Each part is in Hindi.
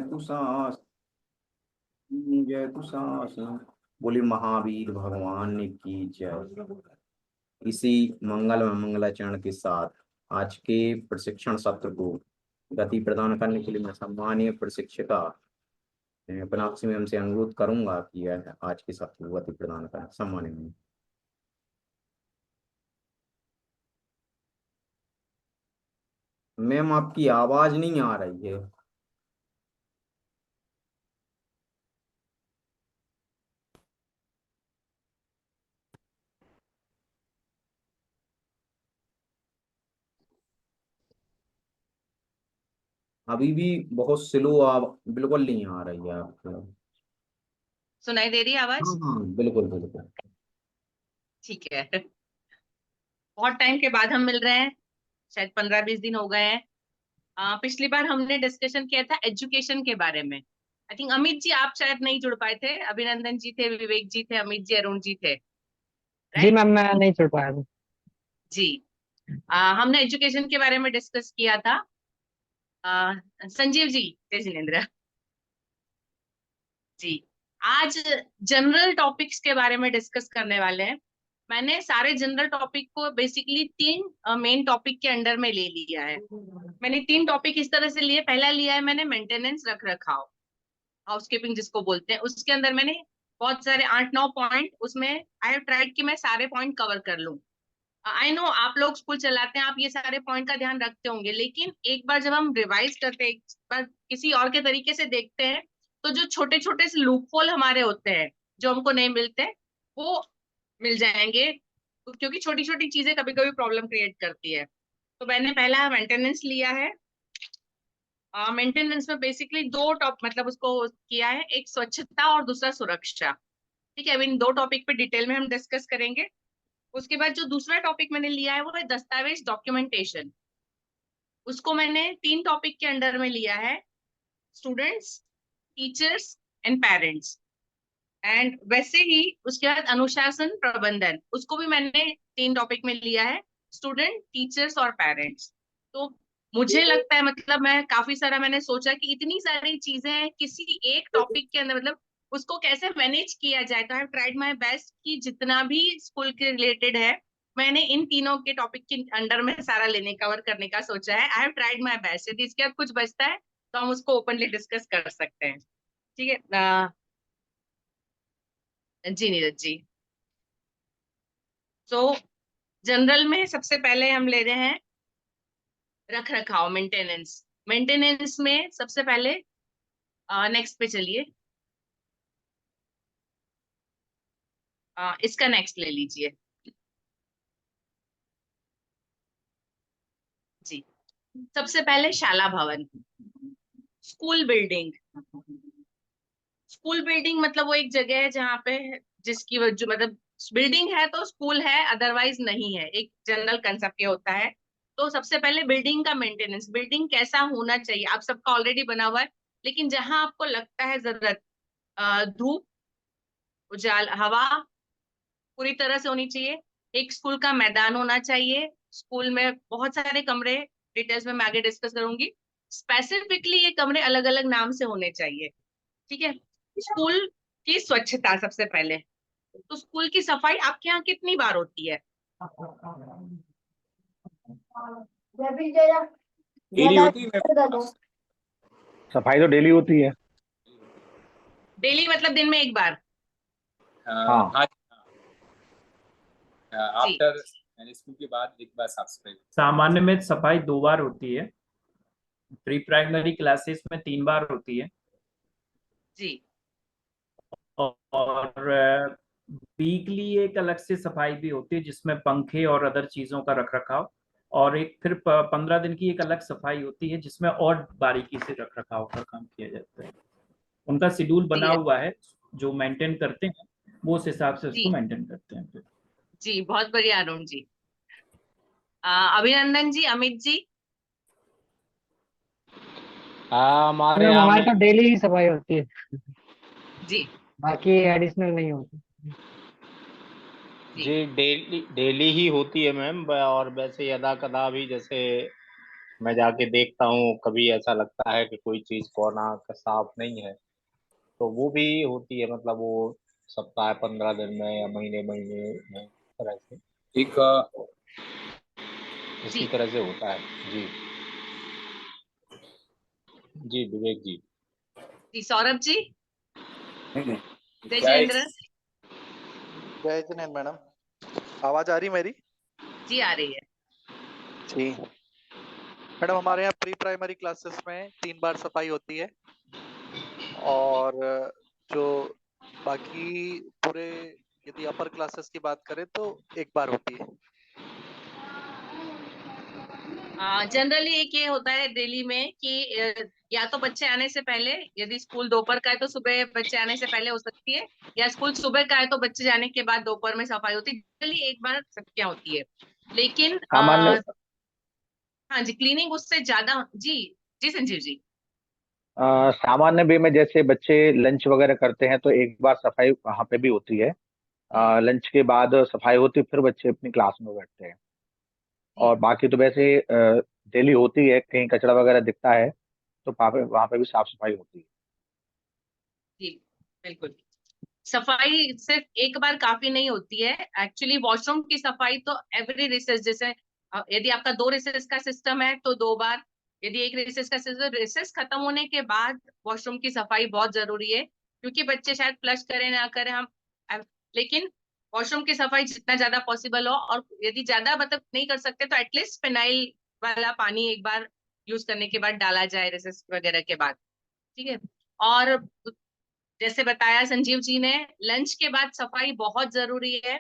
तु सास, जय तु सास। बोली महावीर भगवान की जय। इसी मंगल में मंगलाचरण के साथ आज के प्रशिक्षण सत्र को गति प्रदान करने के लिए मैं सम्मानीय प्रशिक्षिका मीनाक्षी मैम से अनुरोध करूंगा कि यह आज के सत्र को गति प्रदान करें। सम्मानीय मैम, आपकी आवाज नहीं आ रही है। अभी भी बहुत स्लो बिल्कुल नहीं आ रही है आपको। सुनाई दे रही है हाँ आवाज? हाँ, बिल्कुल बिल्कुल। ठीक है। बहुत टाइम के बाद हम मिल रहे हैं, शायद 15-20 दिन हो गए हैं। पिछली बार हमने डिस्कशन किया था एजुकेशन के बारे में। आई थिंक अमित जी आप शायद नहीं जुड़ पाए थे, अभिनंदन जी थे, विवेक जी थे, अमित जी, अरुण जी थे, जी राइट? मैम, मैं नहीं छुड़ पाया था। जी। हमने एजुकेशन के बारे में डिस्कस किया था। संजीव जी, जय जिनेन्द्र जी। आज जनरल टॉपिक्स के बारे में डिस्कस करने वाले हैं। मैंने सारे जनरल टॉपिक को बेसिकली तीन मेन टॉपिक के अंडर में ले लिया है। मैंने तीन टॉपिक इस तरह से लिए। पहला लिया है मैंने मेंटेनेंस, रख रखाव, हाउसकीपिंग जिसको बोलते हैं। उसके अंदर मैंने बहुत सारे 8-9 पॉइंट, उसमें आई हैव ट्राइड कि मैं सारे पॉइंट कवर कर लूं। आई नो आप लोग स्कूल चलाते हैं, आप ये सारे पॉइंट का ध्यान रखते होंगे, लेकिन एक बार जब हम रिवाइज करते हैं, एक बार किसी और के तरीके से देखते हैं, तो जो छोटे छोटे से लूपहोल हमारे होते हैं जो हमको नहीं मिलते, वो मिल जाएंगे, क्योंकि छोटी छोटी चीजें कभी कभी प्रॉब्लम क्रिएट करती है। तो मैंने पहला मेंटेनेंस लिया है। मेंटेनेंस में बेसिकली दो टॉप मतलब उसको किया है, एक स्वच्छता और दूसरा सुरक्षा। ठीक है, अब इन दो टॉपिक पे डिटेल में हम डिस्कस करेंगे। उसके बाद जो दूसरा टॉपिक मैंने लिया है वो है दस्तावेज, डॉक्यूमेंटेशन। उसको मैंने तीन टॉपिक के अंडर में लिया है, students, teachers and parents. And वैसे ही उसके बाद अनुशासन प्रबंधन, उसको भी मैंने तीन टॉपिक में लिया है, स्टूडेंट, टीचर्स और पेरेंट्स। तो मुझे लगता है, मतलब मैं काफी सारा मैंने सोचा कि इतनी सारी चीजें हैं किसी एक टॉपिक के अंदर, मतलब उसको कैसे मैनेज किया जाए। तो I have tried my best कि जितना भी स्कूल के रिलेटेड है, मैंने इन तीनों के टॉपिक के अंडर में सारा लेने कवर करने का सोचा है। I have tried my best. यदि इसके बाद कुछ बचता है तो हम उसको ओपनली डिस्कस कर सकते हैं। ठीक है जी नीरज जी। तो जनरल में सबसे पहले हम ले रहे हैं रख रखाव, मेंटेनेंस। मेंटेनेंस में सबसे पहले नेक्स्ट पे चलिए। इसका नेक्स्ट ले लीजिए जी। सबसे पहले शाला भवन, स्कूल बिल्डिंग। स्कूल बिल्डिंग मतलब वो एक जगह है जहाँ पे जिसकी जो मतलब बिल्डिंग है तो स्कूल है, अदरवाइज नहीं है, एक जनरल कंसेप्ट ये होता है। तो सबसे पहले बिल्डिंग का मेंटेनेंस, बिल्डिंग कैसा होना चाहिए आप सबका ऑलरेडी बना हुआ है, लेकिन जहां आपको लगता है जरूरत, धूप, उजाला, हवा पूरी तरह से होनी चाहिए। एक स्कूल का मैदान होना चाहिए। स्कूल में बहुत सारे कमरे, डिटेल्स में मैं आगे डिस्कस करूंगी। स्पेसिफिकली ये कमरे अलग अलग नाम से होने चाहिए। ठीक है। स्कूल की स्वच्छता सबसे पहले। तो स्कूल की सफाई आपके यहाँ कितनी बार होती है? डेली होती है। सफाई तो डेली होती है। डेली मतलब दिन में एक बार? हाँ। हाँ। जी आफ्टर यानी स्कूल के बाद एक बार साफ सफाई। सामान्य में सफाई 2 बार होती है, प्री प्राइमरी क्लासेस में 3 बार होती है, जी और वीकली एक अलग से सफाई भी होती है जिसमें पंखे और अदर चीजों का रख रखाव, और एक फिर 15 दिन की एक अलग सफाई होती है जिसमें और बारीकी से रख रखाव का काम किया जाता है। उनका शेड्यूल बना जी हुआ है, जो मेंटेन करते हैं वो उस हिसाब से उसको जी मेंटेन करते हैं फिर। जी, बहुत बढ़िया अरुण जी। अभिनंदन जी, अमित जी। हमारे मैम यहाँ हमारी में तो डेली ही सफाई होती है, जी बाकी एडिशनल नहीं होती। जी जी डेली डेली ही होती है मैम। और वैसे यदा कदा भी जैसे मैं जाके देखता हूँ, कभी ऐसा लगता है कि कोई चीज कोना का साफ नहीं है, तो वो भी होती है, मतलब वो सप्ताह 15 दिन में या महीने महीने में, इस तरह से एक इसी जी तरह से होता है। जी जी विवेक जी। जी सौरभ जी, नहीं, क्या है? तेजेंद्र जय जिनेंद्र मैडम, आवाज आ रही मेरी? जी आ रही है। जी मैडम, हमारे यहाँ प्री प्राइमरी क्लासेस में 3 बार सफाई होती है, और जो बाकी पूरे यदि अपर क्लासेस की बात करें तो 1 बार होती है। जनरली एक ये होता है दिल्ली में कि या तो बच्चे आने से पहले, यदि स्कूल दोपहर का है तो सुबह बच्चे आने से पहले हो सकती है, या स्कूल सुबह का है तो बच्चे जाने के बाद दोपहर में सफाई होती है। जनरली 1 बार सबके यहाँ होती है, लेकिन सामान्य हाँ जी, क्लीनिंग उससे ज्यादा। जी जी संजीव जी। सामान्य वे में जैसे बच्चे लंच वगैरह करते हैं तो एक बार सफाई वहाँ पे भी होती है। लंच के बाद सफाई होती है, फिर बच्चे अपनी क्लास में बैठते हैं। और जी बाकी तो वैसे डेली होती है, कहीं कचरा वगैरह दिखता है तो वहाँ पे भी साफ सफाई होती है। जी बिल्कुल। सफाई सिर्फ 1 बार काफी नहीं होती है। एक्चुअली वॉशरूम की सफाई तो एवरी रिसेस, जैसे यदि आपका 2 रिसेस का सिस्टम है तो 2 बार, यदि 1 रिसेस का सिस्टम, रिसेस खत्म होने के बाद वॉशरूम की सफाई बहुत जरूरी है, क्योंकि बच्चे शायद फ्लश करें ना करें हम, लेकिन वॉशरूम की सफाई जितना ज्यादा पॉसिबल हो, और यदि ज्यादा मतलब नहीं कर सकते तो एटलीस्ट फिनाइल वाला पानी 1 बार यूज करने के बाद डाला जाए रिसेस वगैरह के बाद। ठीक है। और जैसे बताया संजीव जी ने, लंच के बाद सफाई बहुत जरूरी है।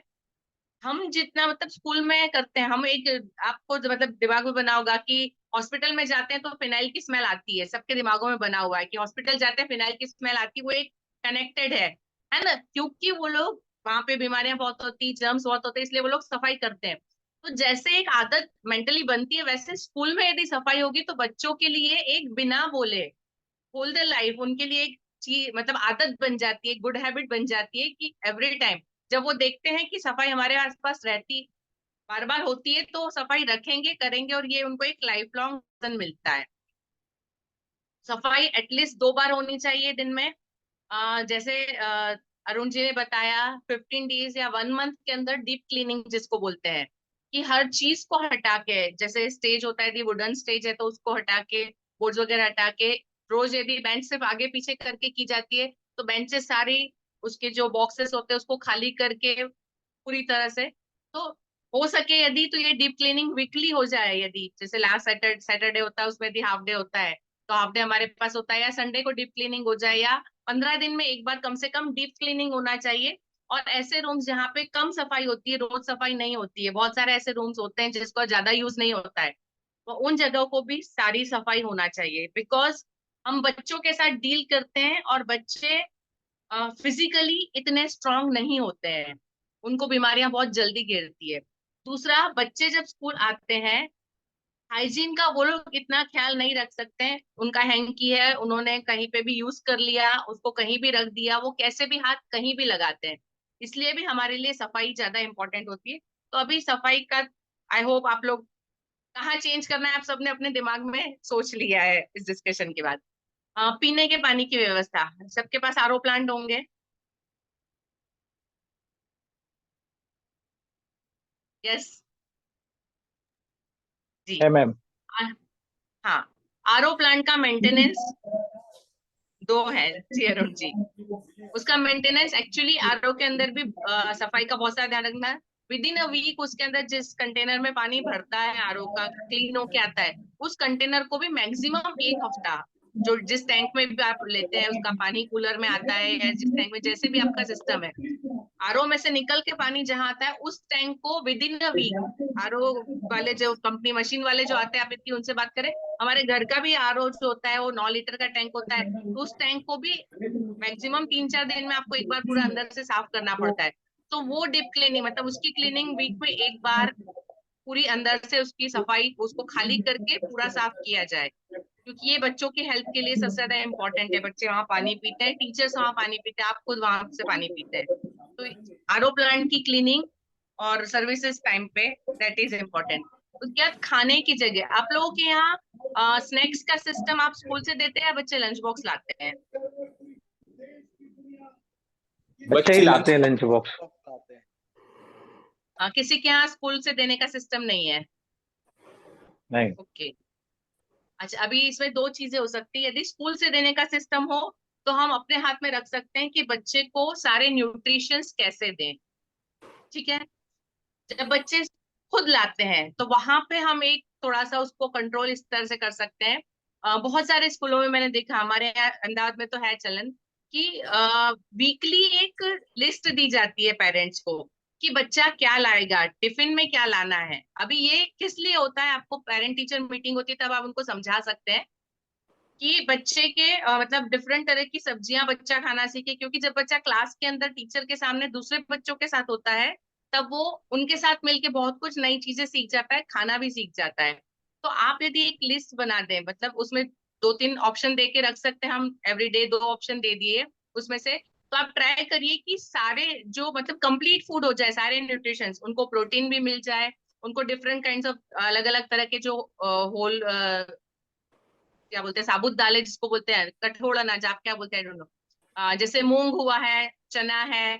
हम जितना मतलब स्कूल में करते हैं, हम एक, आपको मतलब दिमाग में बना होगा कि हॉस्पिटल में जाते हैं तो फिनाइल की स्मेल आती है, सबके दिमागों में बना हुआ है कि हॉस्पिटल जाते हैं फिनाइल की स्मेल आती है, वो एक कनेक्टेड है ना, क्योंकि वो लोग वहां पे बीमारियां बहुत होती, जर्म्स बहुत होते हैं, इसलिए वो लोग सफाई करते हैं। तो जैसे एक आदत मेंटली बनती है, वैसे स्कूल में यदि सफाई होगी तो बच्चों के लिए एक बिना बोले होल देयर लाइफ उनके लिए एक चीज, मतलब आदत बन जाती है, गुड हैबिट बन जाती है कि एवरी टाइम जब वो देखते हैं कि सफाई हमारे आसपास रहती, बार बार होती है, तो सफाई रखेंगे, करेंगे, और ये उनको एक लाइफ लॉन्ग मिलता है। सफाई एटलीस्ट 2 बार होनी चाहिए दिन में। जैसे अरुण जी ने बताया, 15 डेज या 1 मंथ के अंदर डीप क्लीनिंग जिसको बोलते हैं, कि हर चीज को हटा के, जैसे स्टेज होता है, यदि वुडन स्टेज है तो उसको हटा के, बोर्ड्स वगैरह हटा के, रोज यदि बेंच सिर्फ आगे पीछे करके की जाती है तो बेंचेस सारी, उसके जो बॉक्सेस होते हैं उसको खाली करके पूरी तरह से, तो हो सके यदि तो ये डीप क्लीनिंग वीकली हो जाए, यदि जैसे लास्ट सैटरडे होता है उसमें यदि हाफ डे होता है तो हाफ डे हमारे पास होता है, या संडे को डीप क्लीनिंग हो जाए, या 15 दिन में 1 बार कम से कम डीप क्लीनिंग होना चाहिए। और ऐसे रूम्स जहाँ पे कम सफाई होती है, रोज सफाई नहीं होती है, बहुत सारे ऐसे रूम्स होते हैं जिसको ज्यादा यूज नहीं होता है, तो उन जगहों को भी सारी सफाई होना चाहिए, बिकॉज हम बच्चों के साथ डील करते हैं और बच्चे फिजिकली इतने स्ट्रांग नहीं होते हैं, उनको बीमारियां बहुत जल्दी घेरती है। दूसरा, बच्चे जब स्कूल आते हैं, हाइजीन का वो लोग इतना ख्याल नहीं रख सकते हैं, उनका हैंकी है, उन्होंने कहीं पे भी यूज कर लिया, उसको कहीं भी रख दिया, वो कैसे भी हाथ कहीं भी लगाते हैं, इसलिए भी हमारे लिए सफाई ज्यादा इंपॉर्टेंट होती है। तो अभी सफाई का आई होप आप लोग कहाँ चेंज करना है आप सबने अपने दिमाग में सोच लिया है इस डिस्कशन के बाद। पीने के पानी की व्यवस्था, सबके पास आरओ प्लांट होंगे। यस जी। है मैम। आ- हाँ, आरओ प्लांट का मेंटेनेंस 2 है जी अरुण जी। उसका मेंटेनेंस एक्चुअली आरओ के अंदर भी सफाई का बहुत सारा ध्यान रखना है। विद इन अ वीक उसके अंदर जिस कंटेनर में पानी भरता है आरओ का, क्लीन होके आता है, उस कंटेनर को भी मैक्सिमम 1 हफ्ता, जो जिस टैंक में भी आप लेते हैं उसका पानी कूलर में आता है, या जिस टैंक में जैसे भी आपका सिस्टम है, आरओ में से निकल के पानी जहां आता है उस टैंक को within a week, RO वाले जो कंपनी मशीन वाले जो आते हैं, आप इतनी उनसे बात करें, हमारे घर का भी आरओ जो होता है वो 9 लीटर का टैंक होता है, तो उस टैंक को भी मैक्सिमम 3-4 दिन में आपको 1 बार पूरा अंदर से साफ करना पड़ता है। तो वो डीप क्लीनिंग, मतलब उसकी क्लीनिंग वीक में 1 बार पूरी अंदर से उसकी सफाई, उसको खाली करके पूरा साफ किया जाए, क्योंकि ये बच्चों की हेल्थ के लिए सबसे ज्यादा इंपॉर्टेंट है। बच्चे वहां पानी पीते हैं, टीचर्स वहां पानी पीते हैं, आप खुद वहां से पानी पीते हैं, तो आरओ प्लांट की क्लीनिंग और सर्विसेज टाइम पे, दैट इज इम्पोर्टेंट। उसके बाद खाने की जगह आप लोगों के यहाँ स्नैक्स का सिस्टम आप स्कूल से देते हैं या बच्चे लंच बॉक्स लाते हैं? बच्चे ही लाते हैं लंच बॉक्स। खाते हैं। किसी के यहाँ स्कूल से देने का सिस्टम नहीं है? नहीं। ओके। अच्छा, अभी इसमें दो चीजें हो सकती है। यदि स्कूल से देने का सिस्टम हो तो हम अपने हाथ में रख सकते हैं कि बच्चे को सारे न्यूट्रिशंस कैसे दें। ठीक है। जब बच्चे खुद लाते हैं तो वहां पे हम एक थोड़ा सा उसको कंट्रोल इस तरह से कर सकते हैं। बहुत सारे स्कूलों में मैंने देखा, हमारे यहाँ अहमदाबाद में तो है चलन कि वीकली एक लिस्ट दी जाती है पेरेंट्स को कि बच्चा क्या लाएगा, टिफिन में क्या लाना है। अभी ये किस लिए होता है, आपको पेरेंट टीचर मीटिंग होती है तब आप उनको समझा सकते हैं कि बच्चे के मतलब डिफरेंट तरह की सब्जियां बच्चा खाना सीखे। क्योंकि जब बच्चा क्लास के अंदर टीचर के सामने दूसरे बच्चों के साथ होता है तब वो उनके साथ मिलके बहुत कुछ नई चीजें सीख जाता है, खाना भी सीख जाता है। तो आप यदि एक लिस्ट बना दें, मतलब उसमें दो तीन ऑप्शन दे के रख सकते हैं हम, एवरीडे दो ऑप्शन दे दिए उसमें से, तो आप ट्राई करिए कि सारे जो मतलब कंप्लीट फूड हो जाए, सारे न्यूट्रिशंस, उनको प्रोटीन भी मिल जाए, उनको डिफरेंट काइंड्स ऑफ अलग अलग तरह के जो होल क्या बोलते हैं, साबुत दालें जिसको बोलते हैं, कठोल अनाज आप क्या बोलते हैं, आई डोंट नो, जैसे मूंग हुआ है, चना है,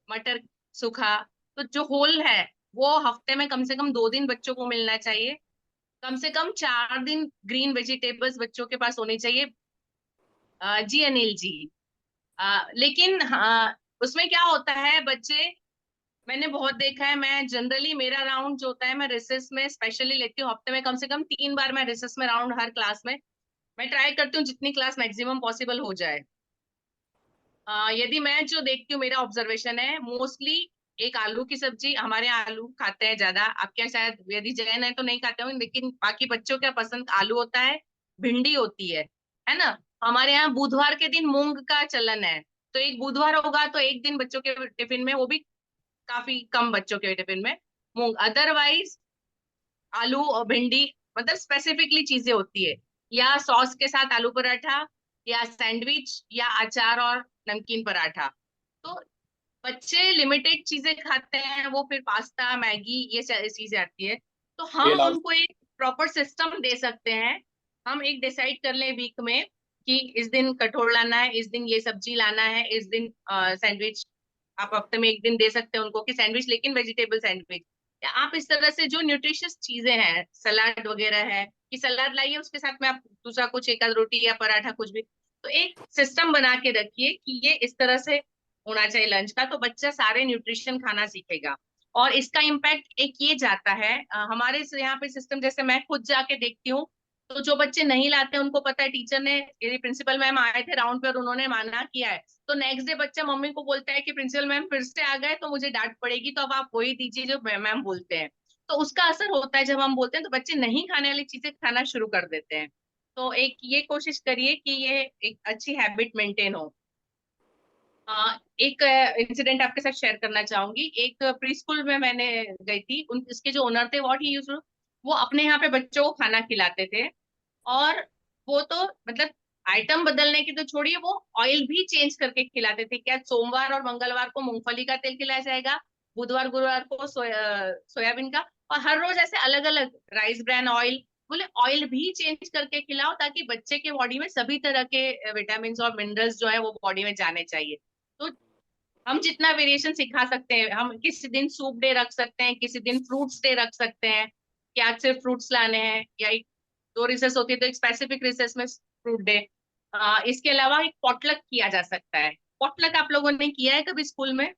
मटर सूखा। तो जो होल है वो हफ्ते में कम से कम 2 दिन बच्चों को मिलना चाहिए। कम से कम 4 दिन ग्रीन वेजिटेबल्स बच्चों के पास होनी चाहिए। जी अनिल जी, लेकिन उसमें क्या होता है, बच्चे, मैंने बहुत देखा है, मैं जनरली मेरा राउंड जो होता है मैं रिसेस में स्पेशली लेती हूँ, हफ्ते में कम से कम 3 बार मैं रिसेस में राउंड हर क्लास में मैं ट्राई करती हूँ जितनी क्लास मैक्सिमम पॉसिबल हो जाए। यदि मैं जो देखती हूँ, मेरा ऑब्जर्वेशन है, मोस्टली एक आलू की सब्जी, हमारे यहाँ आलू खाते हैं ज्यादा, आपके यहाँ शायद यदि जैन है तो नहीं खाते होंगे, लेकिन बाकी बच्चों का पसंद आलू होता है, भिंडी होती है ना। हमारे यहाँ बुधवार के दिन मूंग का चलन है, तो एक बुधवार होगा तो एक दिन बच्चों के टिफिन में, वो भी काफी कम बच्चों के टिफिन में मूंग, अदरवाइज आलू और भिंडी, मतलब स्पेसिफिकली चीजें होती है, या सॉस के साथ आलू पराठा, या सैंडविच, या अचार और नमकीन पराठा। तो बच्चे लिमिटेड चीजें खाते हैं, वो फिर पास्ता मैगी ये चीजें आती है। तो हम उनको एक प्रॉपर सिस्टम दे सकते हैं। हम एक डिसाइड कर ले वीक में कि इस दिन कठोल लाना है, इस दिन ये सब्जी लाना है, इस दिन सैंडविच। आप हफ्ते में एक दिन दे सकते हैं उनको कि सैंडविच, लेकिन वेजिटेबल सैंडविच। या आप इस तरह से जो न्यूट्रिशियस चीजें हैं, सलाद वगैरह है, कि सलाद लाइए उसके साथ में आप दूसरा कुछ, एक आध रोटी या पराठा कुछ भी। तो एक सिस्टम बना के रखिए कि ये इस तरह से होना चाहिए लंच का, तो बच्चा सारे न्यूट्रिशन खाना सीखेगा। और इसका इम्पैक्ट एक ये जाता है, हमारे यहाँ पे सिस्टम, जैसे मैं खुद जाके देखती हूँ, तो जो बच्चे नहीं लाते उनको पता है, टीचर ने, यदि प्रिंसिपल मैम आए थे राउंड पे और उन्होंने माना किया है, तो नेक्स्ट डे बच्चा मम्मी को बोलता है कि प्रिंसिपल मैम फिर से आ गए तो मुझे डांट पड़ेगी, तो अब आप वही दीजिए जो मैम बोलते हैं। तो उसका असर होता है, जब हम बोलते हैं तो बच्चे नहीं खाने वाली चीजें खाना शुरू कर देते हैं। तो एक ये कोशिश करिए कि ये एक अच्छी हैबिट मेंटेन हो। एक इंसिडेंट आपके साथ शेयर करना चाहूंगी। एक प्री स्कूल में मैंने गई थी, उन इसके जो ओनर थे, व्हाट ही यूज्ड, वो अपने यहाँ पे बच्चों को खाना खिलाते थे। और वो तो मतलब आइटम बदलने की तो छोड़िए, वो ऑयल भी चेंज करके खिलाते थे। क्या सोमवार और मंगलवार को मूंगफली का तेल खिलाया जाएगा, बुधवार गुरुवार को सोयाबीन का, और हर रोज ऐसे अलग अलग राइस ब्रान ऑयल। बोले ऑयल भी चेंज करके खिलाओ ताकि बच्चे के बॉडी में सभी तरह के विटामिन और मिनरल्स जो है वो बॉडी में जाने चाहिए। तो हम जितना वेरिएशन सिखा सकते हैं, हम किसी दिन सूप डे रख सकते हैं, किसी दिन फ्रूट्स डे रख सकते हैं कि आज सिर्फ फ्रूट्स लाने हैं, या एक दो रिसेस होती है तो एक स्पेसिफिक रिसेस में फ्रूट डे। इसके अलावा एक पॉटलक किया जा सकता है। पॉटलक आप लोगों ने किया है कभी स्कूल में?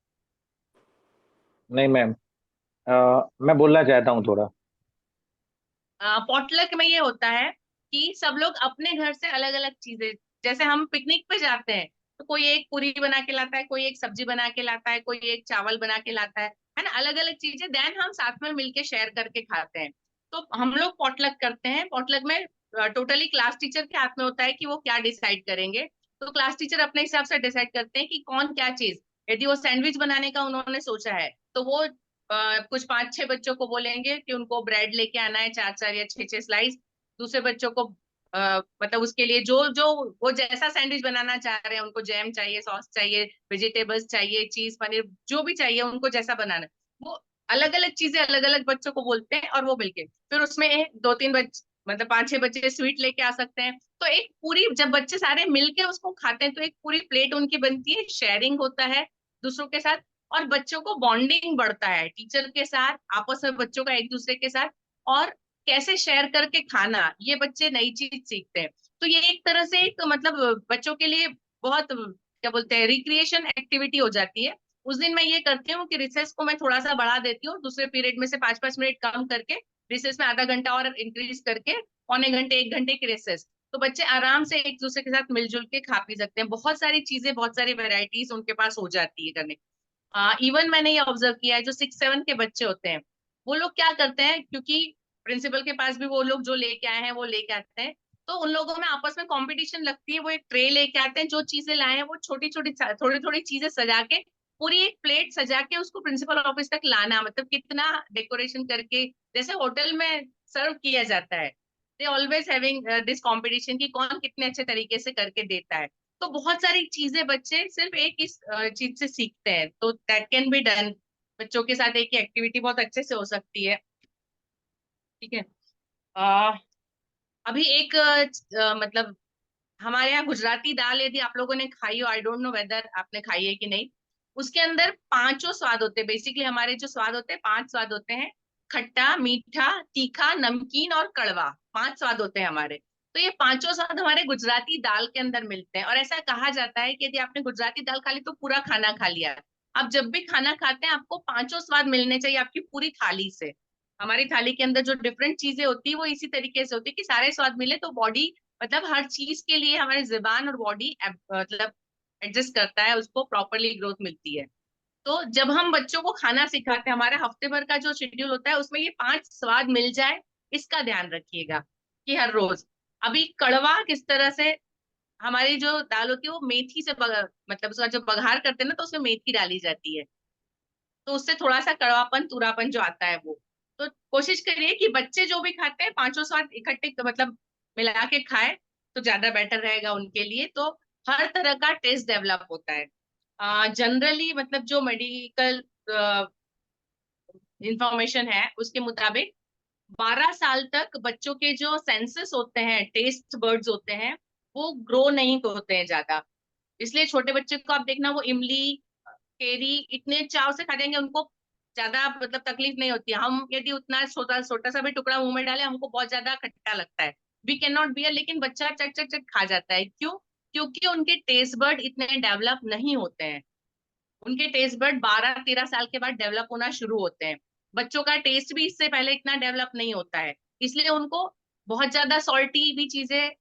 नहीं मैम, मैं बोलना चाहता हूँ थोड़ा। पॉटलक में ये होता है कि सब लोग अपने घर से अलग अलग चीजें, जैसे हम पिकनिक पे जाते हैं तो कोई एक पूरी बना के लाता है, कोई एक सब्जी बना के लाता है, कोई एक चावल बना के लाता है ना, अलग अलग चीजें, देन हम साथ में मिलके शेयर करके खाते हैं। तो हम लोग पॉटलक करते हैं। पॉटलक में टोटली क्लास टीचर के हाथ में होता है कि वो क्या डिसाइड करेंगे। तो क्लास टीचर अपने हिसाब से डिसाइड करते हैं कि कौन क्या चीज, यदि वो सैंडविच बनाने का उन्होंने सोचा है तो वो कुछ 5-6 बच्चों को बोलेंगे कि उनको ब्रेड लेके आना है 4-4 या 6-6 स्लाइस। दूसरे बच्चों को मतलब उसके लिए जो जो वो जैसा सैंडविच बनाना चाह रहे हैं, उनको जैम चाहिए, सॉस चाहिए, वेजिटेबल्स चाहिए, चीज पनीर जो भी चाहिए उनको जैसा बनाना है, वो अलग अलग चीजें अलग अलग बच्चों को बोलते हैं, और वो मिलके फिर उसमें एक दो तीन बच्चे, मतलब 5-6 बच्चे स्वीट लेके आ सकते हैं। तो एक पूरी, जब बच्चे सारे मिलके उसको खाते हैं तो एक पूरी प्लेट उनकी बनती है, शेयरिंग होता है दूसरों के साथ, और बच्चों को बॉन्डिंग बढ़ता है टीचर के साथ, आपस में बच्चों का एक दूसरे के साथ, और कैसे शेयर करके खाना, ये बच्चे नई चीज सीखते हैं। तो ये एक तरह से एक मतलब बच्चों के लिए बहुत, क्या बोलते हैं, रिक्रिएशन एक्टिविटी हो जाती है। उस दिन मैं ये करती हूँ कि रिसेस को मैं थोड़ा सा बढ़ा देती हूँ, दूसरे पीरियड में से 5-5 मिनट कम करके रिसेस में आधा घंटा और इंक्रीज करके पौने घंटे 1 घंटे की रिसेस, तो बच्चे आराम से एक दूसरे के साथ मिलजुल के खा पी सकते हैं। बहुत सारी चीजें, बहुत सारी वेराइटीज उनके पास हो जाती है करने। इवन मैंने ये ऑब्जर्व किया है, जो 6-7 के बच्चे होते हैं वो लोग क्या करते हैं, क्योंकि प्रिंसिपल के पास भी वो लोग जो लेके आए हैं वो लेके आते हैं, तो उन लोगों में आपस में कंपटीशन लगती है। वो एक ट्रे लेके आते हैं, जो चीजें लाए हैं वो छोटी छोटी थोड़ी थोड़ी चीजें सजा के, पूरी एक प्लेट सजा के उसको प्रिंसिपल ऑफिस तक लाना, मतलब कितना डेकोरेशन करके, जैसे होटल में सर्व किया जाता है। They always having this competition कि कौन कितने अच्छे तरीके से करके देता है। तो बहुत सारी चीजें बच्चे सिर्फ एक इस चीज से सीखते हैं, तो दैट कैन बी डन। बच्चों के साथ एक एक्टिविटी बहुत अच्छे से हो सकती है। ठीक है। आ, अभी एक मतलब हमारे यहाँ गुजराती दाल, यदि आप लोगों ने खाई हो, आई डोंट नो वेदर आपने खाई है कि नहीं, उसके अंदर 5 स्वाद होते हैं। बेसिकली हमारे जो स्वाद होते हैं 5 स्वाद होते हैं, खट्टा, मीठा, तीखा, नमकीन और कड़वा, 5 स्वाद होते हैं हमारे। तो ये पांचों स्वाद हमारे गुजराती दाल के अंदर मिलते हैं, और ऐसा कहा जाता है कि यदि आपने गुजराती दाल खा ली तो पूरा खाना खा लिया। आप जब भी खाना खाते हैं आपको पांचों स्वाद मिलने चाहिए आपकी पूरी थाली से। हमारी थाली के अंदर जो डिफरेंट चीजें होती है वो इसी तरीके से होती है कि सारे स्वाद मिले, तो बॉडी, मतलब हर चीज के लिए हमारी जुबान और बॉडी मतलब एडजस्ट करता है, उसको प्रॉपरली ग्रोथ मिलती है। तो जब हम बच्चों को खाना सिखाते हैं, हमारे हफ्ते भर का जो शेड्यूल होता है उसमें ये 5 स्वाद मिल जाए, इसका ध्यान रखिएगा कि हर रोज। अभी कड़वा किस तरह से, हमारी जो दाल होती है वो मेथी से मतलब उसका जो बघार करते हैं ना, तो उसमें मेथी डाली जाती है, तो उससे थोड़ा सा कड़वापन, तुरापन जो आता है वो। तो कोशिश करिए कि बच्चे जो भी खाते हैं पांचों स्वाद इकट्ठे मतलब मिला के खाए, तो ज्यादा बेटर रहेगा उनके लिए। तो हर तरह का टेस्ट डेवलप होता है। जनरली मतलब जो मेडिकल इंफॉर्मेशन है उसके मुताबिक 12 साल तक बच्चों के जो सेंसेस होते हैं, टेस्ट बर्ड्स होते हैं, वो ग्रो नहीं होते हैं ज्यादा। इसलिए छोटे बच्चे को आप देखना, वो इमली, केरी इतने चाव से खा जाएंगे, उनको ज्यादा मतलब तकलीफ नहीं होती है। हम यदि उतना छोटा छोटा सा भी टुकड़ा मुंह में डाले, हमको बहुत ज्यादा खट्टा लगता है, वी कैन नॉट बियर, लेकिन बच्चा चट चट चट खा जाता है। क्यों? क्योंकि उनके टेस्ट बर्ड इतने डेवलप नहीं होते हैं। उनके टेस्ट बर्ड 12-13 साल के बाद डेवलप होना शुरू होते हैं। बच्चों का टेस्ट भी इससे पहले इतना डेवलप नहीं होता है, इसलिए उनको बहुत ज्यादा सॉल्टी भी चीजें,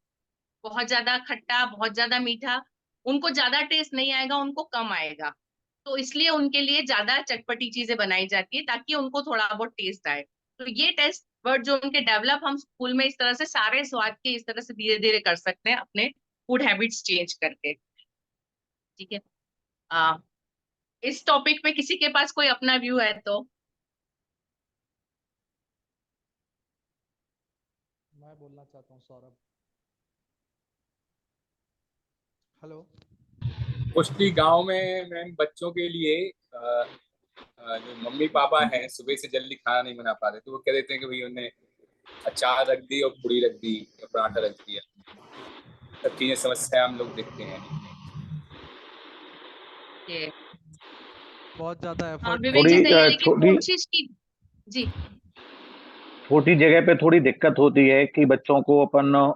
बहुत ज्यादा खट्टा, बहुत ज्यादा मीठा, उनको ज्यादा टेस्ट नहीं आएगा, उनको कम आएगा। तो इसलिए उनके लिए ज्यादा चटपटी चीजें बनाई जाती है ताकि उनको थोड़ा बहुत टेस्ट आए। तो ये टेस्ट बर्ड जो उनके डेवलप, हम स्कूल में इस तरह से सारे स्वाद के इस तरह से धीरे धीरे कर सकते हैं अपने फूड हैबिट्स चेंज करके। ठीक है। आ, इस टॉपिक पे किसी के पास कोई अपना व्यू है तो? मैं बोलना चाहता हूँ सौरभ। हेलो। मोस्टली गांव में मैम बच्चों के लिए जो मम्मी पापा हैं सुबह से जल्दी खाना नहीं बना पाते, तो वो कह देते हैं कि भाई उन्हें अचार रख दी और पूड़ी रख दी या पराठा रख दिया। सब चीजें समस्या हम लोग देखते हैं। ये बहुत ज्यादा एफर्ट विवेक जी थोड़ी सही है, लेकिन छोटी कोशिश की। जी। छोटी जगह पे थोड़ी दिक्कत होती है कि बच्चों को अपन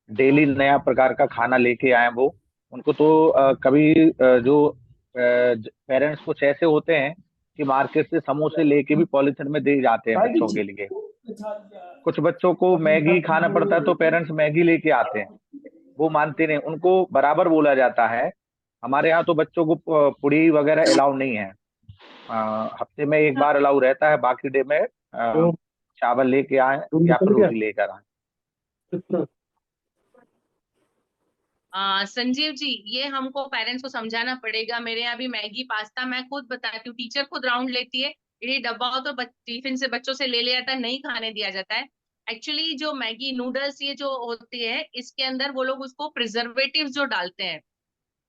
डेली नया प्रकार का खाना लेके आए वो। उनको तो कभी जो पेरेंट्स कुछ ऐसे होते हैं कि मार्केट से समोसे लेके भी पॉलिथीन में दे जाते हैं बच्चों के लिए। कुछ बच्चों को मैगी खाना पड़ता है तो पेरेंट्स मैगी लेके आते हैं, वो मानते नहीं, उनको बराबर बोला जाता है। हमारे यहाँ तो बच्चों को पुड़ी वगैरह अलाउ नहीं है। हफ्ते में एक बार अलाउ रहता है, बाकी डे में चावल लेके आए या फिर रोटी लेकर आए। संजीव जी, ये हमको पेरेंट्स को समझाना पड़ेगा। मेरे यहाँ भी मैगी पास्ता, मैं खुद बताती हूँ, टीचर खुद राउंड लेती है, ये डब्बा हो तो टिफिन से बच्चों से ले लिया जाता है, नहीं खाने दिया जाता है। एक्चुअली जो मैगी नूडल्स ये जो होती है, इसके अंदर वो लोग उसको प्रिजर्वेटिव जो डालते हैं,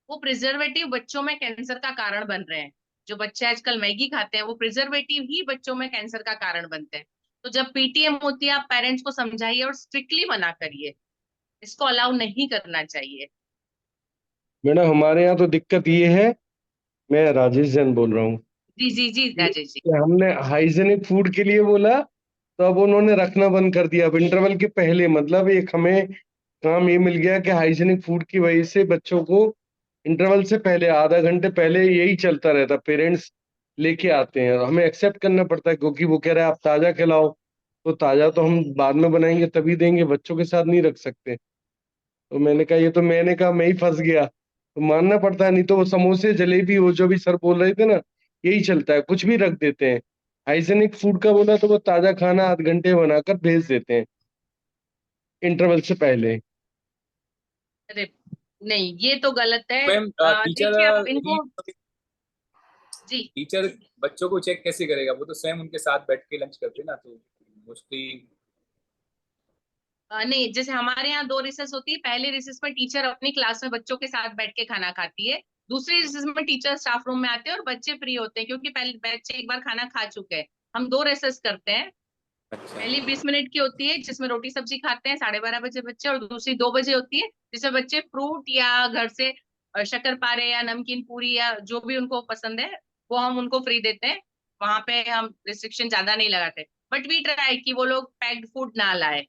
वो प्रिजर्वेटिव बच्चों में कैंसर का कारण बन रहे हैं। जो बच्चे आजकल मैगी खाते हैं वो प्रिजर्वेटिव ही बच्चों में कैंसर का कारण बनते हैं। तो जब पीटीएम होती है आप पेरेंट्स को समझाइए और स्ट्रिक्टली मना करिए, इसको अलाउ नहीं करना चाहिए। मैडम हमारे यहाँ तो दिक्कत ये है, मैं राजेश जैन बोल रहा हूँ, जी जी जी राजेश जी। कि हमने हाइजेनिक फूड के लिए बोला तो अब उन्होंने रखना बंद कर दिया। अब इंटरवल के पहले मतलब एक हमें काम ये मिल गया कि हाइजेनिक फूड की वजह से बच्चों को इंटरवल से पहले आधा घंटे पहले यही चलता रहता, पेरेंट्स लेके आते हैं, हमें एक्सेप्ट करना पड़ता है क्योंकि वो कह रहे हैं आप ताजा खिलाओ, तो ताजा तो हम बाद में बनाएंगे तभी देंगे, बच्चों के साथ नहीं रख सकते। तो मैंने कहा ये तो मैंने कहा मैं ही फंस गया, तो मानना पड़ता है, नहीं तो वो समोसे जलेबी वो जो भी सर बोल रहे थे ना, यही चलता है, कुछ भी रख देते हैं। हाइजेनिक फूड का बोला तो वो ताजा खाना आध घंटे बनाकर भेज देते हैं इंटरवल से पहले। अरे नहीं, ये तो गलत है। मैम टीचर देखिए आप ही इनको जी टीचर बच्चों को चेक कैसे करेगा? वो तो स्वयं उनके साथ बैठ के लंच करते हैं ना, तो मोस्टली। नहीं, जैसे हमारे यहाँ 2 रिसेस होती है। पहले रिसेस में टीचर अपनी क्लास में बच्चों के साथ बैठ के खाना खाती है। दूसरी रिसेस में टीचर स्टाफ रूम में आते हैं और बच्चे फ्री होते हैं, क्योंकि पहले बच्चे एक बार खाना खा चुके हैं। हम 2 रिसेस करते हैं। अच्छा। पहली 20 मिनट की होती है जिसमें रोटी सब्जी खाते हैं 12:30 बजे बच्चे, और दूसरी 2 बजे होती है जिसमें बच्चे फ्रूट या घर से शक्करपारे या नमकीन पूरी या जो भी उनको पसंद है वो हम उनको फ्री देते हैं। वहां पे हम रिस्ट्रिक्शन ज्यादा नहीं लगाते, बट वी ट्राई कि वो लोग पैक्ड फूड ना लाए।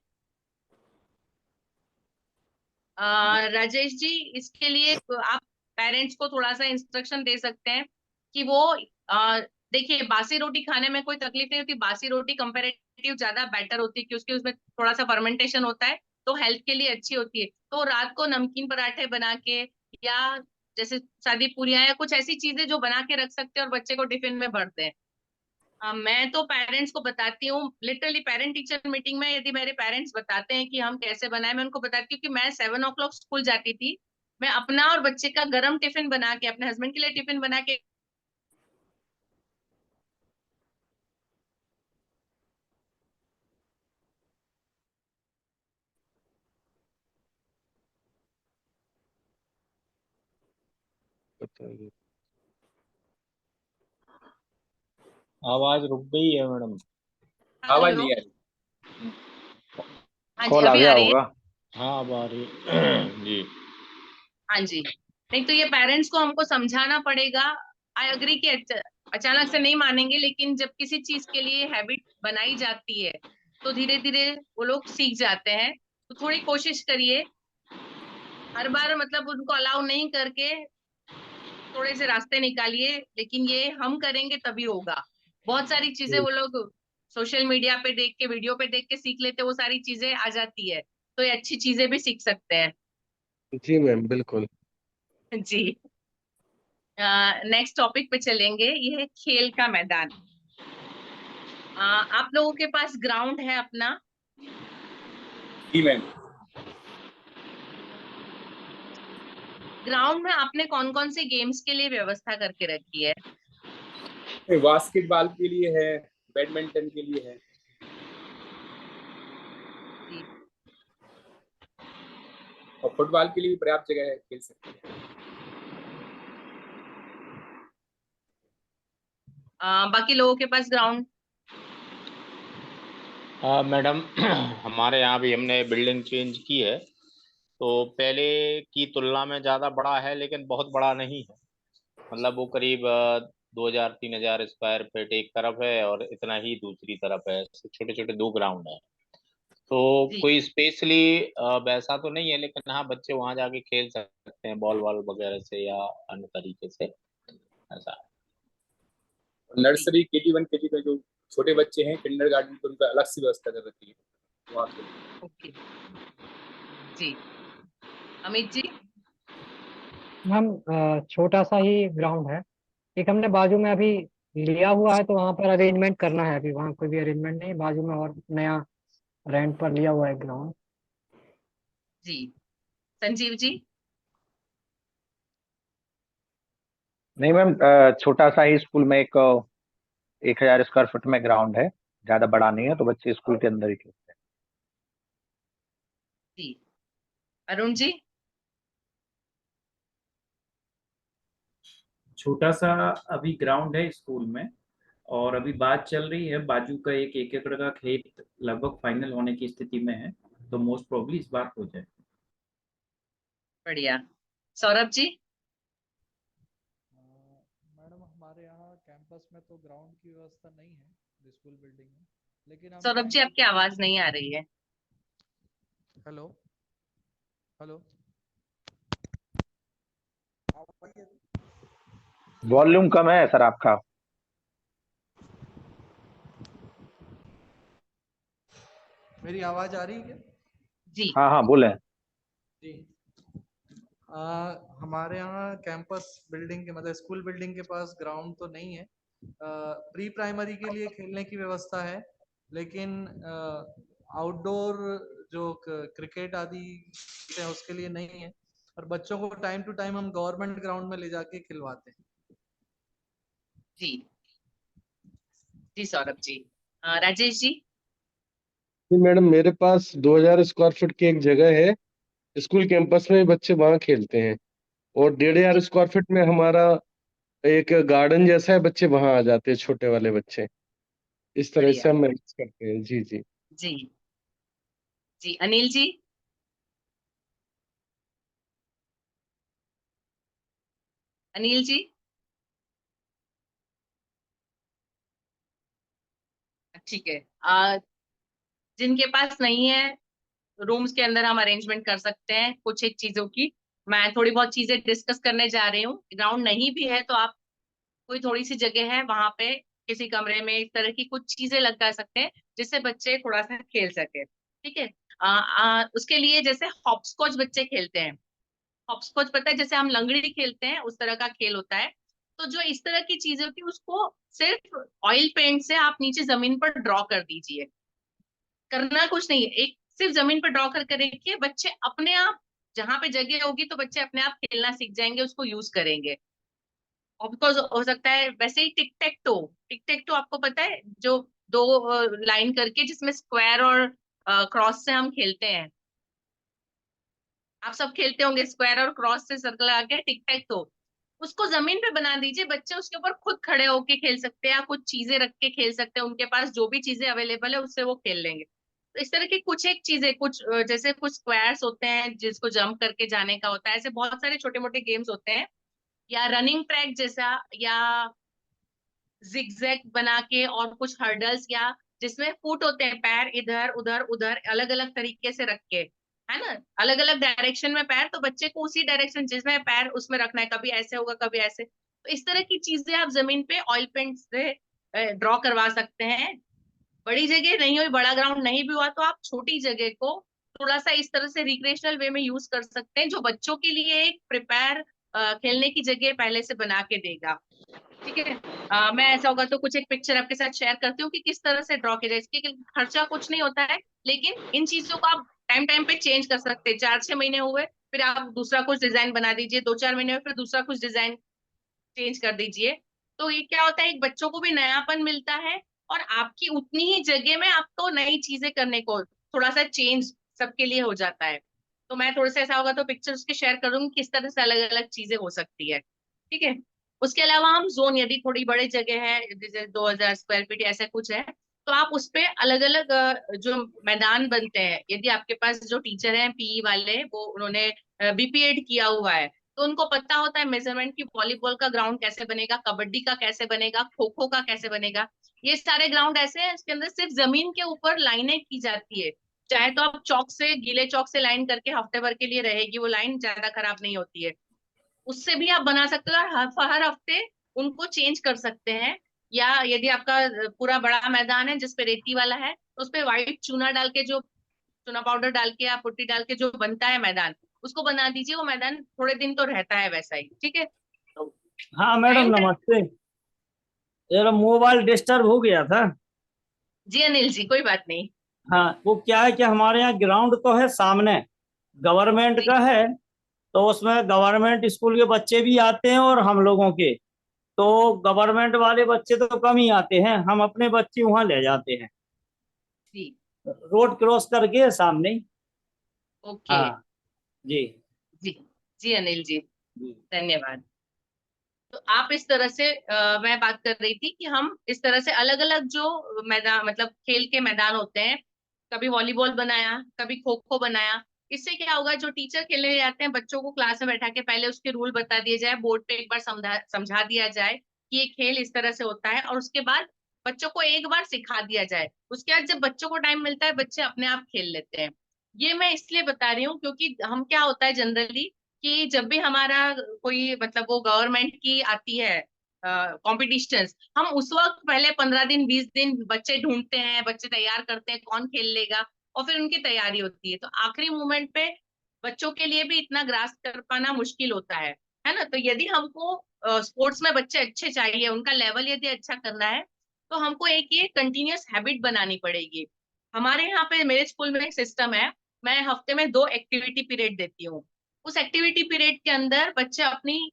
राजेश जी, इसके लिए आप पेरेंट्स को थोड़ा सा इंस्ट्रक्शन दे सकते हैं कि वो देखिए, बासी रोटी खाने में कोई तकलीफ नहीं होती। बासी रोटी कंपेरेटिव ज्यादा बेटर होती है क्योंकि उसमें थोड़ा सा फर्मेंटेशन होता है, तो हेल्थ के लिए अच्छी होती है। तो रात को नमकीन पराठे बना के या जैसे सादी पूरियां या कुछ ऐसी चीजें जो बना के रख सकते हैं और बच्चे को टिफिन में भर दें। मैं तो पेरेंट्स को बताती हूँ, लिटरली पेरेंट टीचर मीटिंग में यदि मेरे पेरेंट्स बताते हैं कि हम कैसे बनाए, मैं उनको बताती हूँ कि मैं 7 o'clock स्कूल जाती थी। मैं अपना और बच्चे का गरम टिफिन बना के, अपने हस्बैंड के लिए टिफिन बना के आवाज रुक गई है मैडम। आवाज हेलो, नहीं आ रही। हाँ जी, कॉल आ अभी आ गया रही है। होगा। हाँ अब आ रही है। जी। हाँ जी। नहीं तो ये पेरेंट्स को हमको समझाना पड़ेगा। आई अग्री कि अचानक से नहीं मानेंगे, लेकिन जब किसी चीज के लिए हैबिट बनाई जाती है तो धीरे धीरे वो लोग सीख जाते हैं। तो थोड़ी कोशिश करिए, हर बार मतलब उनको अलाउ नहीं करके थोड़े से रास्ते निकालिए, लेकिन ये हम करेंगे तभी होगा। बहुत सारी चीजें वो लोग सोशल मीडिया पे देख के, वीडियो पे देख के सीख लेते हैं, वो सारी चीजें आ जाती है, तो ये अच्छी चीजें भी सीख सकते हैं। जी मैम बिल्कुल। जी। नेक्स्ट टॉपिक पे चलेंगे, ये है खेल का मैदान। आप लोगों के पास ग्राउंड है अपना? जी मैम। ग्राउंड में आपने कौन कौन से गेम्स के लिए व्यवस्था करके रखी है? बास्केटबॉल के लिए है, बैडमिंटन के लिए है। जी। और फुटबॉल के लिए भी पर्याप्त जगह है, खेल सकते हैं। बाकी लोगों के पास ग्राउंड? मैडम हमारे यहाँ भी हमने बिल्डिंग चेंज की है, तो पहले की तुलना में ज़्यादा बड़ा है लेकिन बहुत बड़ा नहीं है। मतलब वो करीब 2000-3000 स्क्वायर फीट एक तरफ है और इतना ही दूसरी तरफ है। छोटे छोटे 2 ग्राउंड है, तो जी। कोई स्पेशली वैसा तो नहीं है, लेकिन हाँ बच्चे वहाँ जाके खेल सकते हैं बॉल वॉल वगैरह से या अन्य तरीके से, ऐसा। जी। नर्सरी KG1 KG2 जो छोटे बच्चे हैं, किंडरगार्टन, तो उनका अलग सी व्यवस्था कर रखी है वहाँ पे। ओके। जी। अमित जी। हम छोटा सा ही ग्राउंड है, एक हमने बाजू में अभी लिया हुआ है, तो वहाँ पर अरेंजमेंट करना है। अभी वहाँ कोई भी अरेंजमेंट नहीं है, बाजू में और नया रेंट पर लिया हुआ है ग्राउंड। जी। संजीव जी। नहीं मैम, छोटा सा ही स्कूल में एक 1000 स्क्वायर फीट में ग्राउंड है, ज्यादा बड़ा नहीं है, तो बच्चे स्कूल के अंदर ही खेलते हैं। जी। अरुण जी। छोटा सा अभी ग्राउंड है स्कूल में, और अभी बात चल रही है बाजू का एक एकड़ का खेत लगभग फाइनल होने की स्थिति में है, तो मोस्ट प्रोबेबली इस बार हो जाए। बढ़िया। सौरभ जी। मैडम हमारे यहाँ कैंपस में तो ग्राउंड की व्यवस्था नहीं है स्कूल बिल्डिंग में, लेकिन हम सौरभ जी, आपकी आवाज नहीं आ रही है। हेलो हेलो, वॉल्यूम कम है सर आपका। मेरी आवाज आ रही है क्या? जी। हाँ हाँ बोले। जी। हमारे यहाँ कैंपस बिल्डिंग के मतलब स्कूल बिल्डिंग के पास ग्राउंड तो नहीं है। प्री प्राइमरी के लिए खेलने की व्यवस्था है, लेकिन आउटडोर जो क्रिकेट आदि है उसके लिए नहीं है, और बच्चों को टाइम टू टाइम हम गवर्नमेंट ग्राउंड में ले जाके खिलवाते हैं। जी जी सौरभ जी। राजेश जी। जी मैडम, मेरे पास 2000 स्क्वायर फीट की एक जगह है स्कूल कैंपस में, बच्चे वहाँ खेलते हैं। और 1500 स्क्वायर फीट में हमारा एक गार्डन जैसा है, बच्चे वहाँ आ जाते हैं, छोटे वाले बच्चे। इस तरह बढ़िया। से हम मैनेज करते हैं। जी जी। जी जी। अनिल जी। अनिल जी। ठीक है। जिनके पास नहीं है, रूम्स के अंदर हम अरेंजमेंट कर सकते हैं कुछ एक चीजों की। मैं थोड़ी बहुत चीजें डिस्कस करने जा रही हूँ। ग्राउंड नहीं भी है तो आप कोई थोड़ी सी जगह है वहां पे किसी कमरे में इस तरह की कुछ चीजें लगा सकते हैं जिससे बच्चे थोड़ा सा खेल सके। ठीक है। उसके लिए जैसे हॉपस्कॉच बच्चे खेलते हैं। हॉपस्कॉच पता है, जैसे हम लंगड़ी खेलते हैं उस तरह का खेल होता है। तो जो इस तरह की चीजें होती है उसको सिर्फ ऑयल पेंट से आप नीचे जमीन पर ड्रॉ कर दीजिए। करना कुछ नहीं है, एक सिर्फ जमीन पर ड्रॉ करके रखिए, बच्चे अपने आप जहां पे जगह होगी तो बच्चे अपने आप खेलना सीख जाएंगे, उसको यूज करेंगे। ऑफकोर्स हो सकता है वैसे ही टिक टेक टो आपको पता है, जो दो लाइन करके जिसमें स्क्वायर और क्रॉस से हम खेलते हैं। आप सब खेलते होंगे स्क्वायर और क्रॉस से सर्कल आके टिक टैक टो। उसको जमीन पे बना दीजिए, बच्चे उसके ऊपर खुद खड़े होके खेल सकते हैं या कुछ चीजें रख के खेल सकते हैं, उनके पास जो भी चीजें अवेलेबल है उससे वो खेल लेंगे। तो इस तरह की कुछ एक चीजें, कुछ जैसे कुछ स्क्वायर्स होते हैं जिसको जंप करके जाने का होता है, ऐसे बहुत सारे छोटे मोटे गेम्स होते हैं, या रनिंग ट्रैक जैसा, या जिगजैग बना के, और कुछ हर्डल्स, या जिसमें फुट होते हैं, पैर इधर उधर उधर अलग अलग तरीके से रख के, है ना, अलग अलग डायरेक्शन में पैर, तो बच्चे को उसी डायरेक्शन जिसमें पैर उसमें रखना है, कभी ऐसे होगा कभी ऐसे। तो इस तरह की चीजें आप जमीन पे ऑयल पेंट से ड्रॉ करवा सकते हैं। बड़ी जगह नहीं हुई, बड़ा ग्राउंड नहीं भी हुआ तो आप छोटी जगह को थोड़ा सा इस तरह से रिक्रिएशनल वे में यूज कर सकते हैं, जो बच्चों के लिए एक प्रिपेयर खेलने की जगह पहले से बना के देगा। ठीक है। मैं ऐसा होगा तो कुछ एक पिक्चर आपके साथ शेयर करती हूँ कि किस तरह से ड्रॉ किया जाए। इसके खर्चा कुछ नहीं होता है, लेकिन इन चीजों को आप टाइम टाइम पे चेंज कर सकते हैं। 4-6 महीने हुए फिर आप दूसरा कुछ डिजाइन बना दीजिए, 2-4 महीने हुए फिर दूसरा कुछ डिजाइन चेंज कर दीजिए। तो ये क्या होता है, एक बच्चों को भी नयापन मिलता है, और आपकी उतनी ही जगह में आपको नई चीजें करने को थोड़ा सा चेंज सबके लिए हो जाता है। तो मैं थोड़ा सा ऐसा होगा तो पिक्चर उसके शेयर करूंगी किस तरह से अलग अलग चीजें हो सकती है। ठीक है। उसके अलावा हम जोन, यदि थोड़ी बड़ी जगह है जैसे 2000 स्क्वायर फीट ऐसा कुछ है, तो आप उस पे अलग अलग जो मैदान बनते हैं, यदि आपके पास जो टीचर हैं पीई वाले वो उन्होंने बीपीएड किया हुआ है, तो उनको पता होता है मेजरमेंट की, वॉलीबॉल का ग्राउंड कैसे बनेगा, कबड्डी का कैसे बनेगा, खो खो का कैसे बनेगा। ये सारे ग्राउंड ऐसे हैं इसके अंदर सिर्फ जमीन के ऊपर लाइनें की जाती है। चाहे तो आप चौक से, गीले चौक से लाइन करके हफ्ते भर के लिए रहेगी वो लाइन, ज्यादा खराब नहीं होती है, उससे भी आप बना सकते हो, और हर हफ्ते उनको चेंज कर सकते हैं। या यदि आपका पूरा बड़ा मैदान है जिसपे रेती वाला है, तो उस पे व्हाइट चूना डाल के, जो चूना पाउडर डाल के या पुट्टी डाल के जो बनता है मैदान, उसको बना दीजिए, वो मैदान थोड़े दिन तो रहता है वैसा ही। ठीक है। तो हाँ मैडम टाइम, नमस्ते, जरा मोबाइल डिस्टर्ब हो गया था। जी अनिल जी कोई बात नहीं। हाँ वो क्या है कि हमारे यहाँ ग्राउंड तो है सामने, गवर्नमेंट जी का है, तो उसमें गवर्नमेंट स्कूल के बच्चे भी आते हैं और हम लोगों के, तो गवर्नमेंट वाले बच्चे तो कम ही आते हैं, हम अपने बच्चे वहाँ ले जाते हैं, जी। रोड क्रॉस करके सामने ही। ओके। हाँ जी जी जी अनिल जी, जी। धन्यवाद। तो आप इस तरह से मैं बात कर रही थी कि हम इस तरह से अलग अलग जो मैदान मतलब खेल के मैदान होते हैं, कभी वॉलीबॉल बनाया, कभी खो खो बनाया। इससे क्या होगा, जो टीचर खेलने जाते हैं बच्चों को क्लास में बैठा के पहले उसके रूल बता दिए जाए, बोर्ड पे एक बार समझा दिया जाए कि ये खेल इस तरह से होता है, और उसके बाद बच्चों को एक बार सिखा दिया जाए। उसके बाद जब बच्चों को टाइम मिलता है बच्चे अपने आप खेल लेते हैं। ये मैं इसलिए बता रही हूँ क्योंकि हम क्या होता है जनरली कि जब भी हमारा कोई मतलब वो गवर्नमेंट की आती है कॉम्पिटिशन्स, हम उस वक्त पहले 15 दिन 20 दिन बच्चे ढूंढते हैं, बच्चे तैयार करते हैं कौन खेल लेगा, और फिर उनकी तैयारी होती है। तो आखिरी मोमेंट पे बच्चों के लिए भी इतना ग्रास कर पाना मुश्किल होता है ना। तो यदि हमको स्पोर्ट्स में बच्चे अच्छे चाहिए, उनका लेवल यदि अच्छा करना है, तो हमको एक ये कंटिन्यूअस हैबिट बनानी पड़ेगी। हमारे यहाँ पे मेरे स्कूल में एक सिस्टम है, मैं हफ्ते में 2 एक्टिविटी पीरियड देती हूँ। उस एक्टिविटी पीरियड के अंदर बच्चे अपनी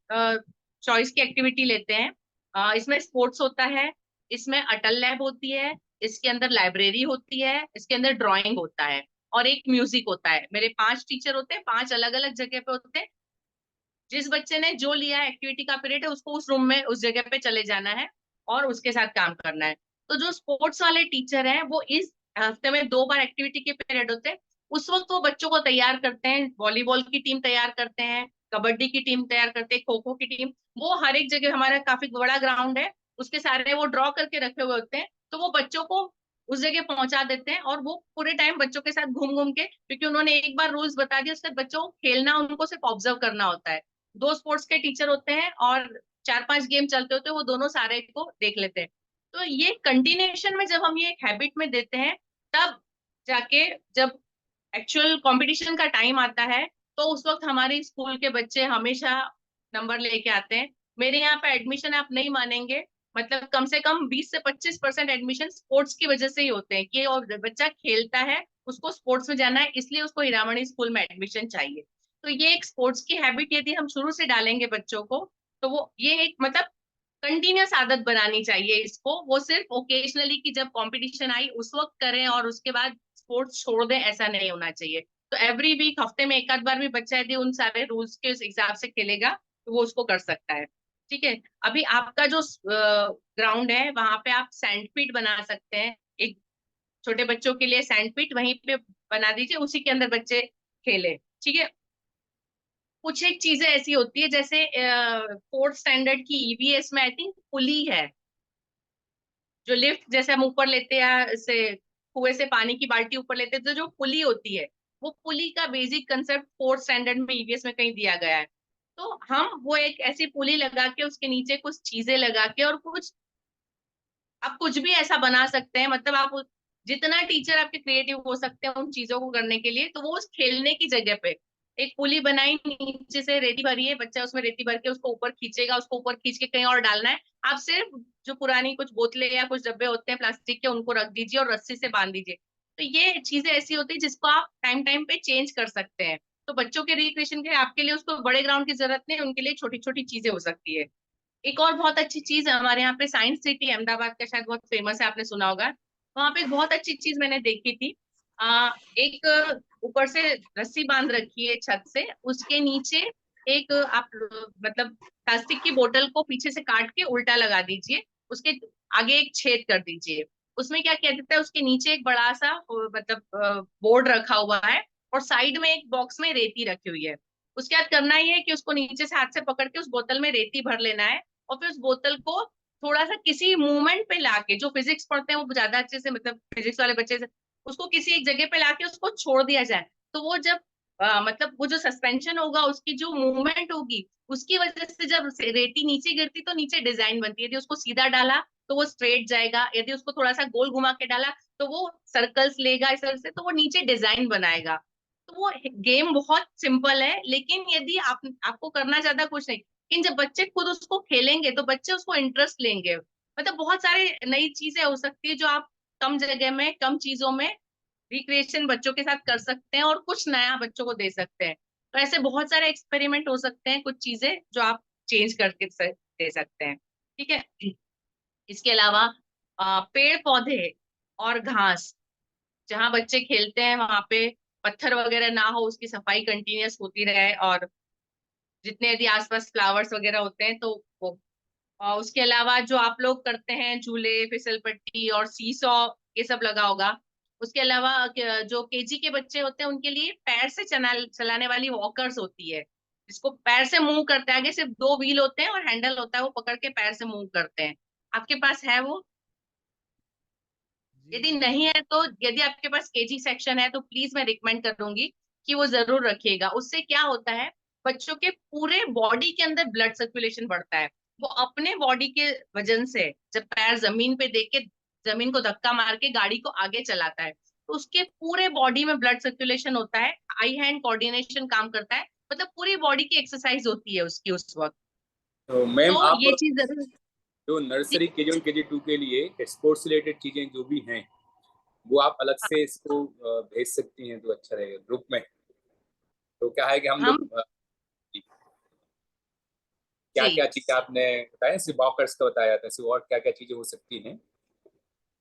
चॉइस की एक्टिविटी लेते हैं। इसमें स्पोर्ट्स होता है, इसमें अटल लैब होती है, इसके अंदर लाइब्रेरी होती है, इसके अंदर ड्राइंग होता है, और एक म्यूजिक होता है। मेरे 5 टीचर होते हैं, 5 अलग अलग जगह पे होते हैं। जिस बच्चे ने जो लिया एक्टिविटी का पीरियड है उसको उस रूम में उस जगह पे चले जाना है और उसके साथ काम करना है। तो जो स्पोर्ट्स वाले टीचर हैं वो इस हफ्ते में 2 बार एक्टिविटी के पीरियड होते हैं। उस वक्त वो बच्चों को तैयार करते हैं, वॉलीबॉल की टीम तैयार करते हैं, कबड्डी की टीम तैयार करते हैं, खो खो की टीम। वो हर एक जगह, हमारा काफी बड़ा ग्राउंड है, उसके सारे वो ड्रॉ करके रखे हुए होते हैं। तो वो बच्चों को उस जगह पहुंचा देते हैं, और वो पूरे टाइम बच्चों के साथ घूम घूम के, क्योंकि उन्होंने एक बार रूल्स बता दिए, उसके बाद बच्चों को खेलना, उनको सिर्फ ऑब्जर्व करना होता है। 2 स्पोर्ट्स के टीचर होते हैं और 4-5 गेम चलते होते हैं, वो दोनों सारे को देख लेते हैं। तो ये कंटिन्यूएशन में जब हम ये एक हैबिट में देते हैं, तब जाके जब एक्चुअल कंपटीशन का टाइम आता है, तो उस वक्त हमारे स्कूल के बच्चे हमेशा नंबर लेके आते हैं। मेरे यहाँ पे एडमिशन आप नहीं मानेंगे, मतलब कम से कम 20 से 25% एडमिशन स्पोर्ट्स की वजह से ही होते हैं कि और बच्चा खेलता है, उसको स्पोर्ट्स में जाना है, इसलिए उसको हीरामणि स्कूल में एडमिशन चाहिए। तो ये एक स्पोर्ट्स की हैबिट यदि हम शुरू से डालेंगे बच्चों को, तो वो ये एक मतलब कंटिन्यूस आदत बनानी चाहिए इसको। वो सिर्फ ओकेजनली कि जब कंपटीशन आई उस वक्त करें और उसके बाद स्पोर्ट्स छोड़ दें, ऐसा नहीं होना चाहिए। तो एवरी वीक, हफ्ते में एक आध बार भी बच्चा यदि उन सारे रूल्स के हिसाब से खेलेगा तो वो उसको कर सकता है। ठीक है। अभी आपका जो ग्राउंड है वहां पे आप सैंडपिट बना सकते हैं, एक छोटे बच्चों के लिए सैंडपिट वहीं पे बना दीजिए, उसी के अंदर बच्चे खेले। ठीक है। कुछ एक चीजें ऐसी होती है, जैसे 4th स्टैंडर्ड की ईवीएस में आई थिंक पुली है, जो लिफ्ट जैसे हम ऊपर लेते हैं, से कुएं से पानी की बाल्टी ऊपर लेते हैं, तो जो पुली होती है, वो पुली का बेसिक कंसेप्ट 4th स्टैंडर्ड में ईवीएस में कहीं दिया गया है। तो हम वो एक ऐसी पुली लगा के उसके नीचे कुछ चीजें लगा के, और कुछ आप कुछ भी ऐसा बना सकते हैं, मतलब आप जितना टीचर आपके क्रिएटिव हो सकते हैं उन चीजों को करने के लिए, तो वो उस खेलने की जगह पे एक पुली बनाई, नीचे से रेती भरी है, बच्चा उसमें रेती भर के उसको ऊपर खींचेगा, उसको ऊपर खींच के कहीं और डालना है। आप सिर्फ जो पुरानी कुछ बोतलें या कुछ डब्बे होते हैं प्लास्टिक के, उनको रख दीजिए और रस्सी से बांध दीजिए। तो ये चीजें ऐसी होती है जिसको आप टाइम टाइम पे चेंज कर सकते हैं। तो बच्चों के रिक्रिएशन के आपके लिए उसको बड़े ग्राउंड की जरूरत नहीं, उनके लिए छोटी छोटी चीजें हो सकती है। एक और बहुत अच्छी चीज है हमारे यहाँ पे, साइंस सिटी अहमदाबाद का शायद बहुत फेमस है, आपने सुना होगा। वहां पे एक बहुत अच्छी चीज मैंने देखी थी। एक ऊपर से रस्सी बांध रखी है छत से, उसके नीचे एक आप मतलब प्लास्टिक की बोतल को पीछे से काट के उल्टा लगा दीजिए, उसके आगे एक छेद कर दीजिए। उसमें क्या किया जाता है, उसके नीचे एक बड़ा सा मतलब बोर्ड रखा हुआ है, और साइड में एक बॉक्स में रेती रखी हुई है। उसके बाद करना ही है कि उसको नीचे से हाथ से पकड़ के उस बोतल में रेती भर लेना है, और फिर उस बोतल को थोड़ा सा किसी मूवमेंट पे लाके, जो फिजिक्स पढ़ते हैं वो ज्यादा अच्छे से, मतलब फिजिक्स वाले बच्चे से, उसको किसी एक जगह पे लाके उसको छोड़ दिया जाए। तो वो जब मतलब वो जो सस्पेंशन होगा, उसकी जो मूवमेंट होगी, उसकी वजह से जब रेती नीचे गिरती तो नीचे डिजाइन बनती है। यदि उसको सीधा डाला तो वो स्ट्रेट जाएगा, यदि उसको थोड़ा सा गोल घुमा के डाला तो वो सर्कल्स लेगा इस तरह से, तो वो नीचे डिजाइन बनाएगा। तो वो गेम बहुत सिंपल है, लेकिन यदि आपको करना ज्यादा कुछ नहीं, लेकिन जब बच्चे खुद उसको खेलेंगे तो बच्चे उसको इंटरेस्ट लेंगे। मतलब बहुत सारे नई चीजें हो सकती है जो आप कम जगह में, कम चीजों में रिक्रिएशन बच्चों के साथ कर सकते हैं, और कुछ नया बच्चों को दे सकते हैं। तो ऐसे बहुत सारे एक्सपेरिमेंट हो सकते हैं, कुछ चीजें जो आप चेंज करके दे सकते हैं। ठीक है। इसके अलावा पेड़ पौधे और घास, जहाँ बच्चे खेलते हैं वहां पे पत्थर वगैरह ना हो, उसकी सफाई कंटिन्यूअस होती रहे, और जितने यदि आसपास फ्लावर्स वगैरह होते हैं तो वो और उसके अलावा जो आप लोग करते हैं झूले, फिसल पट्टी और सीसॉ, ये सब लगा होगा। उसके अलावा जो केजी के बच्चे होते हैं उनके लिए पैर से चलाने वाली वॉकर्स होती है, जिसको पैर से मूव करते हैं। आगे सिर्फ 2 व्हील होते हैं और हैंडल होता है, वो पकड़ के पैर से मूव करते हैं। आपके पास है वो? जी यदि मैम। नहीं है तो, यदि आपके पास केजी सेक्शन है तो प्लीज मैं रिकमेंड करूंगी कि वो जरूर रखिएगा। उससे क्या होता है, बच्चों के पूरे बॉडी के अंदर ब्लड सर्कुलेशन बढ़ता है। वो अपने बॉडी के वजन से जब पैर जमीन पे दे के जमीन को धक्का मार के गाड़ी को आगे चलाता है, तो उसके पूरे बॉडी में ब्लड सर्कुलेशन होता है, आई हैंड कोऑर्डिनेशन काम करता है, मतलब पूरी बॉडी की एक्सरसाइज होती है उसकी उस वक्त। तो मैम तो आप ये चीज जरूर। जो नर्सरी KG1 KG2 के लिए स्पोर्ट्स रिलेटेड चीजें जो भी हैं वो आप अलग से इसको भेज सकती हैं तो अच्छा रहेगा ग्रुप में। तो क्या है कि हम हम लोग क्या जी क्या चीजें आपने बताया, सिर्फ वॉकर्स का बताया था, सिर्फ और क्या क्या चीजें हो सकती हैं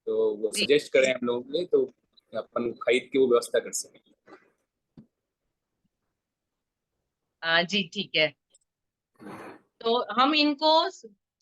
तो वो जी सजेस्ट करें हम लोगों के लिए, तो अपन खरीद के वो व्यवस्था कर सकें। जी ठीक है। तो हम इनको,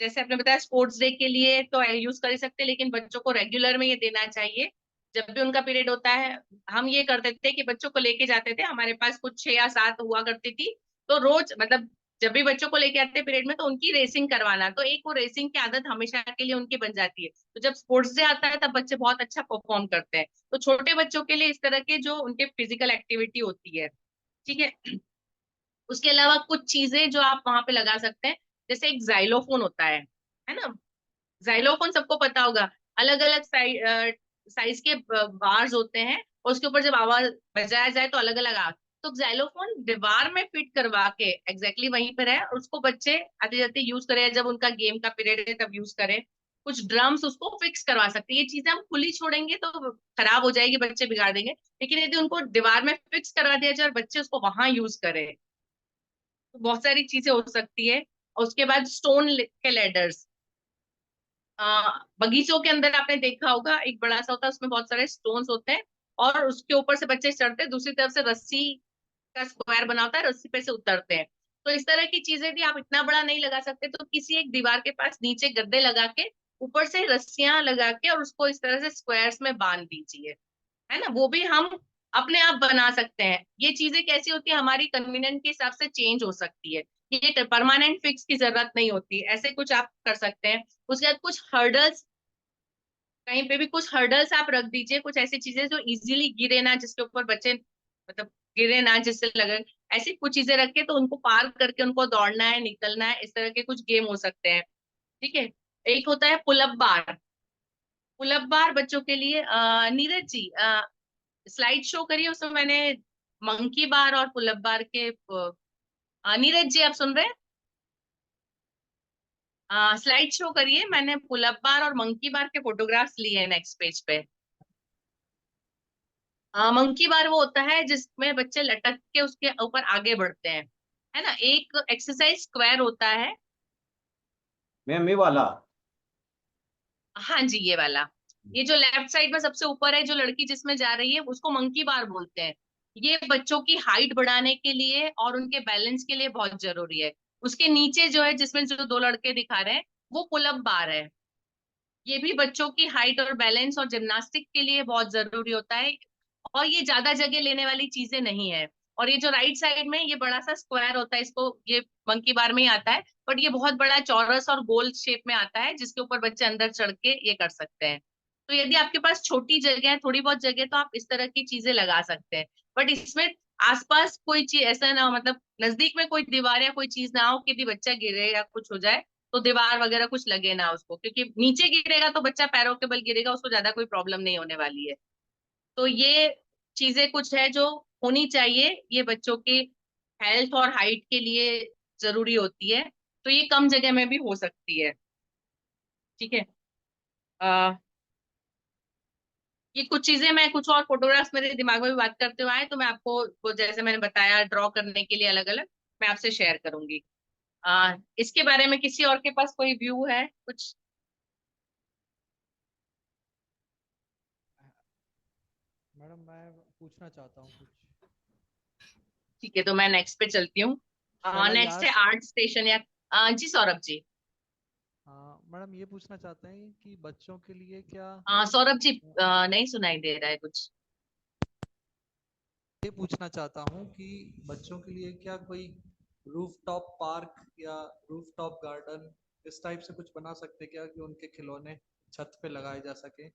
जैसे आपने बताया स्पोर्ट्स डे के लिए तो यूज कर ही सकते हैं, लेकिन बच्चों को रेगुलर में ये देना चाहिए जब भी उनका पीरियड होता है। हम ये करते थे कि बच्चों को लेके जाते थे, हमारे पास कुछ 6 या 7 हुआ करती थी। तो रोज मतलब जब भी बच्चों को लेके आते पीरियड में तो उनकी रेसिंग करवाना, तो एक वो रेसिंग की आदत हमेशा के लिए उनकी बन जाती है। तो जब स्पोर्ट्स डे आता है तब बच्चे बहुत अच्छा परफॉर्म करते हैं। तो छोटे बच्चों के लिए इस तरह के जो उनके फिजिकल एक्टिविटी होती है, ठीक है। उसके अलावा कुछ चीजें जो आप वहां पे लगा सकते हैं, जैसे एक जाइलोफोन होता है ना। जाइलोफोन सबको पता होगा, अलग अलग साइज के बार्स होते हैं, और उसके ऊपर जब आवाज बजाया जाए तो अलग अलग आवाज। तो जाइलोफोन दीवार में फिट करवा के एग्जैक्टली वहीं पर है, और उसको बच्चे आते जाते यूज करें, जब उनका गेम का पीरियड है तब यूज करें। कुछ ड्रम्स उसको फिक्स करवा सकते हैं। ये चीजें हम खुली छोड़ेंगे तो खराब हो जाएगी, बच्चे बिगाड़ देंगे, लेकिन यदि उनको दीवार में फिक्स करवा दिया जाए और बच्चे उसको वहां यूज करें तो बहुत सारी चीजें हो सकती है। और उसके बाद स्टोन के लेडर्स, बगीचों के अंदर आपने देखा होगा, एक बड़ा सा होता है, उसमें बहुत सारे स्टोन्स होते हैं, और उसके ऊपर से बच्चे चढ़ते हैं, दूसरी तरफ से रस्सी का स्क्वायर बना होता है, रस्सी पे से उतरते हैं। तो इस तरह की चीजें भी आप इतना बड़ा नहीं लगा सकते, तो किसी एक दीवार के पास नीचे गद्दे लगा के ऊपर से रस्सियां लगा के और उसको इस तरह से स्क्वायर्स में बांध दीजिए, है ना। वो भी हम अपने आप बना सकते हैं। ये चीजें कैसी होती है, हमारी कन्वीनियंट के हिसाब से चेंज हो सकती है, ये परमानेंट फिक्स की जरूरत नहीं होती। ऐसे कुछ आप कर सकते हैं। उसके बाद कुछ हर्डल्स, कहीं पे भी कुछ हर्डल्स आप रख दीजिए, कुछ ऐसी चीजें जो इजीली गिरे ना, जिसके ऊपर बच्चे मतलब गिरे ना, जिससे लगे, ऐसी कुछ चीजें रख के तो उनको पार करके उनको दौड़ना है, निकलना है, इस तरह के कुछ गेम हो सकते हैं, ठीक है। एक होता है पुलअप बार। पुलअप बार बच्चों के लिए नीरज जी स्लाइड शो करिए, उसमें मैंने मंकी बार और पुलअप बार के नीरज जी आप सुन रहे हैं? स्लाइड शो करिए, मैंने पुलअप बार और मंकी बार के फोटोग्राफ्स लिए हैं नेक्स्ट पेज पे। मंकी बार वो होता है जिसमें बच्चे लटक के उसके ऊपर आगे बढ़ते हैं, है ना। एक एक्सरसाइज स्क्वायर होता है। मैम ये वाला। हाँ जी, ये वाला, ये जो लेफ्ट साइड में सबसे ऊपर है, जो लड़की जिसमें जा रही है उसको मंकी बार बोलते हैं। ये बच्चों की हाइट बढ़ाने के लिए और उनके बैलेंस के लिए बहुत जरूरी है। उसके नीचे जो है, जिसमें जो 2 लड़के दिखा रहे हैं, वो पुलअप बार है। ये भी बच्चों की हाइट और बैलेंस और जिम्नास्टिक के लिए बहुत जरूरी होता है, और ये ज्यादा जगह लेने वाली चीजें नहीं है। और ये जो राइट साइड में ये बड़ा सा स्क्वायर होता है, इसको ये मंकी बार में ही आता है, बट ये बहुत बड़ा चौरस और गोल शेप में आता है, जिसके ऊपर बच्चे अंदर चढ़ के ये कर सकते हैं। तो यदि आपके पास छोटी जगह है, थोड़ी बहुत जगह, तो आप इस तरह की चीजें लगा सकते हैं। बट इसमें आसपास कोई चीज ऐसा ना हो, मतलब नजदीक में कोई दीवार या कोई चीज ना हो कि यदि बच्चा गिरे या कुछ हो जाए तो दीवार वगैरह कुछ लगे ना उसको, क्योंकि नीचे गिरेगा तो बच्चा पैरों के बल गिरेगा, उसको ज्यादा कोई प्रॉब्लम नहीं होने वाली है। तो ये चीजें कुछ है जो होनी चाहिए, ये बच्चों के हेल्थ और हाइट के लिए जरूरी होती है। तो ये कम जगह में भी हो सकती है, ठीक है। आ, ये कुछ चीजें, मैं कुछ और फोटोग्राफ्स मेरे दिमाग में भी बात करते हुए आए, तो मैं आपको वो जैसे मैंने बताया ड्रॉ करने के लिए अलग अलग मैं आपसे शेयर करूंगी। इसके बारे में किसी और के पास कोई व्यू है कुछ? मैडम मैं पूछना चाहता हूँ कुछ। ठीक है, तो मैं नेक्स्ट पे चलती हूँ। Shall I नेक्स्ट है ask? आर्ट स्टेशन या जी सौरभ जी। मैडम ये पूछना चाहते हैं कि बच्चों के लिए क्या सौरभ जी नहीं सुनाई दे रहा है कुछ। ये पूछना चाहता हूँ कि बच्चों के लिए क्या कोई रूफटॉप पार्क या रूफटॉप गार्डन इस टाइप से कुछ बना सकते हैं क्या, कि उनके खिलौने छत पे लगाए जा सके?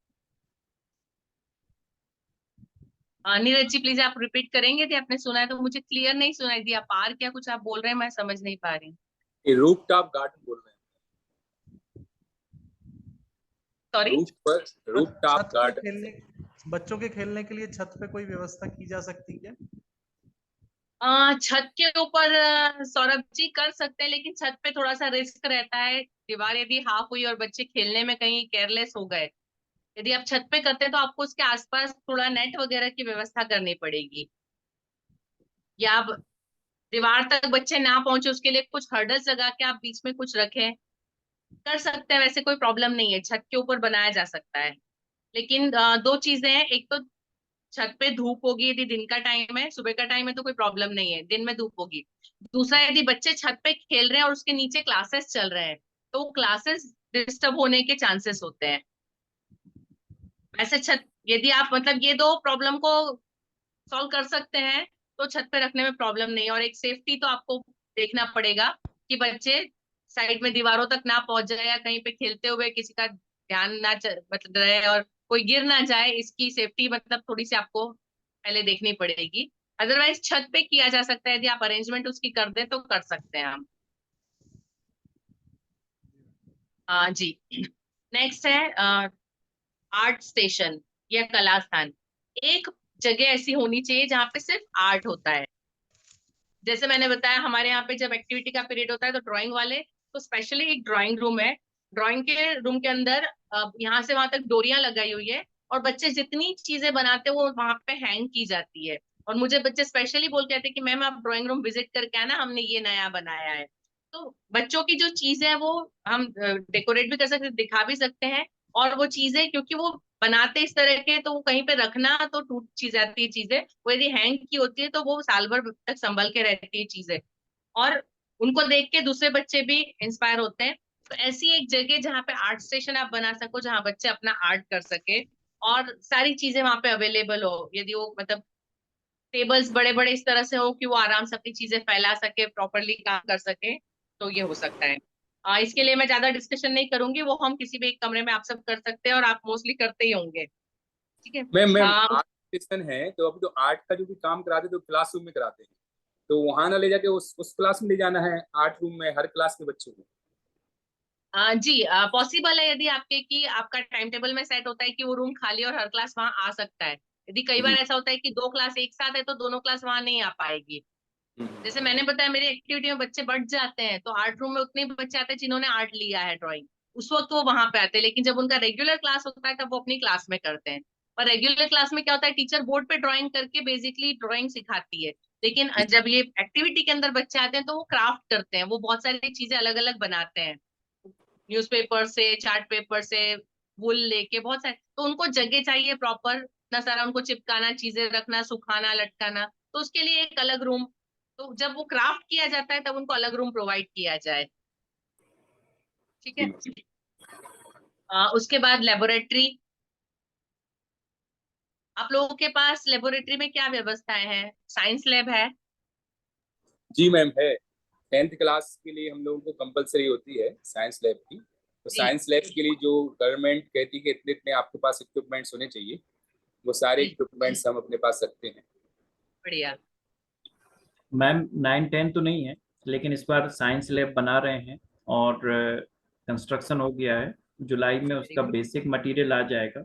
नीरज जी प्लीज आप रिपीट करेंगे यदि आपने सुना है तो? मुझे क्लियर नहीं सुनाई दिया। पार्क क्या कुछ आप बोल रहे हैं, मैं समझ नहीं पा रही। ये रूफ टॉप गार्डन बोल रहे हैं, सॉरी। रूफ टॉप छत पे गार्डन। खेलने, बच्चों के खेलने के लिए छत पे कोई व्यवस्था की जा सकती है? छत के ऊपर सौरभ जी कर सकते हैं, लेकिन छत पे थोड़ा सा रिस्क रहता है। दीवार यदि हाफ हुई और बच्चे खेलने में कहीं केयरलेस हो गए, यदि आप छत पे करते हैं तो आपको उसके आसपास थोड़ा नेट वगैरह की व्यवस्था करनी पड़ेगी, या आप दीवार तक बच्चे ना पहुंचे उसके लिए कुछ हर्डल्स लगा के आप बीच में कुछ रखें, कर सकते हैं। वैसे कोई प्रॉब्लम नहीं है, छत के ऊपर बनाया जा सकता है। लेकिन दो चीजें हैं, एक तो छत पे धूप होगी, यदि दिन का टाइम है, सुबह का टाइम है तो कोई प्रॉब्लम नहीं है, दिन में धूप होगी। दूसरा, यदि बच्चे छत पे खेल रहे हैं और उसके नीचे क्लासेस चल रहे हैं तो क्लासेस डिस्टर्ब होने के चांसेस होते हैं। वैसे छत, यदि आप मतलब ये दो प्रॉब्लम को सॉल्व कर सकते हैं तो छत पे रखने में प्रॉब्लम नहीं है। और एक सेफ्टी तो आपको देखना पड़ेगा कि बच्चे साइड में दीवारों तक ना पहुंच जाए, या कहीं पे खेलते हुए किसी का ध्यान ना मतलब रहे और कोई गिर ना जाए, इसकी सेफ्टी मतलब थोड़ी सी आपको पहले देखनी पड़ेगी। अदरवाइज छत पे किया जा सकता है, यदि आप अरेंजमेंट उसकी कर दें तो कर सकते हैं हम। हाँ जी। नेक्स्ट है आर्ट स्टेशन या कला स्थान। एक जगह ऐसी होनी चाहिए जहाँ पे सिर्फ आर्ट होता है। जैसे मैंने बताया, हमारे यहाँ पे जब एक्टिविटी का पीरियड होता है तो ड्राइंग वाले, तो स्पेशली एक ड्राइंग रूम है। ड्राइंग के रूम के अंदर यहाँ से वहां तक डोरियां लगाई हुई है, और बच्चे जितनी चीजें बनाते हैं वो वहां पे हैंग की जाती है। और मुझे बच्चे स्पेशली बोल के आते हैं कि मैम आप ड्राइंग रूम विजिट करके आना, हमने ये नया बनाया है। तो बच्चों की जो चीजें हैं वो हम डेकोरेट भी कर सकते हैं, दिखा भी सकते हैं। और वो चीजें क्योंकि वो बनाते इस तरह के, तो वो कहीं पे रखना तो टूट चीज जाती है चीजें, वो यदि हैंग की होती है तो वो साल भर तक संभल के रहती है चीजें। और उनको देख के दूसरे बच्चे भी इंस्पायर होते हैं। तो ऐसी एक जगह जहाँ पे आर्ट स्टेशन आप बना सको, जहाँ बच्चे अपना आर्ट कर सके और सारी चीजें वहां पे अवेलेबल हो। यदि वो मतलब टेबल्स बड़े बड़े इस तरह से हो कि वो आराम से अपनी चीजें फैला सके, प्रॉपरली काम कर सके, तो ये हो सकता है। इसके लिए मैं ज्यादा डिस्कशन नहीं करूंगी, वो हम किसी भी एक कमरे में आप सब कर सकते हैं और आप मोस्टली करते ही होंगे। ठीक है। मैम आर्ट सेक्शन है तो अभी तो आर्ट का जो भी काम कराते हैं तो क्लासरूम में कराते हैं, तो वहां ना ले जाके उस क्लास में ले जाना है, आर्ट रूम में हर क्लास के बच्चों को। जी पॉसिबल है, यदि आपके कि आपका टाइम टेबल में सेट होता है कि वो रूम खाली और हर क्लास वहां आ सकता है। यदि कई बार जी। ऐसा होता है कि दो क्लास एक साथ है तो दोनों क्लास वहां नहीं आ पाएगी। जैसे मैंने बताया, मेरी एक्टिविटी में बच्चे बढ़ जाते हैं तो आर्ट रूम में उतने ही बच्चे आते हैं जिन्होंने आर्ट लिया है, ड्राइंग, उस वक्त वो वहां पे आते हैं। लेकिन जब उनका रेगुलर क्लास होता है तब वो अपनी क्लास में करते हैं। और रेगुलर क्लास में क्या होता है, टीचर बोर्ड पे ड्राइंग करके बेसिकली ड्राइंग सिखाती है। लेकिन जब ये एक्टिविटी के अंदर बच्चे आते हैं तो वो क्राफ्ट करते हैं, वो बहुत सारी चीजें अलग अलग बनाते हैं, न्यूज़पेपर से, चार्ट पेपर से, वुल लेके बहुत सारे। तो उनको जगह चाहिए प्रॉपर, इतना सारा उनको चिपकाना, चीजें रखना, सुखाना, लटकाना, तो उसके लिए एक अलग रूम। तो जब वो क्राफ्ट किया जाता है तब उनको अलग रूम प्रोवाइड किया जाए। ठीक है। उसके बाद लेबोरेटरी। आप लोगों के पास लेबोरेटरी में क्या व्यवस्थाएं हैं? साइंस लैब है? जी मैम है, 10th क्लास के लिए हम लोगों को कंपलसरी होती है साइंस लैब की। तो जी साइंस लैब के लिए जो गवर्नमेंट कहती है कि इतने इतने आपके पास इक्विपमेंट्स होने चाहिए, वो सारे जी, इक्विपमेंट्स हम अपने पास रखते हैं। बढ़िया। मैम 9-10 तो नहीं है, लेकिन इस बार साइंस लैब बना रहे हैं और कंस्ट्रक्शन हो गया है। जुलाई में वेरी उसका गुड। बेसिक मटेरियल आ जाएगा।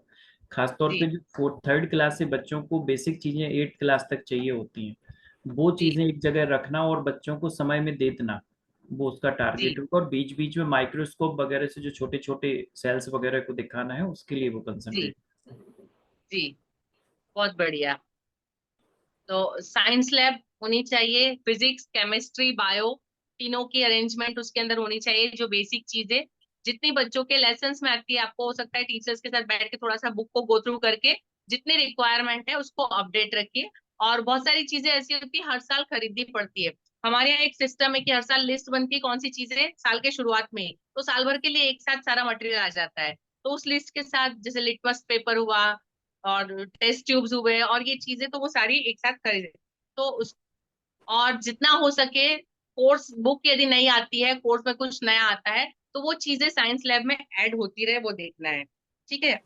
खासतौर पे जी जो 3rd क्लास से बच्चों को बेसिक चीजें 8th क्लास तक चाहिए होती हैं, वो जी चीजें एक जगह रखना और बच्चों को समय में दे देना, वो उसका जी टारगेट होगा। और बीच बीच में माइक्रोस्कोप वगैरह से जो छोटे छोटे सेल्स वगैरह को दिखाना है, उसके लिए वो जी कंसंट्रेट। जी, बहुत बढ़िया। तो साइंस लैब होनी चाहिए, फिजिक्स, केमिस्ट्री, बायो, तीनों की अरेंजमेंट उसके अंदर होनी चाहिए। जो बेसिक चीजें जितनी बच्चों के लेसन्स में आती है, आपको हो सकता है टीचर्स के साथ बैठ के थोड़ा सा बुक को गो थ्रू करके जितनी रिक्वायरमेंट है उसको अपडेट रखिए। और बहुत सारी चीजें ऐसी होती है हर साल खरीदनी पड़ती है, हमारे यहाँ एक सिस्टम है कि हर साल लिस्ट बनती है कौन सी चीजें साल के शुरुआत में ही, तो साल भर के लिए एक साथ सारा मटेरियल आ जाता है। तो उस लिस्ट के साथ जैसे लिटमस पेपर हुआ और टेस्ट ट्यूब्स हुए और ये चीजें, तो वो सारी एक साथ खरीदे। तो उस और जितना हो सके कोर्स बुक यदि नहीं आती है, कोर्स में कुछ नया आता है, तो वो चीजें साइंस लैब में ऐड होती रहे, वो देखना है। ठीक है।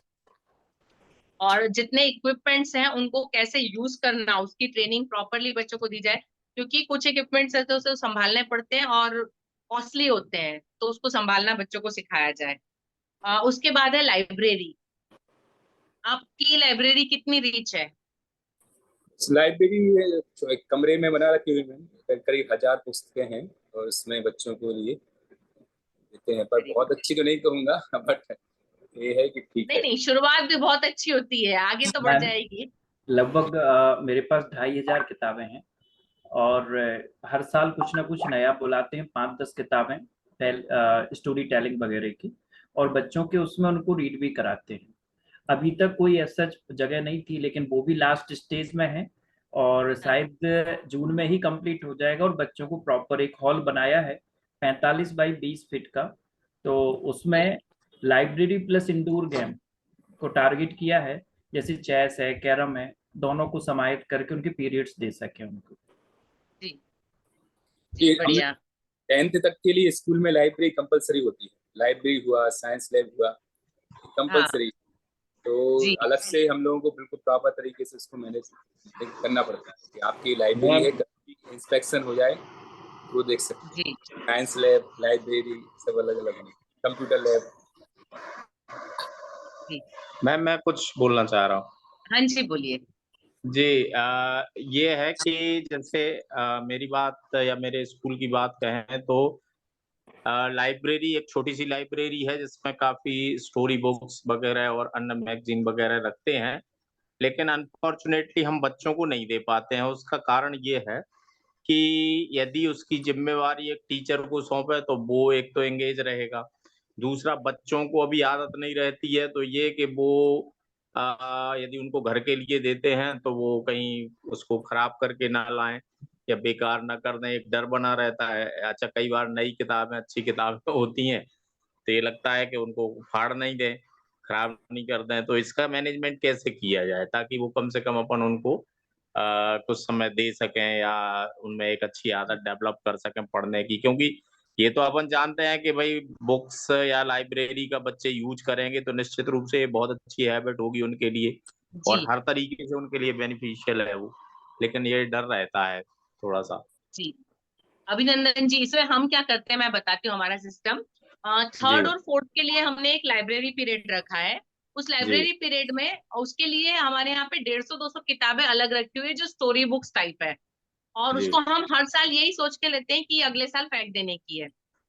और जितने इक्विपमेंट्स हैं उनको कैसे यूज करना, उसकी ट्रेनिंग प्रॉपरली बच्चों को दी जाए, क्योंकि कुछ इक्विपमेंट्स है तो उसे संभालने पड़ते हैं और कॉस्टली होते हैं, तो उसको संभालना बच्चों को सिखाया जाए। उसके बाद है लाइब्रेरी। आपकी लाइब्रेरी कितनी रीच है? लाइब्रेरी एक कमरे में बना रखी हुई है, करीब 1000 पुस्तकें हैं और इसमें बच्चों को लिए देते हैं, पर बहुत अच्छी तो नहीं कहूंगा, बट ये है कि ठीक नहीं है। नहीं, शुरुआत भी बहुत अच्छी होती है, आगे तो बढ़ मैम, जाएगी। लगभग मेरे पास 2500 किताबें हैं और हर साल कुछ ना कुछ नया बुलाते हैं, 5-10 किताबें स्टोरी टेलिंग वगैरह की, और बच्चों के उसमें उनको रीड भी कराते हैं। अभी तक कोई ऐसा जगह नहीं थी, लेकिन वो भी लास्ट स्टेज में है और शायद जून में ही कंप्लीट हो जाएगा। और बच्चों को प्रॉपर एक हॉल बनाया है 45 बाई 20 फीट का, तो उसमें लाइब्रेरी प्लस इंडोर गेम को टारगेट किया है, जैसे चेस है, कैरम है, दोनों को समाहित करके उनके पीरियड्स दे सके उनको। जी जी, बढ़िया। 10th तक के लिए स्कूल में लाइब्रेरी कंपलसरी होती है, लाइब्रेरी हुआ, साइंस लैब हुआ, कंपलसरी। तो जी अलग से हम लोगों को बिल्कुल प्रॉपर तरीके से इसको मैनेज करना पड़ता है कि आपकी लाइब्रेरी है, इंस्पेक्शन हो जाए वो देख सकते हैं। साइंस लैब, लाइब्रेरी सब अलग अलग है, कंप्यूटर लैब। मैम मैं कुछ बोलना चाह रहा हूँ। हाँ जी, बोलिए। जी, ये है कि जैसे मेरी बात या मेरे स्कूल की बात कहें तो लाइब्रेरी एक छोटी सी लाइब्रेरी है जिसमें काफी स्टोरी बुक्स वगैरह और अन्य मैगजीन वगैरह रखते हैं, लेकिन अनफॉर्चुनेटली हम बच्चों को नहीं दे पाते हैं। उसका कारण ये है कि यदि उसकी जिम्मेवारी एक टीचर को सौंपे तो वो एक तो एंगेज रहेगा, दूसरा बच्चों को अभी आदत नहीं रहती है, तो ये कि वो यदि उनको घर के लिए देते हैं तो वो कहीं उसको खराब करके ना लाएं या बेकार ना कर दें, एक डर बना रहता है। अच्छा, कई बार नई किताबें, अच्छी किताबें होती हैं तो ये लगता है कि उनको फाड़ नहीं दें, खराब नहीं कर दें। तो इसका मैनेजमेंट कैसे किया जाए ताकि वो कम से कम अपन उनको कुछ समय दे सकें या उनमें एक अच्छी आदत डेवलप कर सकें पढ़ने की? क्योंकि ये तो अपन जानते हैं कि भाई बुक्स या लाइब्रेरी का बच्चे यूज करेंगे तो निश्चित रूप से ये बहुत अच्छी हैबिट होगी उनके लिए और जी हर तरीके से उनके लिए बेनिफिशियल है वो, लेकिन ये डर रहता है थोड़ा सा। जी, अभिनंदन जी, इसमें हम क्या करते हैं मैं बताती हूँ हमारा सिस्टम। जी 3rd और 4th के लिए हमने एक लाइब्रेरी पीरियड रखा है। उस जी लाइब्रेरी पीरियड में उसके लिए हमारे यहाँ पे 150-200 किताबें अलग रखी हुई है जो स्टोरी बुक्स टाइप है, और जी। उसको हम हर साल यही सोच के लेते हैं कि अगले साल फेंक देने की है,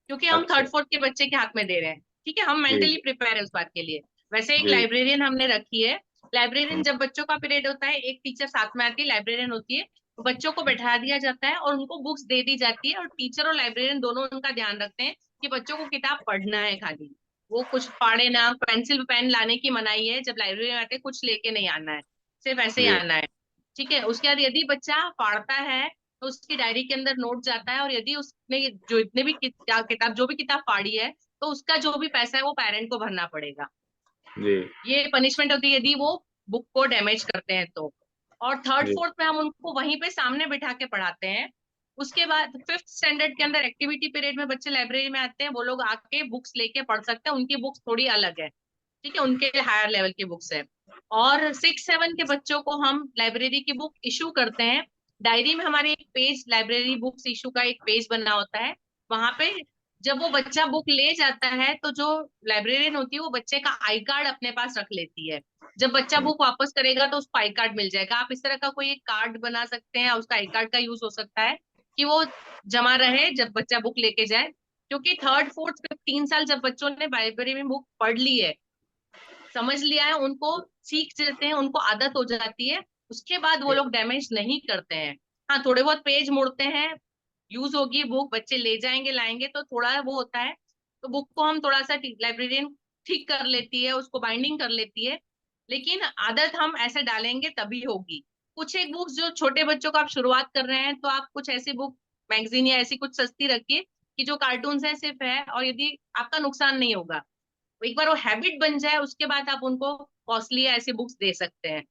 क्योंकि हम अच्छा। 3rd 4th के बच्चे के हाथ में दे रहे हैं। ठीक है, हम जी मेंटली प्रिपेयर है उस बात के लिए। वैसे एक जी। लाइब्रेरियन हमने रखी है। लाइब्रेरियन जब बच्चों का पीरियड होता है, एक टीचर साथ में आती है, लाइब्रेरियन होती है, तो बच्चों को बैठा दिया जाता है और उनको बुक्स दे दी जाती है, और टीचर और लाइब्रेरियन दोनों उनका ध्यान रखते हैं कि बच्चों को किताब पढ़ना है खाली, वो कुछ फाड़े ना। पेंसिल पेन लाने की मनाही है, जब लाइब्रेरी में आते हैं कुछ लेके नहीं आना है, सिर्फ ऐसे ही जी आना है। ठीक है, उसके बाद यदि बच्चा फाड़ता है तो उसकी डायरी के अंदर नोट जाता है, और यदि उसने जो इतने भी किताब जो भी किताब फाड़ी है, तो उसका जो भी पैसा है वो पेरेंट को भरना पड़ेगा। जी ये पनिशमेंट होती है यदि वो बुक को डैमेज करते हैं तो। और 3rd जी 4th में हम उनको वहीं पे सामने बिठा के पढ़ाते हैं। उसके बाद 5th स्टैंडर्ड के अंदर एक्टिविटी पीरियड में बच्चे लाइब्रेरी में आते हैं, वो लोग आके बुक्स लेके पढ़ सकते हैं, उनकी बुक्स थोड़ी अलग है। ठीक है, उनके हायर लेवल की बुक्स है। और 6-7 के बच्चों को हम लाइब्रेरी की बुक इशू करते हैं। डायरी में हमारे एक पेज लाइब्रेरी बुक्स इशू का एक पेज बना होता है। वहां पे जब वो बच्चा बुक ले जाता है तो जो लाइब्रेरियन होती है वो बच्चे का आई कार्ड अपने पास रख लेती है। जब बच्चा बुक वापस करेगा तो उसको आई कार्ड मिल जाएगा। आप इस तरह का कोई एक कार्ड बना सकते हैं, उसका आई कार्ड का यूज हो सकता है कि वो जमा रहे जब बच्चा बुक लेके जाए। क्योंकि 3rd 4th 5th 3 साल जब बच्चों ने लाइब्रेरी में बुक पढ़ ली है, समझ लिया है, उनको सीख जाते हैं, उनको आदत हो जाती है, उसके बाद वो लोग डैमेज नहीं करते हैं। हाँ, थोड़े बहुत पेज मुड़ते हैं, यूज होगी बुक, बच्चे ले जाएंगे लाएंगे तो थोड़ा वो होता है, तो बुक को हम थोड़ा सा लाइब्रेरियन ठीक कर लेती है, उसको बाइंडिंग कर लेती है, लेकिन आदत हम ऐसे डालेंगे तभी होगी। कुछ एक बुक्स जो छोटे बच्चों को आप शुरुआत कर रहे हैं तो आप कुछ ऐसी बुक मैगजीन या ऐसी कुछ सस्ती रखिए कि जो कार्टून्स है सिर्फ है, और यदि आपका नुकसान नहीं होगा, एक बार वो हैबिट बन जाए उसके बाद आप उनको कॉस्टली ऐसी बुक्स दे सकते हैं।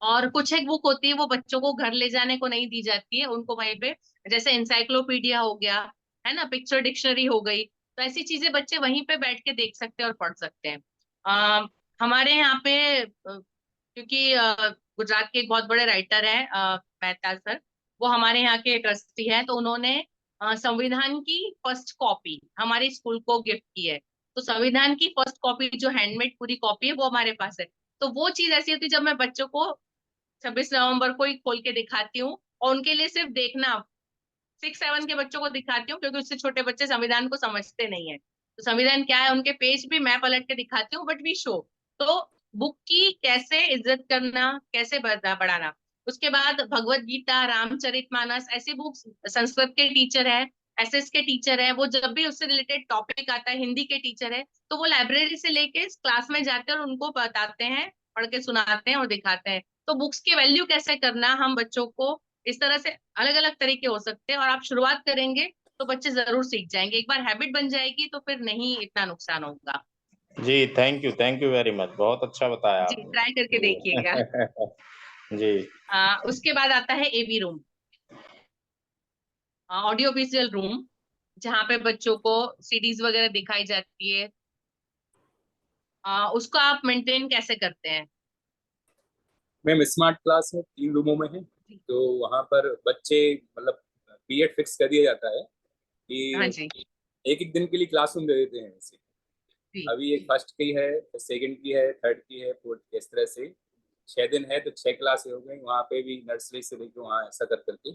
और कुछ एक बुक होती है वो बच्चों को घर ले जाने को नहीं दी जाती है, उनको वहीं पे, जैसे इंसाइक्लोपीडिया हो गया, है ना, पिक्चर डिक्शनरी हो गई, तो ऐसी चीजें बच्चे वहीं पे बैठ के देख सकते हैं और पढ़ सकते हैं। हमारे यहाँ पे क्योंकि गुजरात के एक बहुत बड़े राइटर हैं मेहता सर, वो हमारे यहाँ के ट्रस्टी हैं, तो उन्होंने संविधान की फर्स्ट कॉपी हमारे स्कूल को गिफ्ट की है। तो संविधान की फर्स्ट कॉपी जो हैंडमेड पूरी कॉपी है वो हमारे पास है। तो वो चीज ऐसी होती है जब मैं बच्चों को 26 नवंबर को ही खोल के दिखाती हूँ, और उनके लिए सिर्फ देखना 6-7 के बच्चों को दिखाती हूँ, क्योंकि उससे छोटे बच्चे संविधान को समझते नहीं है, तो संविधान क्या है उनके पेज भी मैं पलट के दिखाती हूँ, बट वी शो। तो बुक की कैसे इज्जत करना, कैसे बढ़ाना। उसके बाद भगवत गीता, रामचरितमानस, ऐसी बुक्स, संस्कृत के टीचर है, एसएस के टीचर है, वो जब भी उससे रिलेटेड टॉपिक आता है, हिंदी के टीचर है, तो वो लाइब्रेरी से लेके क्लास में जाते हैं और उनको बताते हैं, पढ़ के सुनाते हैं और दिखाते हैं। तो बुक्स की वैल्यू कैसे करना हम बच्चों को, इस तरह से अलग अलग तरीके हो सकते हैं, और आप शुरुआत करेंगे तो बच्चे जरूर सीख जाएंगे, एक बार हैबिट बन जाएगी तो फिर नहीं इतना नुकसान होगा। जी, थैंक यू वेरी मच, बहुत अच्छा बताया जी, ट्राई करके देखिएगा। आपने। जी। उसके बाद आता है एवी रूम, ऑडियो विजुअल रूम, जहाँ पे बच्चों को सीडीज वगैरह दिखाई जाती है। उसको आप मेंटेन कैसे करते हैं? मैम स्मार्ट क्लास है, 3 रूमों में है, तो वहाँ पर बच्चे मतलब पीरियड फिक्स कर दिया जाता है हाँ कि जी। एक एक दिन के लिए क्लासरूम दे देते हैं ऐसे। जी। अभी एक फर्स्ट की है, सेकंड की है, थर्ड की है, फोर्थ की, इस तरह से 6 दिन है तो 6 क्लासें हो गई। वहाँ पे भी नर्सरी से लेकर वहाँ ऐसा कर करके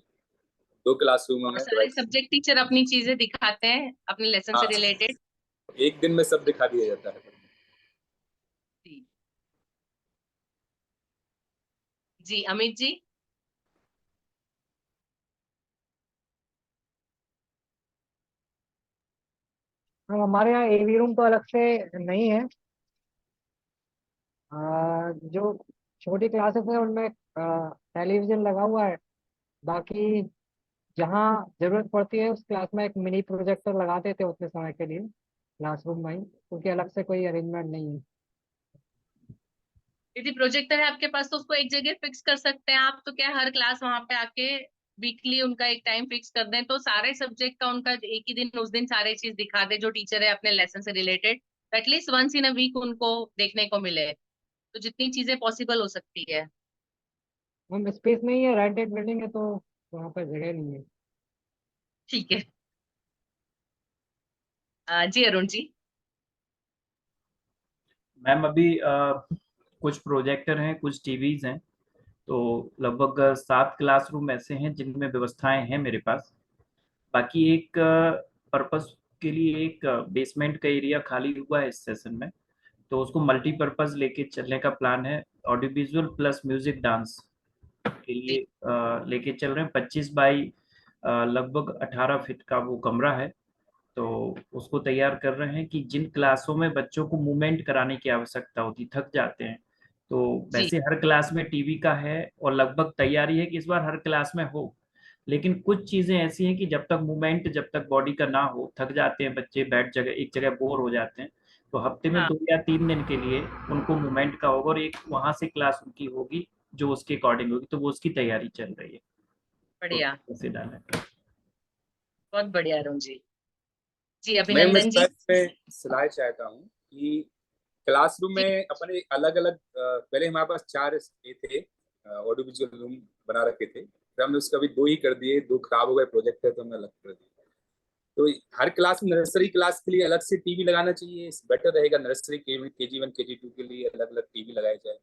2 क्लासरूमों और में सारे डिवाइड। सब्जेक्ट टीचर अपनी चीजें दिखाते हैं अपने लेसन हाँ, से रिलेटेड। एक दिन में सब दिखा दिया जाता है। जी। जी, अमित जी। हमारे यहाँ एवी रूम तो अलग से नहीं है। जो छोटी क्लासेस है उनमें टेलीविजन लगा हुआ है। बाकी जहाँ जरूरत पड़ती है उस क्लास में एक मिनी प्रोजेक्टर लगा देते हैं उतने समय के लिए क्लासरूम में ही, क्योंकि अलग से कोई अरेंजमेंट नहीं है। यदि प्रोजेक्टर है आपके पास तो उसको एक जगह फिक्स कर सकते हैं आप, तो क्या हर क्लास वहां पे आके वीकली उनका एक टाइम फिक्स कर दें, तो सारे सब्जेक्ट का उनका एक ही दिन, उस दिन सारे चीज दिखा दे जो टीचर है अपने लेसन से related, at least once in a week उनको देखने को मिले, तो जितनी चीजें पॉसिबल हो सकती है। हम स्पेस नहीं है, रेंटेड बिल्डिंग है, तो वहाँ पर जगह नहीं है। ठीक है। जी अरुण जी। मैम अभी कुछ प्रोजेक्टर हैं, कुछ टीवीज हैं, तो लगभग 7 क्लासरूम ऐसे हैं जिनमें व्यवस्थाएं हैं मेरे पास। बाकी एक पर्पस के लिए एक बेसमेंट का एरिया खाली हुआ है इस सेशन में, तो उसको मल्टीपर्पज लेके चलने का प्लान है। Audio visual plus music dance के लिए लेके चल रहे हैं। 25 बाई लगभग 18 फीट का वो कमरा है, तो उसको तैयार कर रहे हैं कि जिन क्लासों में बच्चों को मूवमेंट कराने की आवश्यकता होती, थक जाते हैं, तो जी। वैसे हर क्लास में टीवी का है और लगभग तैयारी है कि इस बार हर क्लास में हो। लेकिन कुछ चीजें ऐसी हैं कि जब तक मूवमेंट, जब तक बॉडी का ना हो, थक जाते हैं बच्चे, बैठ जगह एक जगह बोर हो जाते हैं, तो हफ्ते में हाँ, 2 या 3 दिन के लिए उनको मूवमेंट का होगा और एक वहां से क्लास उनकी होगी जो उसके अकॉर्डिंग होगी, तो वो उसकी तैयारी चल रही है। तो बढ़िया, कैसे डाला है। बहुत बढ़िया अरुण जी। जी मैं इस अभिनंदन जी। बात पे सलाह चाहता हूँ कि क्लासरूम जी। में अपने अलग अलग, पहले हमारे पास 4 ये थे ऑडियो विजुअल रूम बना रखे थे, फिर हमने उसका भी 2 ही कर दिए, 2 खराब हो गए प्रोजेक्टर, तो हमने अलग कर दिए। तो हर क्लास में नर्सरी क्लास के लिए अलग से टीवी लगाना चाहिए, बेटर रहेगा। नर्सरी KG1 KG2 के लिए अलग अलग टीवी लगाए जाए।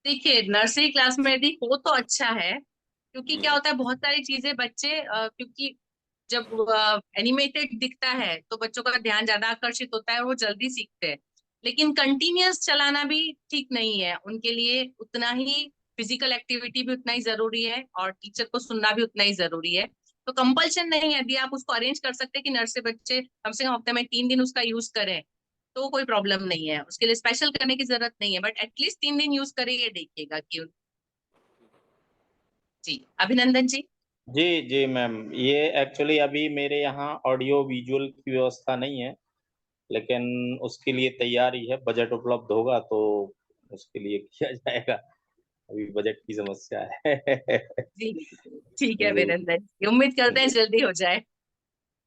देखिए नर्सरी क्लास में यदि हो तो अच्छा है, क्योंकि क्या होता है बहुत सारी चीजें बच्चे क्योंकि जब एनिमेटेड दिखता है तो बच्चों का ध्यान ज्यादा आकर्षित होता है और वो जल्दी सीखते हैं। लेकिन कंटिन्यूअस चलाना भी ठीक नहीं है उनके लिए, उतना ही फिजिकल एक्टिविटी भी उतना ही जरूरी है और टीचर को सुनना भी उतना ही जरूरी है। तो कंपल्शन नहीं है, यदि आप उसको अरेंज कर सकते हैं कि नर्सरी बच्चे कम से कम हफ्ते में 3 दिन उसका यूज करें, तो कोई प्रॉब्लम नहीं है, उसके लिए स्पेशल करने की जरूरत नहीं है, बट एटलीस्ट 3 दिन यूज करिए, देखिएगा कि। जी अभिनंदन जी। जी मैम, ये एक्चुअली अभी मेरे यहाँ ऑडियो विजुअल की व्यवस्था नहीं है, लेकिन उसके लिए तैयारी है। बजट उपलब्ध होगा तो उसके लिए किया जाएगा। अभी बजट की समस्या है। जी ठीक है जी वीरेंद्र जी, उम्मीद करते हैं जी जल्दी हो जाए।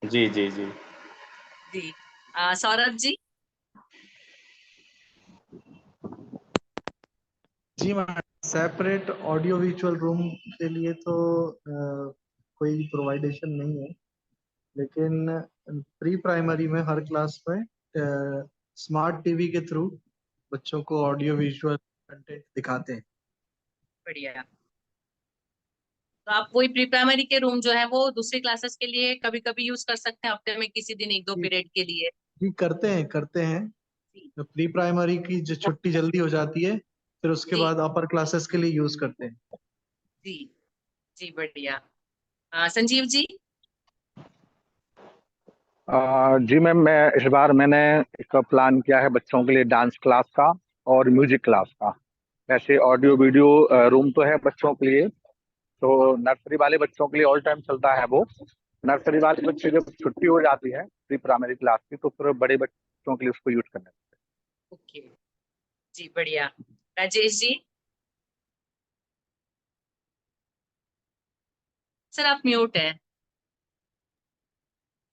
जी जी जी। जी सौरभ जी। जी ma'am, separate audio visual room के लिए तो कोई प्रोवाइडेशन नहीं है, लेकिन प्री प्राइमरी में हर क्लास में स्मार्ट टीवी के थ्रू बच्चों को ऑडियो विजुअल कंटेंट दिखाते हैं। बढ़िया। तो आप वही प्री प्राइमरी के रूम जो है वो दूसरी क्लासेस के लिए कभी कभी यूज कर सकते हैं, हफ्ते में किसी दिन 1-2 जी पीरियड के लिए। जी, करते हैं। जी प्री प्राइमरी की जो छुट्टी जल्दी हो जाती है, फिर उसके जी बाद अपर क्लासेस के लिए यूज करते हैं। जी जी बढ़िया। संजीव जी। जी मैम, मैं इस बार मैंने एक प्लान किया है बच्चों के लिए डांस क्लास का और म्यूजिक क्लास का। वैसे ऑडियो वीडियो रूम तो है बच्चों के लिए, तो नर्सरी वाले बच्चों के लिए ऑल टाइम चलता है वो। नर्सरी वाले बच्चे जब छुट्टी हो जाती है प्री प्राइमरी क्लास की, तो फिर बड़े बच्चों के लिए उसको यूज करना है। ओके जी बढ़िया। राजेश जी। सर आप म्यूट है।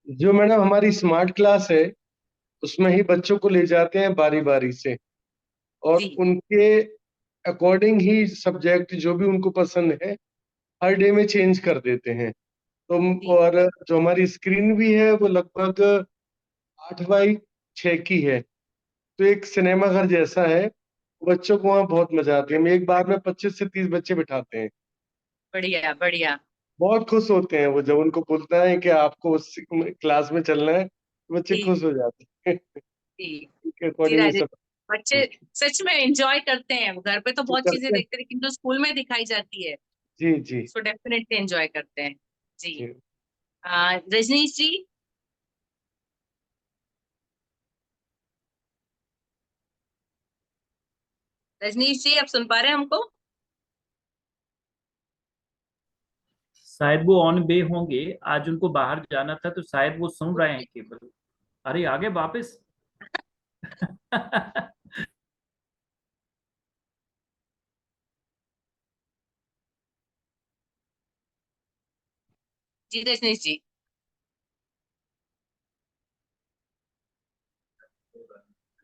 जो मैडम हमारी स्मार्ट क्लास है उसमें ही बच्चों को ले जाते हैं बारी बारी से, और जी उनके अकॉर्डिंग ही सब्जेक्ट जो भी उनको पसंद है हर डे में चेंज कर देते हैं। तो जी और जो हमारी स्क्रीन भी है वो लगभग 8x6 की है, तो एक सिनेमा घर जैसा है। बच्चों को वहाँ बहुत मजा आती है। हम एक बार में 25 से 30 बच्चे बिठाते हैं। बढ़िया बढ़िया। बहुत खुश होते हैं वो जब उनको बोलता है कि आपको उस क्लास में चलना है, तो बच्चे जी खुश हो जाते हैं। जी उसके जी अकॉर्डिंग राजेश, सब बच्चे सच में एंजॉय करते हैं। घर पे तो बहुत चीजें करते हैं। देखते हैं लेकिन जो स्कूल में दिखाई जाती है जी जी उसको डेफिनेटली एंजॉय करते हैं। जी जी। रजनीश जी। रजनीश जी आप सुन पा रहे हैं हमको? शायद वो ऑन वे होंगे, आज उनको बाहर जाना था तो शायद वो सुन रहे हैं केवल। अरे आगे वापस। जी रजनीश जी।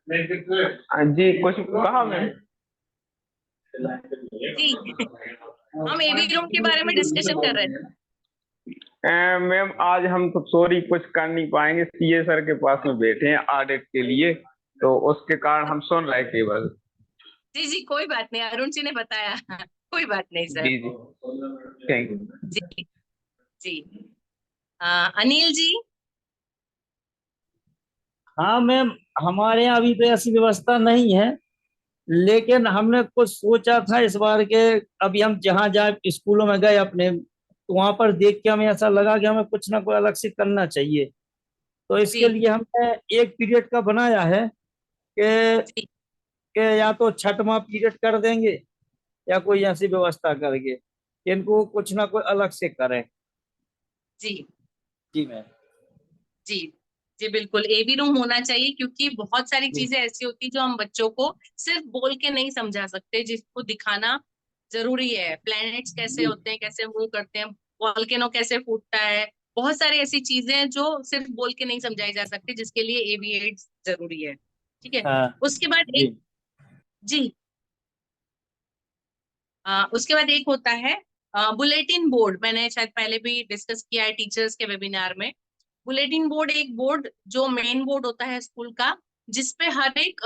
जी कुछ कहा मैम? जी हम एवी रूम के बारे में डिस्कशन कर रहे थे। मैम आज हम तो सॉरी कुछ कर नहीं पाएंगे, सीए सर के पास में बैठे हैं ऑडिट के लिए, तो उसके कारण हम सुन रहे केवल। जी जी कोई बात नहीं, अरुण जी ने बताया। कोई बात नहीं सर। जी जी, थैंक यू। जी जी अनिल जी। हाँ मैम, हमारे यहाँ अभी तो ऐसी व्यवस्था नहीं है, लेकिन हमने कुछ सोचा था इस बार के, अभी हम जहाँ जहाँ स्कूलों में गए अपने, तो वहां पर देख के हमें ऐसा लगा कि हमें कुछ ना कुछ अलग से करना चाहिए। तो इसके जी लिए हमने एक पीरियड का बनाया है कि जी या तो छठवां पीरियड कर देंगे या कोई ऐसी व्यवस्था करेंगे कि इनको कुछ ना कुछ अलग से करें। जी जी मैम। जी जी बिल्कुल एवी रूम होना चाहिए, क्योंकि बहुत सारी जी चीजें ऐसी होती है जो हम बच्चों को सिर्फ बोल के नहीं समझा सकते, जिसको दिखाना जरूरी है। प्लैनेट्स कैसे जी होते हैं, कैसे मूव करते हैं, वॉल्केनो कैसे फूटता है, बहुत सारी ऐसी चीजें हैं जो सिर्फ बोल के नहीं समझाई जा सकती, जिसके लिए एवी एड्स जरूरी है। ठीक है। हाँ उसके बाद जी एक जी उसके बाद एक होता है बुलेटिन बोर्ड। मैंने शायद पहले भी डिस्कस किया है टीचर्स के वेबिनार में। बुलेटिन बोर्ड एक बोर्ड जो मेन बोर्ड होता है स्कूल का, जिसपे हर एक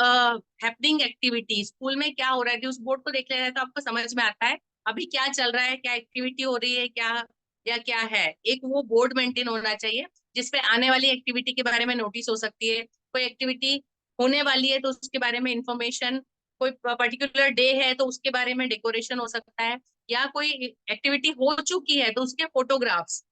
हैपनिंग एक्टिविटी स्कूल में क्या हो रहा है, उस बोर्ड को देख लिया जाए तो आपको समझ में आता है अभी क्या चल रहा है, क्या एक्टिविटी हो रही है, क्या या क्या है। एक वो बोर्ड मेंटेन होना चाहिए जिसपे आने वाली एक्टिविटी के बारे में नोटिस हो सकती है। कोई एक्टिविटी होने वाली है तो उसके बारे में इंफॉर्मेशन, कोई पर्टिकुलर डे है तो उसके बारे में डेकोरेशन हो सकता है, या कोई एक्टिविटी हो चुकी है तो उसके फोटोग्राफ्स।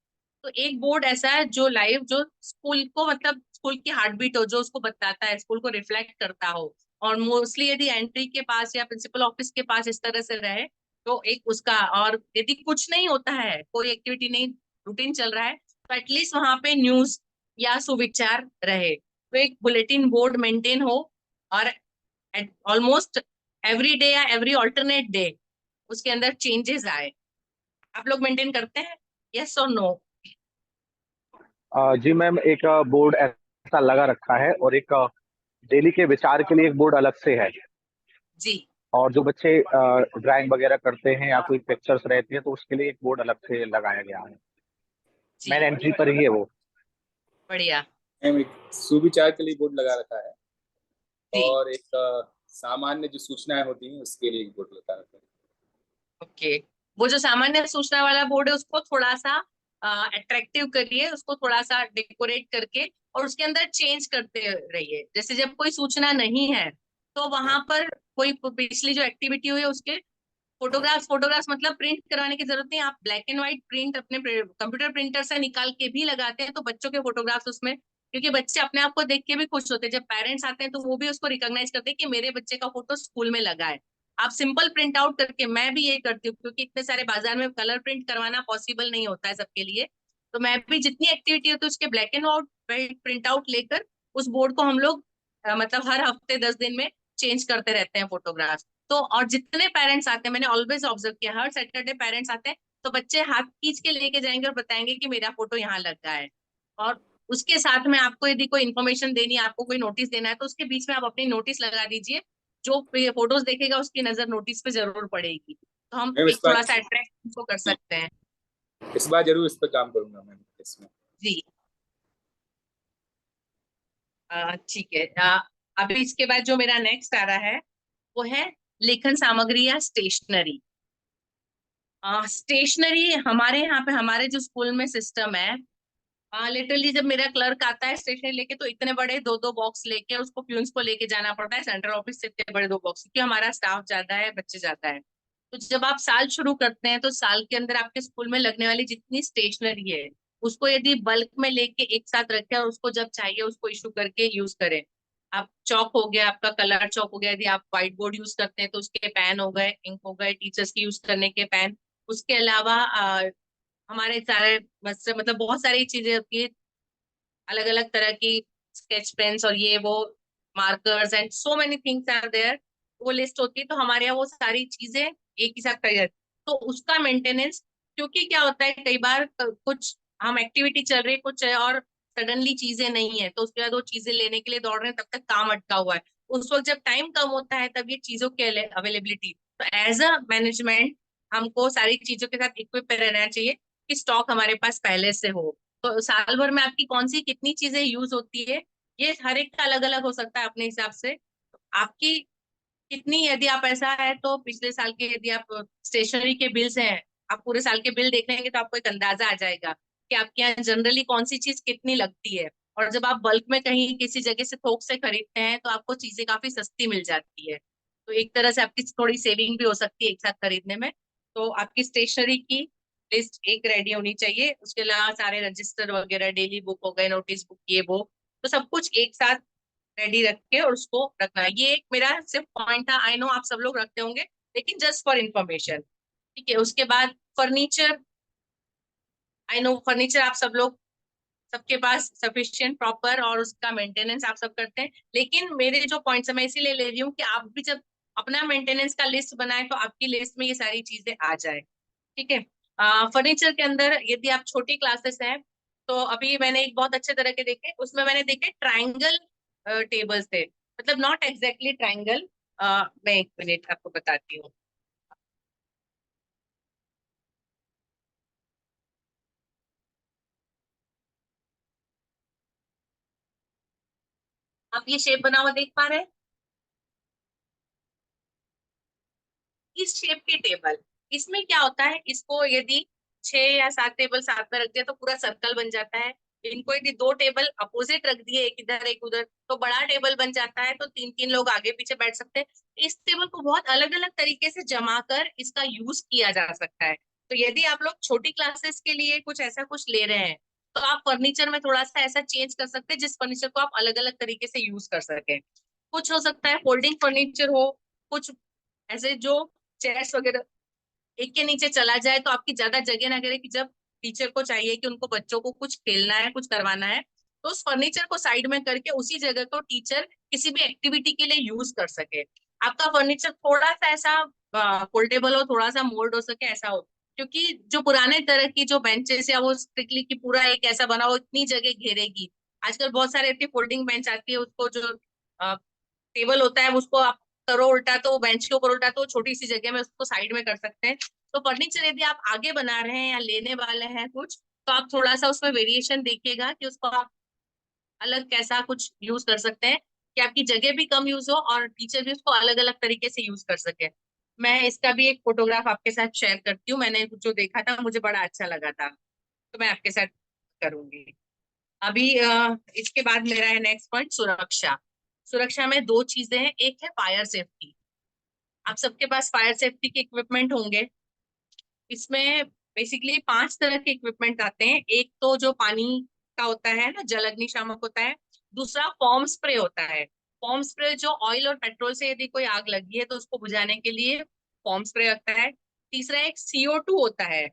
तो एक बोर्ड ऐसा है जो लाइव, जो स्कूल को मतलब स्कूल की हार्ट बीट हो, जो उसको बताता है, स्कूल को रिफ्लेक्ट करता हो। और मोस्टली यदि एंट्री के पास या प्रिंसिपल ऑफिस के पास इस तरह से रहे तो एक उसका, और यदि कुछ नहीं होता है, कोई एक्टिविटी नहीं रूटीन चल रहा है, तो एटलीस्ट वहां पे न्यूज या सुविचार रहे। तो एक बुलेटिन बोर्ड मेंटेन हो और ऑलमोस्ट एवरी डे या एवरी ऑल्टरनेट डे उसके अंदर चेंजेस आए। आप लोग मेंटेन करते हैं, यस और नो? जी मैम, एक बोर्ड ऐसा लगा रखा है और एक डेली के विचार के लिए एक बोर्ड अलग से है। जी और जो बच्चे ड्राइंग वगैरह करते हैं या कोई पिक्चर्स रहती है तो उसके लिए एक बोर्ड अलग से लगाया गया है। जी मेन एंट्री पर ही है वो। बढ़िया। मैम एक सुविचार के लिए बोर्ड लगा रखा है जी और एक सामान्य जो सूचनाएं होती हैं उसके लिए एक बोर्ड लगा रखा है। ओके। वो जो सामान्य सूचना वाला बोर्ड है उसको थोड़ा सा अट्रैक्टिव करिए, उसको थोड़ा सा डेकोरेट करके और उसके अंदर चेंज करते रहिए। जैसे जब कोई सूचना नहीं है तो वहां पर कोई पिछली जो एक्टिविटी हुई है उसके फोटोग्राफ्स मतलब प्रिंट करवाने की जरूरत नहीं। आप ब्लैक एंड व्हाइट प्रिंट अपने कंप्यूटर प्रिंटर से निकाल के भी लगाते हैं तो बच्चों के फोटोग्राफ्स उसमें, क्योंकि बच्चे अपने आप को देख के भी खुश होते हैं। जब पेरेंट्स आते हैं तो वो भी उसको रिकॉग्नाइज करते हैं कि मेरे बच्चे का फोटो स्कूल में लगा है। आप सिंपल प्रिंट आउट करके, मैं भी यही करती हूँ क्योंकि इतने सारे बाजार में कलर प्रिंट करवाना पॉसिबल नहीं होता है सबके लिए, तो मैं भी जितनी एक्टिविटी होती है उसके black and white print out लेकर उस बोर्ड को हम लोग मतलब हर हफ्ते 10 दिन में चेंज करते रहते हैं फोटोग्राफ। तो और जितने पेरेंट्स आते हैं, मैंने ऑलवेज ऑब्जर्व किया, हर सैटरडे पेरेंट्स आते हैं तो बच्चे हाथ खींच के लेके जाएंगे और बताएंगे कि मेरा फोटो यहाँ लगा है। और उसके साथ में आपको यदि कोई इन्फॉर्मेशन देनी है, आपको कोई नोटिस देना है तो उसके बीच में आप अपनी नोटिस लगा दीजिए। जो फोटोज देखेगा उसकी नजर नोटिस पे जरूर पड़ेगी, तो हम मैम एक थोड़ा सा अट्रैक्ट उनको कर सकते हैं। इस बार जरूर इस पर काम करूंगा मैम इसमें। जी ठीक है। अभी इसके बाद जो मेरा नेक्स्ट आ रहा है वो है लेखन सामग्री या स्टेशनरी। स्टेशनरी हमारे यहाँ पे, हमारे जो स्कूल में सिस्टम है, लिटरली जब मेरा क्लर्क आता है स्टेशनरी लेके तो इतने बड़े 2-2 बॉक्स लेके उसको प्यून्स को लेके जाना पड़ता है सेंट्रल ऑफिस से, इतने बड़े 2 बॉक्स, क्योंकि हमारा स्टाफ ज्यादा है, बच्चे ज्यादा है। तो जब आप साल शुरू करते हैं तो साल के अंदर आपके स्कूल में लगने वाली जितनी स्टेशनरी है उसको यदि बल्क में लेके एक साथ रखें और उसको जब चाहिए उसको इशू करके यूज करें। आप चौक हो गया, आपका कलर चौक हो गया, यदि आप व्हाइट बोर्ड यूज करते हैं तो उसके पेन हो गए, इंक हो गए, टीचर्स के यूज करने के पेन। उसके अलावा हमारे सारे मतलब बहुत सारी चीजें होती है, अलग अलग तरह की स्केच पेन्स और ये वो markers and so many things are there. वो लिस्ट होती है तो हमारे यहाँ वो सारी चीजें एक ही साथ करी जाती है। तो उसका मेंटेनेंस, क्योंकि क्या होता है कई बार कुछ हम एक्टिविटी चल रही है कुछ है और सडनली चीजें नहीं है तो उसके बाद वो चीजें लेने के लिए दौड़ रहे हैं, तब तक काम अटका हुआ है। उस वक्त जब टाइम कम होता है तब ये चीजों की अवेलेबिलिटी, तो एज अ मैनेजमेंट हमको सारी चीजों के साथ इक्विप रहना चाहिए कि स्टॉक हमारे पास पहले से हो। तो साल भर में आपकी कौन सी कितनी चीजें यूज होती है ये हर एक का अलग अलग हो सकता है अपने हिसाब से। आपकी कितनी, यदि आप ऐसा है तो पिछले साल के यदि आप स्टेशनरी के बिल्स हैं, आप पूरे साल के बिल देख लेंगे तो आपको एक अंदाजा आ जाएगा कि आपके यहाँ जनरली कौन सी चीज कितनी लगती है। और जब आप बल्क में कहीं किसी जगह से थोक से खरीदते हैं तो आपको चीजें काफी सस्ती मिल जाती है, तो एक तरह से आपकी थोड़ी सेविंग भी हो सकती है एक साथ खरीदने में। तो आपकी स्टेशनरी की लिस्ट एक रेडी होनी चाहिए। उसके अलावा सारे रजिस्टर वगैरह, डेली बुक हो गए, नोटिस बुक, ये वो, तो सब कुछ एक साथ रेडी रख के और उसको रखना है। ये एक मेरा सिर्फ पॉइंट था, आई नो आप सब लोग रखते होंगे लेकिन जस्ट फॉर इंफॉर्मेशन, ठीक है। उसके बाद फर्नीचर, आई नो फर्नीचर आप सब लोग, सबके पास सफिशिएंट प्रॉपर और उसका मेंटेनेंस आप सब करते हैं, लेकिन मेरे जो पॉइंट्स है मैं इसीलिए ले रही हूँ कि आप भी जब अपना मेंटेनेंस का लिस्ट बनाए तो आपकी लिस्ट में ये सारी चीजें आ जाए, ठीक है। फर्नीचर के अंदर यदि आप छोटी क्लासेस हैं तो अभी मैंने एक बहुत अच्छे तरह के देखे, उसमें मैंने देखे ट्राइंगल टेबल्स थे, मतलब नॉट एग्जैक्टली ट्राइंगल। मैं एक मिनट आपको बताती हूँ। आप ये शेप बना हुआ देख पा रहे हैं, इस शेप के टेबल, इसमें क्या होता है, इसको यदि 6 या 7 टेबल साथ में रख दिया तो पूरा सर्कल बन जाता है। इनको यदि 2 टेबल अपोजिट रख दिए, एक इधर एक उधर, तो बड़ा टेबल बन जाता है, तो 3-3 लोग आगे पीछे बैठ सकते हैं। इस टेबल को बहुत अलग अलग तरीके से जमा कर इसका यूज किया जा सकता है। तो यदि आप लोग छोटी क्लासेस के लिए कुछ ऐसा कुछ ले रहे हैं तो आप फर्नीचर में थोड़ा सा ऐसा चेंज कर सकते हैं जिस फर्नीचर को आप अलग अलग तरीके से यूज कर सके। कुछ हो सकता है फोल्डिंग फर्नीचर हो, कुछ ऐसे जो चेयर्स वगैरह एक के नीचे चला जाए तो आपकी ज्यादा जगह ना करे कि जब टीचर को चाहिए कि उनको बच्चों को कुछ खेलना है, कुछ करवाना है, तो उस फर्नीचर को साइड में करके उसी जगह को टीचर किसी भी एक्टिविटी के लिए यूज कर सके। आपका फर्नीचर थोड़ा सा ऐसा फोल्डेबल हो, थोड़ा सा मोल्ड हो सके, ऐसा हो। क्योंकि जो पुराने तरह की जो बेंचेस या वो स्ट्रिक्टली की पूरा एक ऐसा बना हो, इतनी जगह घेरेगी। आजकल बहुत सारे ऐसी फोल्डिंग बेंच आती है, उसको जो टेबल होता है उसको आप करो उल्टा, तो बेंच के ऊपर उल्टा, तो छोटी सी जगह में उसको साइड में कर सकते हैं। तो फर्नीचर यदि आप आगे बना रहे हैं या लेने वाले हैं कुछ, तो आप थोड़ा सा उसमें वेरिएशन देखिएगा कि उसको आप अलग कैसा कुछ यूज कर सकते हैं, कि आपकी जगह भी कम यूज हो और टीचर भी उसको अलग अलग तरीके से यूज कर सके। मैं इसका भी एक फोटोग्राफ आपके साथ शेयर करती हूँ, मैंने जो देखा था मुझे बड़ा अच्छा लगा था, तो मैं आपके साथ करूंगी। अभी इसके बाद मेरा है नेक्स्ट पॉइंट, सुरक्षा। सुरक्षा में दो चीजें हैं, एक है फायर सेफ्टी। आप सबके पास फायर सेफ्टी के इक्विपमेंट होंगे। इसमें बेसिकली 5 तरह के इक्विपमेंट आते हैं। एक तो जो पानी का होता है ना, जल अग्निशामक होता है। दूसरा फॉर्म स्प्रे होता है। फॉर्म स्प्रे जो ऑयल और पेट्रोल से यदि कोई आग लगी है तो उसको बुझाने के लिए फॉर्म स्प्रे लगता है। तीसरा एक CO2 होता है,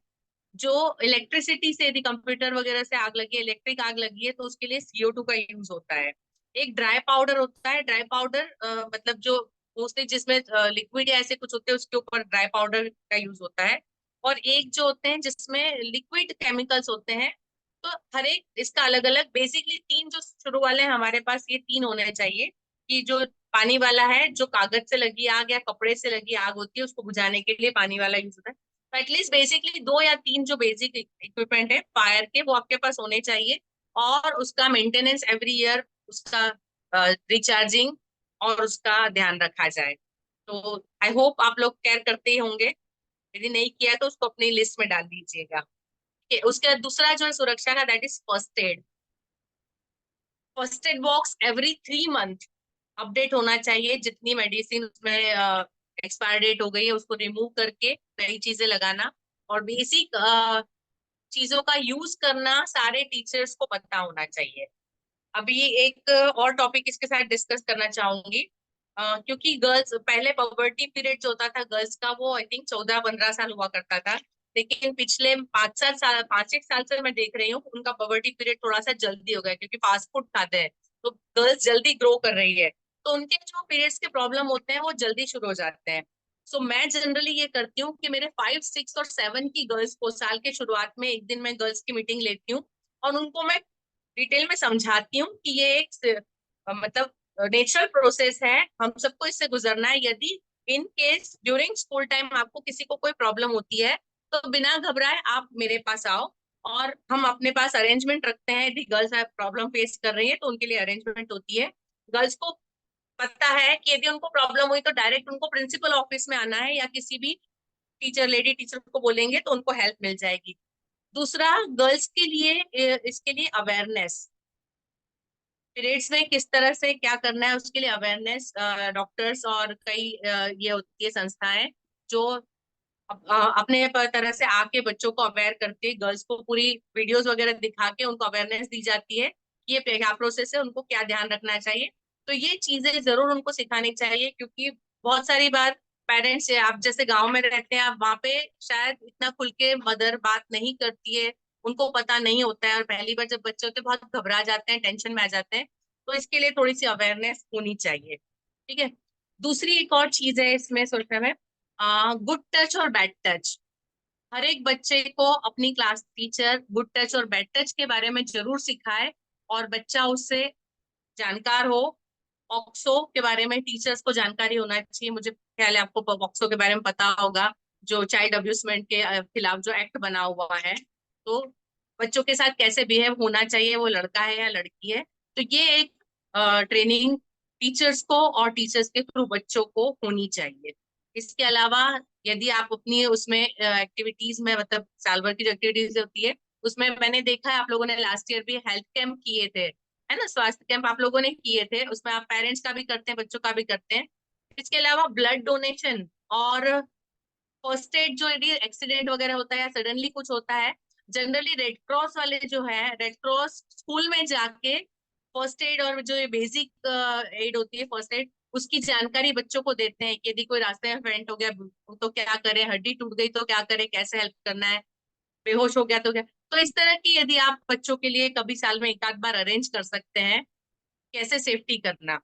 जो इलेक्ट्रिसिटी से यदि कंप्यूटर वगैरह से आग लगी है, इलेक्ट्रिक आग लगी है, तो उसके लिए CO2 का यूज होता है। एक ड्राई पाउडर होता है। ड्राई पाउडर मतलब जो मोस्टली जिसमें लिक्विड या ऐसे कुछ होते हैं उसके ऊपर ड्राई पाउडर का यूज होता है। और एक जो होते हैं जिसमें लिक्विड केमिकल्स होते हैं। तो हर एक इसका अलग अलग, बेसिकली 3 जो शुरू वाले हैं हमारे पास, ये 3 होने चाहिए। कि जो पानी वाला है, जो कागज से लगी आग या कपड़े से लगी आग होती है, उसको बुझाने के लिए पानी वाला यूज होता है। तो एटलीस्ट बेसिकली 2 या 3 जो बेसिक इक्विपमेंट है फायर के, वो आपके पास होने चाहिए। और उसका मेंटेनेंस एवरी ईयर, उसका रिचार्जिंग और उसका ध्यान रखा जाए। तो आई होप आप लोग केयर करते ही होंगे। यदि नहीं किया तो उसको अपनी लिस्ट में डाल दीजिएगा। उसके बाद दूसरा जो है सुरक्षा का, that is first aid. First aid box every 3 month update होना चाहिए। जितनी मेडिसिन उसमें एक्सपायर डेट हो गई है उसको रिमूव करके नई चीजें लगाना, और बेसिक चीजों का यूज करना सारे टीचर्स को पता होना चाहिए। अभी एक और टॉपिक इसके साथ डिस्कस करना चाहूंगी। क्योंकि गर्ल्स पहले पबर्टी पीरियड जो होता था गर्ल्स का, वो आई थिंक 14-15 साल हुआ करता था। लेकिन पिछले 5-6 साल से मैं देख रही हूँ उनका पबर्टी पीरियड थोड़ा सा जल्दी हो गया, क्योंकि फास्ट फूड खाते हैं तो गर्ल्स जल्दी ग्रो कर रही है। तो उनके जो पीरियड्स के प्रॉब्लम होते हैं वो जल्दी शुरू हो जाते हैं। सो मैं जनरली ये करती हूँ कि मेरे 5, 6 और 7 की गर्ल्स को साल के शुरुआत में एक दिन मैं गर्ल्स की मीटिंग लेती हूँ, और उनको मैं डिटेल में समझाती हूँ कि ये एक मतलब नेचुरल प्रोसेस है, हम सबको इससे गुजरना है। यदि in case during school time आपको किसी को कोई प्रॉब्लम होती है तो बिना घबराए आप मेरे पास आओ, और हम अपने पास अरेंजमेंट रखते हैं। यदि गर्ल्स प्रॉब्लम फेस कर रही है तो उनके लिए अरेंजमेंट होती है। गर्ल्स को पता है कि यदि उनको प्रॉब्लम हुई तो डायरेक्ट उनको प्रिंसिपल ऑफिस में आना है, या किसी भी टीचर, लेडी टीचर को बोलेंगे तो उनको हेल्प मिल जाएगी। दूसरा, गर्ल्स के लिए इसके लिए अवेयरनेस, पीरियड्स में किस तरह से क्या करना है उसके लिए अवेयरनेस। डॉक्टर्स और कई ये होती है संस्थाएं जो अपने तरह से आके बच्चों को अवेयर करती है। गर्ल्स को पूरी वीडियोस वगैरह दिखा के उनको अवेयरनेस दी जाती है कि ये क्या प्रोसेस है, उनको क्या ध्यान रखना चाहिए। तो ये चीजें जरूर उनको सिखानी चाहिए, क्योंकि बहुत सारी बार पेरेंट्स, आप जैसे गांव में रहते हैं, आप वहाँ पे शायद इतना खुल के मदर बात नहीं करती है, उनको पता नहीं होता है, और पहली बार जब बच्चे होते हैं बहुत घबरा जाते हैं, टेंशन में आ जाते हैं। तो इसके लिए थोड़ी सी अवेयरनेस होनी चाहिए। ठीक है। दूसरी एक और चीज है इसमें सोचने में, गुड टच और बैड टच। हर एक बच्चे को अपनी क्लास टीचर गुड टच और बैड टच के बारे में जरूर सिखाए, और बच्चा उससे जानकार हो। पॉक्सो के बारे में टीचर्स को जानकारी होना चाहिए। मुझे ख्याल है आपको पॉक्सो के बारे में पता होगा, जो चाइल्ड अब्यूजमेंट के खिलाफ जो एक्ट बना हुआ है। तो बच्चों के साथ कैसे बिहेव होना चाहिए, वो लड़का है या लड़की है, तो ये एक ट्रेनिंग टीचर्स को और टीचर्स के थ्रू बच्चों को होनी चाहिए। इसके अलावा यदि आप अपनी उसमें एक्टिविटीज में, मतलब साल भर की जो एक्टिविटीज होती है उसमें, मैंने देखा है आप लोगों ने लास्ट ईयर भी हेल्थ कैंप किए थे, है ना, स्वास्थ्य कैंप आप लोगों ने किए थे। उसमें आप पेरेंट्स का भी करते हैं, बच्चों का भी करते हैं। इसके अलावा ब्लड डोनेशन और फर्स्ट एड, जो यदि एक्सीडेंट वगैरह होता है या सडनली कुछ होता है, जनरली रेड क्रॉस वाले जो है, रेड क्रॉस स्कूल में जाके फर्स्ट एड और जो ये बेसिक एड होती है फर्स्ट एड, उसकी जानकारी बच्चों को देते हैं कि यदि कोई रास्ते में फेंट हो गया तो क्या करें, हड्डी टूट गई तो क्या करें, कैसे हेल्प करना है, बेहोश हो गया तो क्या। तो इस तरह की यदि आप बच्चों के लिए कभी साल में एक आध बार अरेंज कर सकते हैं, कैसे सेफ्टी करना।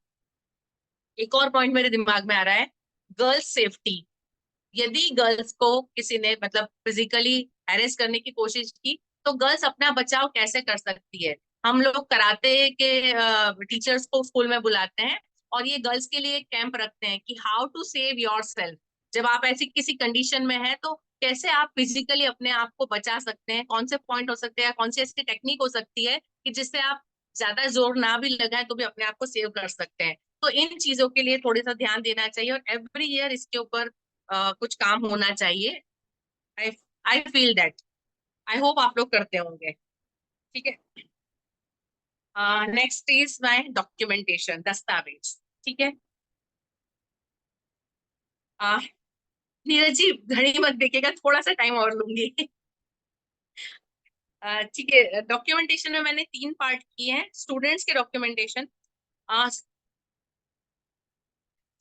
एक और पॉइंट मेरे दिमाग में आ रहा है, गर्ल्स सेफ्टी। यदि गर्ल्स को किसी ने मतलब फिजिकली हैरेस करने की कोशिश की, तो गर्ल्स अपना बचाव कैसे कर सकती है। हम लोग कराटे के टीचर्स को स्कूल में बुलाते हैं और ये गर्ल्स के लिए कैंप रखते हैं कि हाउ टू सेव योरसेल्फ। जब आप ऐसी किसी कंडीशन में है तो कैसे आप फिजिकली अपने आप को बचा सकते हैं, कौन से पॉइंट हो सकते हैं, कौन सी ऐसी टेक्निक हो सकती है कि जिससे आप ज्यादा जोर ना भी लगाए तो भी अपने आप को सेव कर सकते हैं। तो इन चीजों के लिए थोड़ा सा ध्यान देना चाहिए और एवरी ईयर इसके ऊपर कुछ काम होना चाहिए। I I feel that, I hope आप लोग करते होंगे। ठीक है, नेक्स्ट इज माय डॉक्यूमेंटेशन, दस्तावेज। ठीक है, नीरज जी घड़ी मत देखिएगा, थोड़ा सा टाइम और लूंगी। ठीक है, डॉक्यूमेंटेशन में मैंने 3 पार्ट किए हैं। स्टूडेंट्स के डॉक्यूमेंटेशन,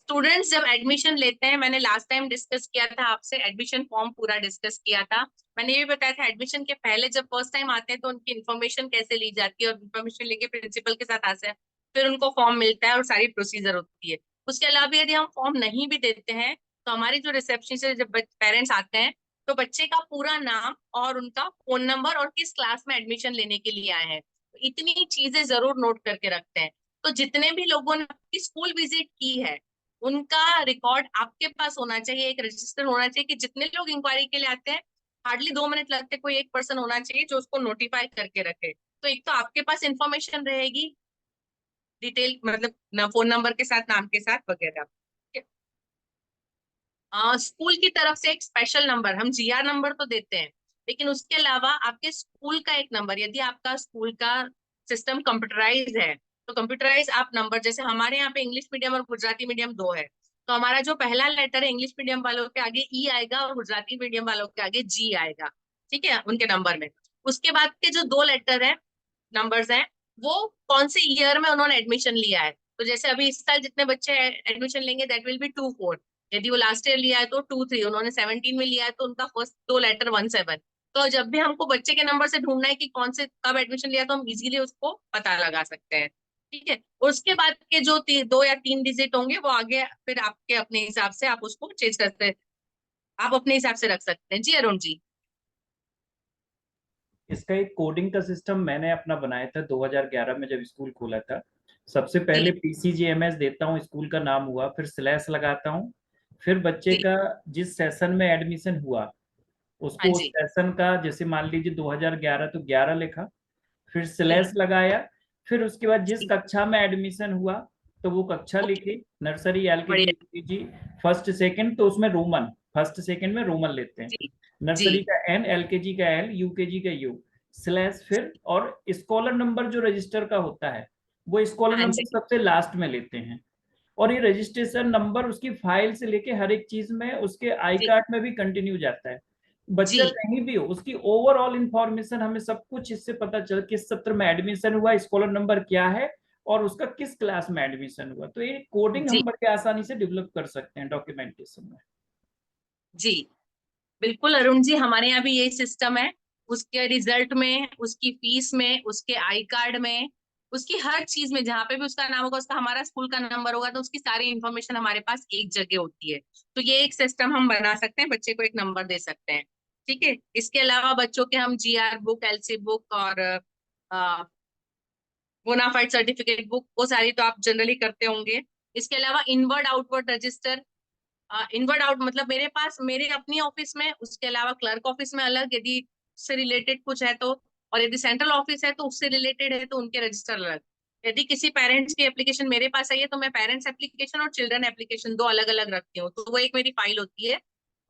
स्टूडेंट्स जब एडमिशन लेते हैं, मैंने लास्ट टाइम डिस्कस किया था आपसे, एडमिशन फॉर्म पूरा डिस्कस किया था। मैंने ये भी बताया था एडमिशन के पहले जब फर्स्ट टाइम आते हैं तो उनकी इन्फॉर्मेशन कैसे ली जाती है, और इन्फॉर्मेशन लेके प्रिंसिपल के साथ आते हैं, फिर उनको फॉर्म मिलता है और सारी प्रोसीजर होती है। उसके अलावा यदि हम फॉर्म नहीं भी देते हैं तो हमारी जो रिसेप्शन से जब पेरेंट्स आते हैं तो बच्चे का पूरा नाम और उनका फोन नंबर और किस क्लास में एडमिशन लेने के लिए आए हैं, इतनी चीजें जरूर नोट करके रखते हैं। तो जितने भी लोगों ने आपकी स्कूल विजिट की है उनका रिकॉर्ड आपके पास होना चाहिए, एक रजिस्टर होना चाहिए कि जितने लोग इंक्वायरी के लिए आते हैं, हार्डली 2 मिनट लगते, कोई एक पर्सन होना चाहिए जो उसको नोटिफाई करके रखे। तो एक तो आपके पास इंफॉर्मेशन रहेगी डिटेल, मतलब फोन नंबर के साथ, नाम के साथ वगैरह। स्कूल की तरफ से एक स्पेशल नंबर, हम जीआर नंबर तो देते हैं, लेकिन उसके अलावा आपके स्कूल का एक नंबर, यदि आपका स्कूल का सिस्टम कंप्यूटराइज है तो कंप्यूटराइज आप नंबर, जैसे हमारे यहाँ पे इंग्लिश मीडियम और गुजराती मीडियम 2 है, तो हमारा जो पहला लेटर है इंग्लिश मीडियम वालों के आगे ई आएगा और गुजराती मीडियम वालों के आगे जी आएगा। ठीक है, उनके नंबर में। उसके बाद के जो 2 लेटर है, नंबर्स हैं, वो कौन से ईयर में उन्होंने एडमिशन लिया है। तो जैसे अभी इस साल जितने बच्चे एडमिशन लेंगे दैट विल बी 2-4। यदि वो लास्ट ईयर लिया है तो 2-3, उन्होंने 17 में लिया है तो उनका फर्स्ट 2 लेटर 1-7। तो जब भी हमको बच्चे के नंबर से ढूंढना है कि कौन से कब एडमिशन लिया तो हम इजीली उसको पता लगा सकते हैं। ठीक है, उसके बाद के जो 2 या 3 डिजिट होंगे वो आगे फिर आपके अपने हिसाब से आप उसको चेंज करते, आप अपने हिसाब से रख सकते हैं। जी अरुण जी। इसका एक कोडिंग का सिस्टम मैंने अपना बनाया था 2011 में जब स्कूल खोला था। सबसे पहले पीसीजीएमएस देता हूँ, स्कूल का नाम हुआ, फिर स्लैश लगाता हूँ, फिर बच्चे का जिस सेशन में एडमिशन हुआ उसको उस सेशन का, जैसे मान लीजिए 2011 तो 11 लिखा, फिर स्लैश लगाया, फिर उसके बाद जिस कक्षा में एडमिशन हुआ तो वो कक्षा लिखी, nursery, LKG, UKG, first second, तो उसमें रोमन, फर्स्ट सेकंड में रोमन लेते हैं, नर्सरी का एन, एलकेजी का एल, यूकेजी का यू, स्लैश फिर, और स्कॉलर नंबर जो रजिस्टर का होता है वो स्कॉलर नंबर सबसे लास्ट में लेते हैं। और ये रजिस्ट्रेशन नंबर उसकी फाइल से लेके हर एक चीज में, उसके आई कार्ड में भी कंटिन्यू जाता है। बच्चा कहीं भी हो उसकी ओवरऑल इंफॉर्मेशन हमें सब कुछ इससे पता चल, किस सत्र में एडमिशन हुआ, स्कॉलर नंबर क्या है और उसका किस क्लास में एडमिशन हुआ। तो ये कोडिंग हम बड़े आसानी से डेवलप कर सकते हैं डॉक्यूमेंटेशन में। जी बिल्कुल अरुण जी, हमारे यहाँ भी यही सिस्टम है। उसके रिजल्ट में, उसकी फीस में, उसके आई कार्ड में, उसकी हर चीज में, जहाँ पे भी उसका नाम होगा, उसका हमारा स्कूल का नंबर होगा, तो उसकी सारी इंफॉर्मेशन हमारे पास एक जगह होती है। तो ये एक सिस्टम हम बना सकते हैं, बच्चे को एक नंबर दे सकते हैं। ठीक है, इसके अलावा बच्चों के हम जीआर बुक, एलसी बुक और बोनाफाइड सर्टिफिकेट बुक, वो सारी तो आप जनरली करते होंगे। इसके अलावा inward outward register, inward out मतलब मेरे पास मेरे अपनी ऑफिस में, उसके अलावा क्लर्क ऑफिस में अलग, यदि उससे रिलेटेड कुछ है तो, और यदि सेंट्रल ऑफिस है तो उससे रिलेटेड है तो उनके रजिस्टर अलग। यदि किसी पेरेंट्स की एप्लीकेशन मेरे पास आई है तो मैं पेरेंट्स एप्लीकेशन और चिल्ड्रन एप्लीकेशन 2 अलग अलग रखती हूँ, तो वो एक मेरी फाइल होती है,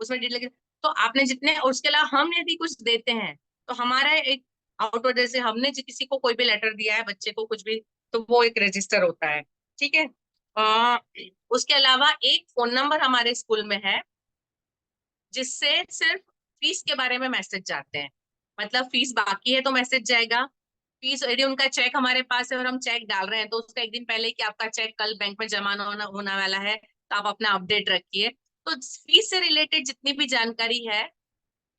उसमें डिटेल। तो आपने जितने, और उसके अलावा हम यदि कुछ देते हैं तो हमारा एक आउटवर्ड, जैसे हमने किसी को कोई भी लेटर दिया है, बच्चे को कुछ भी, तो वो एक रजिस्टर होता है। ठीक है, उसके अलावा एक फोन नंबर हमारे स्कूल में है जिससे सिर्फ फीस के बारे में मैसेज जाते हैं। मतलब फीस बाकी है तो मैसेज जाएगा, फीस यदि उनका चेक हमारे पास है और हम चेक डाल रहे हैं तो उसका एक दिन पहले कि आपका चेक कल बैंक में जमा होने वाला है तो आप अपना अपडेट रखिए। तो फीस से रिलेटेड जितनी भी जानकारी है,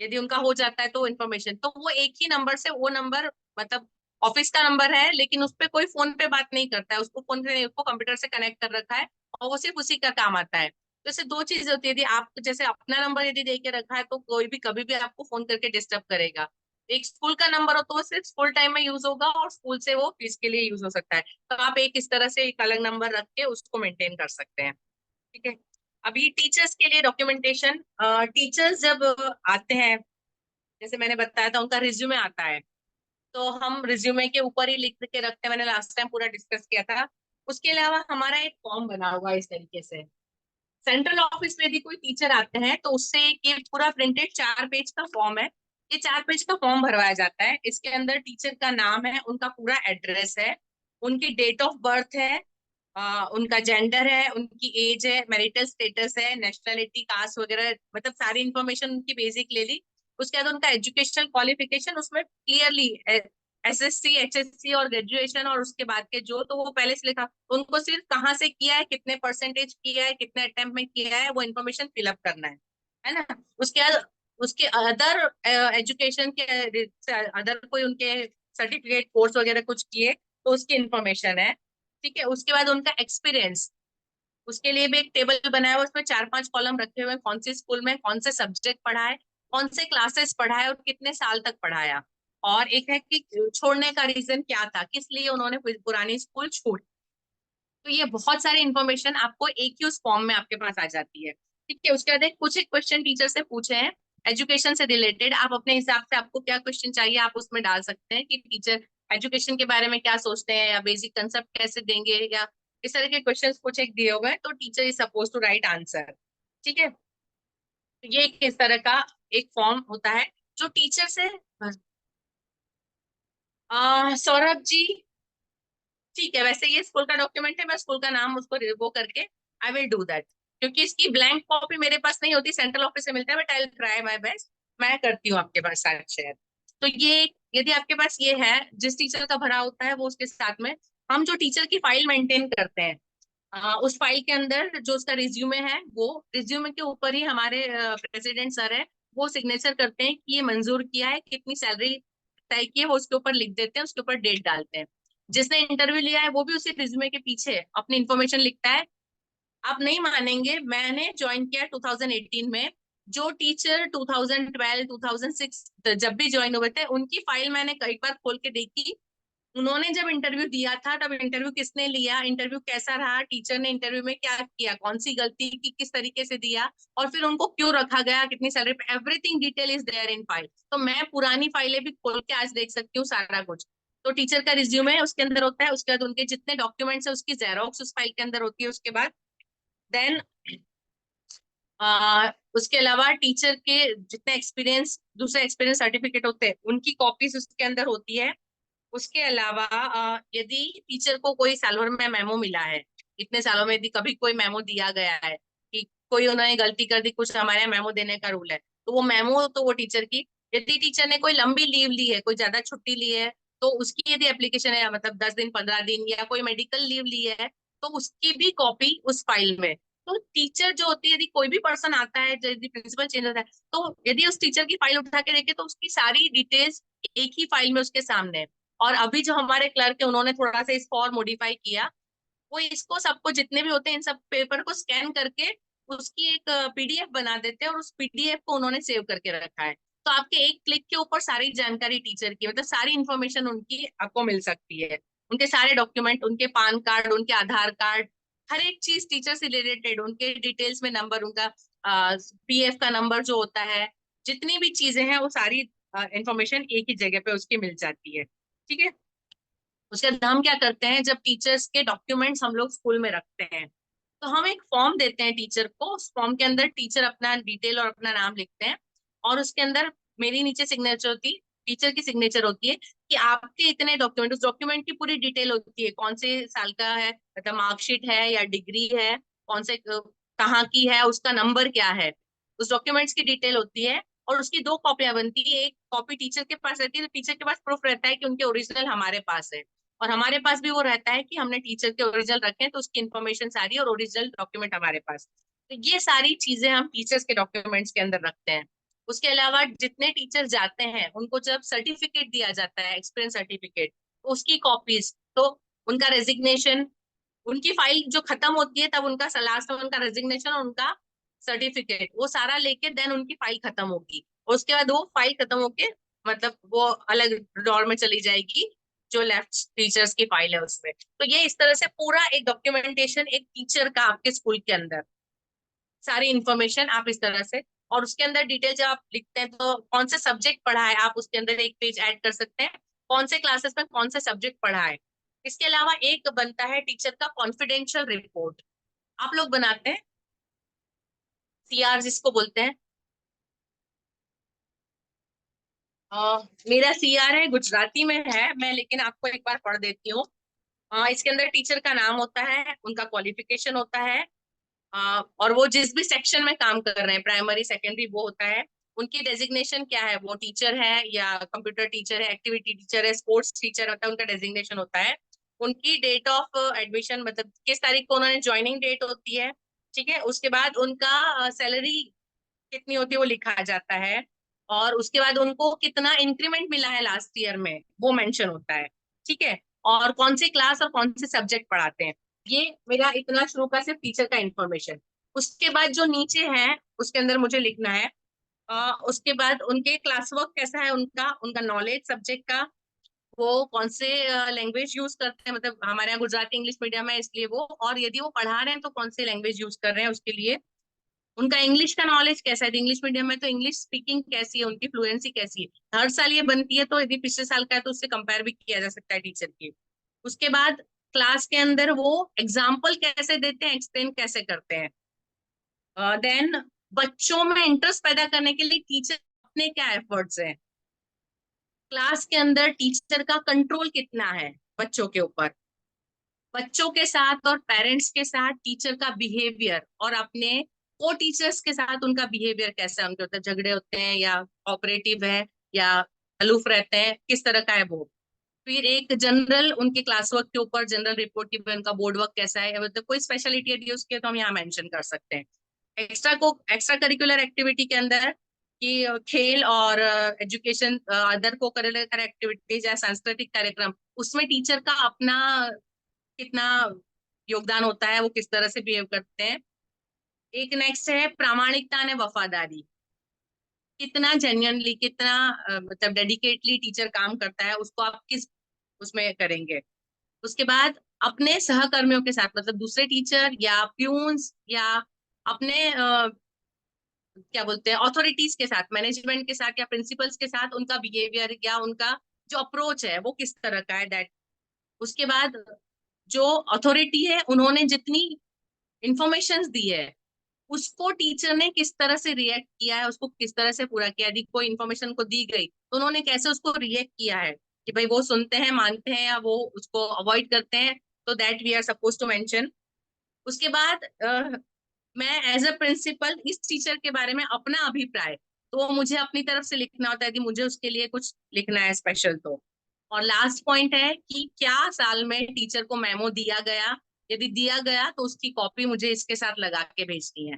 यदि उनका हो जाता है तो इन्फॉर्मेशन, तो वो एक ही नंबर से, वो नंबर मतलब ऑफिस का नंबर है लेकिन उस पे कोई फोन पे बात नहीं करता है, उसको फोन पे, उसको कंप्यूटर से कनेक्ट कर रखा है और वो सिर्फ उसी का काम आता है। तो इससे दो चीजें होती है, यदि आप जैसे अपना नंबर यदि दे के रखा है तो कोई भी कभी भी आपको फोन करके डिस्टर्ब करेगा। एक स्कूल का नंबर हो तो वो सिर्फ स्कूल टाइम में यूज होगा और स्कूल से वो फीस के लिए यूज हो सकता है। तो आप एक इस तरह से एक अलग नंबर रख के उसको मेंटेन कर सकते हैं। ठीक है। अभी टीचर्स के लिए डॉक्यूमेंटेशन, टीचर्स जब आते हैं, जैसे मैंने बताया था उनका रिज्यूमे आता है, तो हम रिज्यूमे के ऊपर ही लिख के रखते हैं, मैंने लास्ट टाइम पूरा डिस्कस किया था। उसके अलावा हमारा एक फॉर्म बना हुआ है इस तरीके से, सेंट्रल ऑफिस में यदि कोई टीचर आते हैं तो उससे ये पूरा प्रिंटेड 4 पेज का फॉर्म है, ये 4 पेज का फॉर्म भरवाया जाता है। इसके अंदर टीचर का नाम है, उनका पूरा एड्रेस है, उनकी डेट ऑफ बर्थ है, उनका जेंडर है, उनकी एज है, मैरिटल स्टेटस है, नेशनलिटी, कास्ट वगैरह, मतलब सारी इंफॉर्मेशन उनकी बेसिक ले ली। उसके बाद उनका एजुकेशनल क्वालिफिकेशन, उसमें क्लियरली एसएससी, एचएससी और ग्रेजुएशन, और उसके बाद के जो, तो वो पहले से लिखा, उनको सिर्फ कहाँ से किया है, कितने परसेंटेज किया है, कितने अटेम्प्ट में किया है, वो इन्फॉर्मेशन फिलअप करना है ना। उसके बाद उसके अदर एजुकेशन के अदर कोई उनके सर्टिफिकेट कोर्स वगैरह कुछ किए तो उसकी इंफॉर्मेशन है। ठीक है। उसके बाद उनका एक्सपीरियंस, उसके लिए भी एक टेबल बनाया हुआ, उसमें 4-5 कॉलम रखे हुए हैं, कौन से स्कूल में कौन से सब्जेक्ट पढ़ा है, कौन से क्लासेस पढ़ाए और कितने साल तक पढ़ाया, और एक है कि छोड़ने का रीजन क्या था, किस लिए उन्होंने पुरानी स्कूल छोड़ी। तो ये बहुत सारी इंफॉर्मेशन आपको एक ही उस फॉर्म में आपके पास आ जाती है। ठीक है। उसके बाद कुछ एक क्वेश्चन टीचर से पूछे हैं एजुकेशन से रिलेटेड, आप अपने हिसाब से आपको क्या क्वेश्चन चाहिए आप उसमें डाल सकते हैं कि टीचर एजुकेशन के बारे में क्या सोचते हैं, या बेसिक कंसेप्ट कैसे देंगे, या इस तरह के क्वेश्चंस कुछ एक दिए हुए हैं, तो teacher is suppose to write answer. ठीक है। तो ये इस तरह का एक फॉर्म होता है जो टीचर से, सौरभ जी, ठीक है, वैसे ये स्कूल का डॉक्यूमेंट है, मैं स्कूल का नाम उसको वो करके आई विल डू दैट, क्योंकि इसकी ब्लैंक कॉपी मेरे पास नहीं होती, सेंट्रल ऑफिस से मिलता है, but I will try my best, मैं करती हूँ आपके पास साथ शेयर। तो ये यदि आपके पास ये है, जिस टीचर का भरा होता है वो उसके साथ में, हम जो टीचर की फाइल मेंटेन करते हैं, उस फाइल के अंदर जो उसका रिज्यूमे है, वो रिज्यूमे के ऊपर ही हमारे प्रेसिडेंट सर है, वो सिग्नेचर करते हैं कि ये मंजूर किया है, कितनी सैलरी तय की है वो उसके ऊपर लिख देते हैं, उसके ऊपर डेट डालते हैं। जिसने इंटरव्यू लिया है वो भी उसी रिज्यूमे के पीछे अपनी इंफॉर्मेशन लिखता है। आप नहीं मानेंगे, मैंने ज्वाइन किया 2018 में, जो टीचर 2012 2006 जब भी ज्वाइन हुए थे, उनकी फाइल मैंने एक बार खोल के देखी, उन्होंने जब इंटरव्यू दिया था तब इंटरव्यू किसने लिया, इंटरव्यू कैसा रहा, टीचर ने इंटरव्यू में क्या किया, कौन सी गलती की, किस तरीके से दिया, और फिर उनको क्यों रखा गया, कितनी salary, everything detail is there in file. तो मैं पुरानी फाइलें भी खोल के आज देख सकती हूँ सारा कुछ। तो टीचर का रिज्यूमे उसके अंदर होता है, उसके बाद उनके जितने डॉक्यूमेंट्स है उसकी जेरोक्स उस फाइल के अंदर होती है, उसके बाद देन उसके अलावा टीचर के जितने एक्सपीरियंस, दूसरे एक्सपीरियंस सर्टिफिकेट होते हैं उनकी कॉपीज उसके अंदर होती है। उसके अलावा यदि टीचर को कोई साल भर में मेमो मिला है, इतने सालों में यदि कभी कोई मेमो दिया गया है कि कोई उन्होंने गलती कर दी, कुछ हमारे यहाँ मेमो देने का रूल है, तो वो मेमो, तो वो टीचर की, यदि टीचर ने कोई लंबी लीव ली है, कोई ज्यादा छुट्टी ली है, तो उसकी यदि एप्लीकेशन है, मतलब 10 दिन 15 दिन, या कोई मेडिकल लीव ली है, तो उसकी भी कॉपी उस फाइल में। तो टीचर जो होती है, यदि कोई भी पर्सन आता है, यदि प्रिंसिपल चेंज होता है, तो यदि उस टीचर की फाइल उठा के देखे तो उसकी सारी डिटेल्स एक ही फाइल में उसके सामने है। और अभी जो हमारे क्लर्क है उन्होंने थोड़ा सा इसको और मॉडिफाई किया, वो इसको सबको जितने भी होते हैं इन सब पेपर को स्कैन करके उसकी एक पीडीएफ बना देते हैं, और उस पीडीएफ को उन्होंने सेव करके रखा है। तो आपके एक क्लिक के ऊपर सारी जानकारी टीचर की, मतलब सारी इंफॉर्मेशन उनकी आपको मिल सकती है, उनके सारे डॉक्यूमेंट, उनके पान कार्ड, उनके आधार कार्ड, हर एक चीज टीचर से रिलेटेड, उनके डिटेल्स में नंबर, उनका पीएफ का नंबर जो होता है, जितनी भी चीजें हैं वो सारी इंफॉर्मेशन एक ही जगह पे उसकी मिल जाती है। ठीक है। उसके बाद हम क्या करते हैं, जब टीचर्स के डॉक्यूमेंट्स हम लोग स्कूल में रखते हैं, तो हम एक फॉर्म देते हैं टीचर को, उस फॉर्म के अंदर टीचर अपना डिटेल और अपना नाम लिखते हैं, और उसके अंदर मेरी नीचे सिग्नेचर होती, टीचर की सिग्नेचर होती है कि आपके इतने डॉक्यूमेंट, उस डॉक्यूमेंट की पूरी डिटेल होती है, कौन से साल का है, मतलब मार्कशीट है या डिग्री है, कौन से कहाँ की है, उसका नंबर क्या है, उस डॉक्यूमेंट्स की डिटेल होती है। और उसकी 2 कॉपियां बनती है, एक कॉपी टीचर के पास रहती है, तो टीचर के पास प्रूफ रहता है कि उनके ओरिजिनल हमारे पास है, और हमारे पास भी वो रहता है कि हमने टीचर के ओरिजिनल रखे हैं, तो उसकी इन्फॉर्मेशन सारी और ओरिजिनल डॉक्यूमेंट हमारे पास। तो ये सारी चीजें हम टीचर्स के डॉक्यूमेंट्स के अंदर रखते हैं। उसके अलावा जितने टीचर जाते हैं उनको जब सर्टिफिकेट दिया जाता है, एक्सपीरियंस सर्टिफिकेट, तो उसकी कॉपीज, तो उनका रेजिग्नेशन, उनकी फाइल जो खत्म होती है तब उनका लास्ट में उनका रेजिग्नेशन और उनका सर्टिफिकेट, वो सारा लेके देन उनकी फाइल खत्म होगी। उसके बाद वो फाइल खत्म होके मतलब वो अलग ड्रॉर में चली जाएगी, जो लेफ्ट टीचर्स की फाइल है उसमें। तो ये इस तरह से पूरा एक डॉक्यूमेंटेशन एक टीचर का आपके स्कूल के अंदर सारी इंफॉर्मेशन आप इस तरह से, और उसके अंदर डिटेल जब आप लिखते हैं तो कौन से सब्जेक्ट पढ़ा है आप उसके अंदर एक पेज ऐड कर सकते हैं, कौन से क्लासेस में कौन से सब्जेक्ट पढ़ा है। इसके अलावा एक बनता है टीचर का कॉन्फिडेंशियल रिपोर्ट, आप लोग बनाते हैं, सीआर जिसको बोलते हैं। मेरा सीआर है, गुजराती में है मैं, लेकिन आपको एक बार पढ़ देती हूँ। इसके अंदर टीचर का नाम होता है, उनका क्वालिफिकेशन होता है, और वो जिस भी सेक्शन में काम कर रहे हैं, प्राइमरी सेकेंडरी वो होता है, उनकी डेजिग्नेशन क्या है, वो टीचर है या कंप्यूटर टीचर है, एक्टिविटी टीचर है, स्पोर्ट्स टीचर होता है, उनका डेजिग्नेशन होता है, उनकी डेट ऑफ एडमिशन मतलब किस तारीख को उन्होंने ज्वाइनिंग डेट होती है, ठीक है। उसके बाद उनका सैलरी कितनी होती है वो लिखा जाता है, और उसके बाद उनको कितना इंक्रीमेंट मिला है लास्ट ईयर में वो मेंशन होता है, ठीक है। और कौन सी क्लास और कौन से सब्जेक्ट पढ़ाते हैं, ये मेरा इतना शुरू का सिर्फ टीचर का इंफॉर्मेशन। उसके बाद जो नीचे है उसके अंदर मुझे लिखना है, उसके बाद उनके क्लास वर्क कैसा है, उनका उनका नॉलेज सब्जेक्ट का, वो कौन से लैंग्वेज यूज करते हैं, मतलब हमारे यहाँ गुजराती इंग्लिश मीडियम है इसलिए वो, और यदि वो पढ़ा रहे हैं तो कौन से लैंग्वेज यूज कर रहे हैं उसके लिए, उनका इंग्लिश का नॉलेज कैसा है, इंग्लिश मीडियम में तो इंग्लिश स्पीकिंग कैसी है, उनकी फ्लुएंसी कैसी है, हर साल ये बनती है, तो यदि पिछले साल का है तो उससे कंपेयर भी किया जा सकता है टीचर की। उसके बाद क्लास के अंदर वो एग्जाम्पल कैसे देते हैं, एक्सप्लेन कैसे करते हैं। देन बच्चों में इंटरेस्ट पैदा करने के लिए टीचर अपने क्या एफर्ट्स हैं, क्लास के अंदर टीचर का कंट्रोल कितना है बच्चों के ऊपर, बच्चों के साथ और पेरेंट्स के साथ टीचर का बिहेवियर, और अपने को टीचर्स के साथ उनका बिहेवियर कैसा है, उनके होते झगड़े होते हैं या कोऑपरेटिव है या अलूफ रहते हैं, किस तरह का है वो। फिर एक जनरल उनके क्लास वर्क के ऊपर जनरल रिपोर्ट की उनका बोर्ड वर्क कैसा है, मतलब कोई स्पेशलिटी यदि उसके तो हम यहाँ मेंशन कर सकते हैं। एक्स्ट्रा करिकुलर एक्टिविटी के अंदर कि खेल और एजुकेशन अदर को करिकुलर एक्टिविटीज या सांस्कृतिक कार्यक्रम, उसमें टीचर का अपना कितना योगदान होता है, वो किस तरह से बिहेव करते हैं। एक नेक्स्ट है प्रामाणिकता ने वफादारी, कितना जेन्युइनली कितना मतलब डेडिकेटली टीचर काम करता है, उसको आप किस उसमें करेंगे। उसके बाद अपने सहकर्मियों के साथ मतलब दूसरे टीचर या प्यून्स या अपने क्या बोलते हैं ऑथोरिटीज के साथ, मैनेजमेंट के साथ या प्रिंसिपल्स के साथ उनका बिहेवियर या उनका जो अप्रोच है वो किस तरह का है, दैट। उसके बाद जो अथॉरिटी है उन्होंने जितनी इंफॉर्मेशन दी है उसको टीचर ने किस तरह से रिएक्ट किया है, उसको किस तरह से पूरा किया, यदि कोई इन्फॉर्मेशन को दी गई तो उन्होंने कैसे उसको रिएक्ट किया है, कि भाई वो सुनते हैं, मानते हैं या वो उसको अवॉइड करते हैं, तो that we are suppose to mention. उसके बाद मैं एज अ प्रिंसिपल इस टीचर के बारे में अपना अभिप्राय, तो मुझे अपनी तरफ से लिखना होता है यदि मुझे उसके लिए कुछ लिखना है स्पेशल तो। और लास्ट पॉइंट है कि क्या साल में टीचर को मेमो दिया गया, यदि दिया गया तो उसकी कॉपी मुझे इसके साथ लगा के भेजनी है।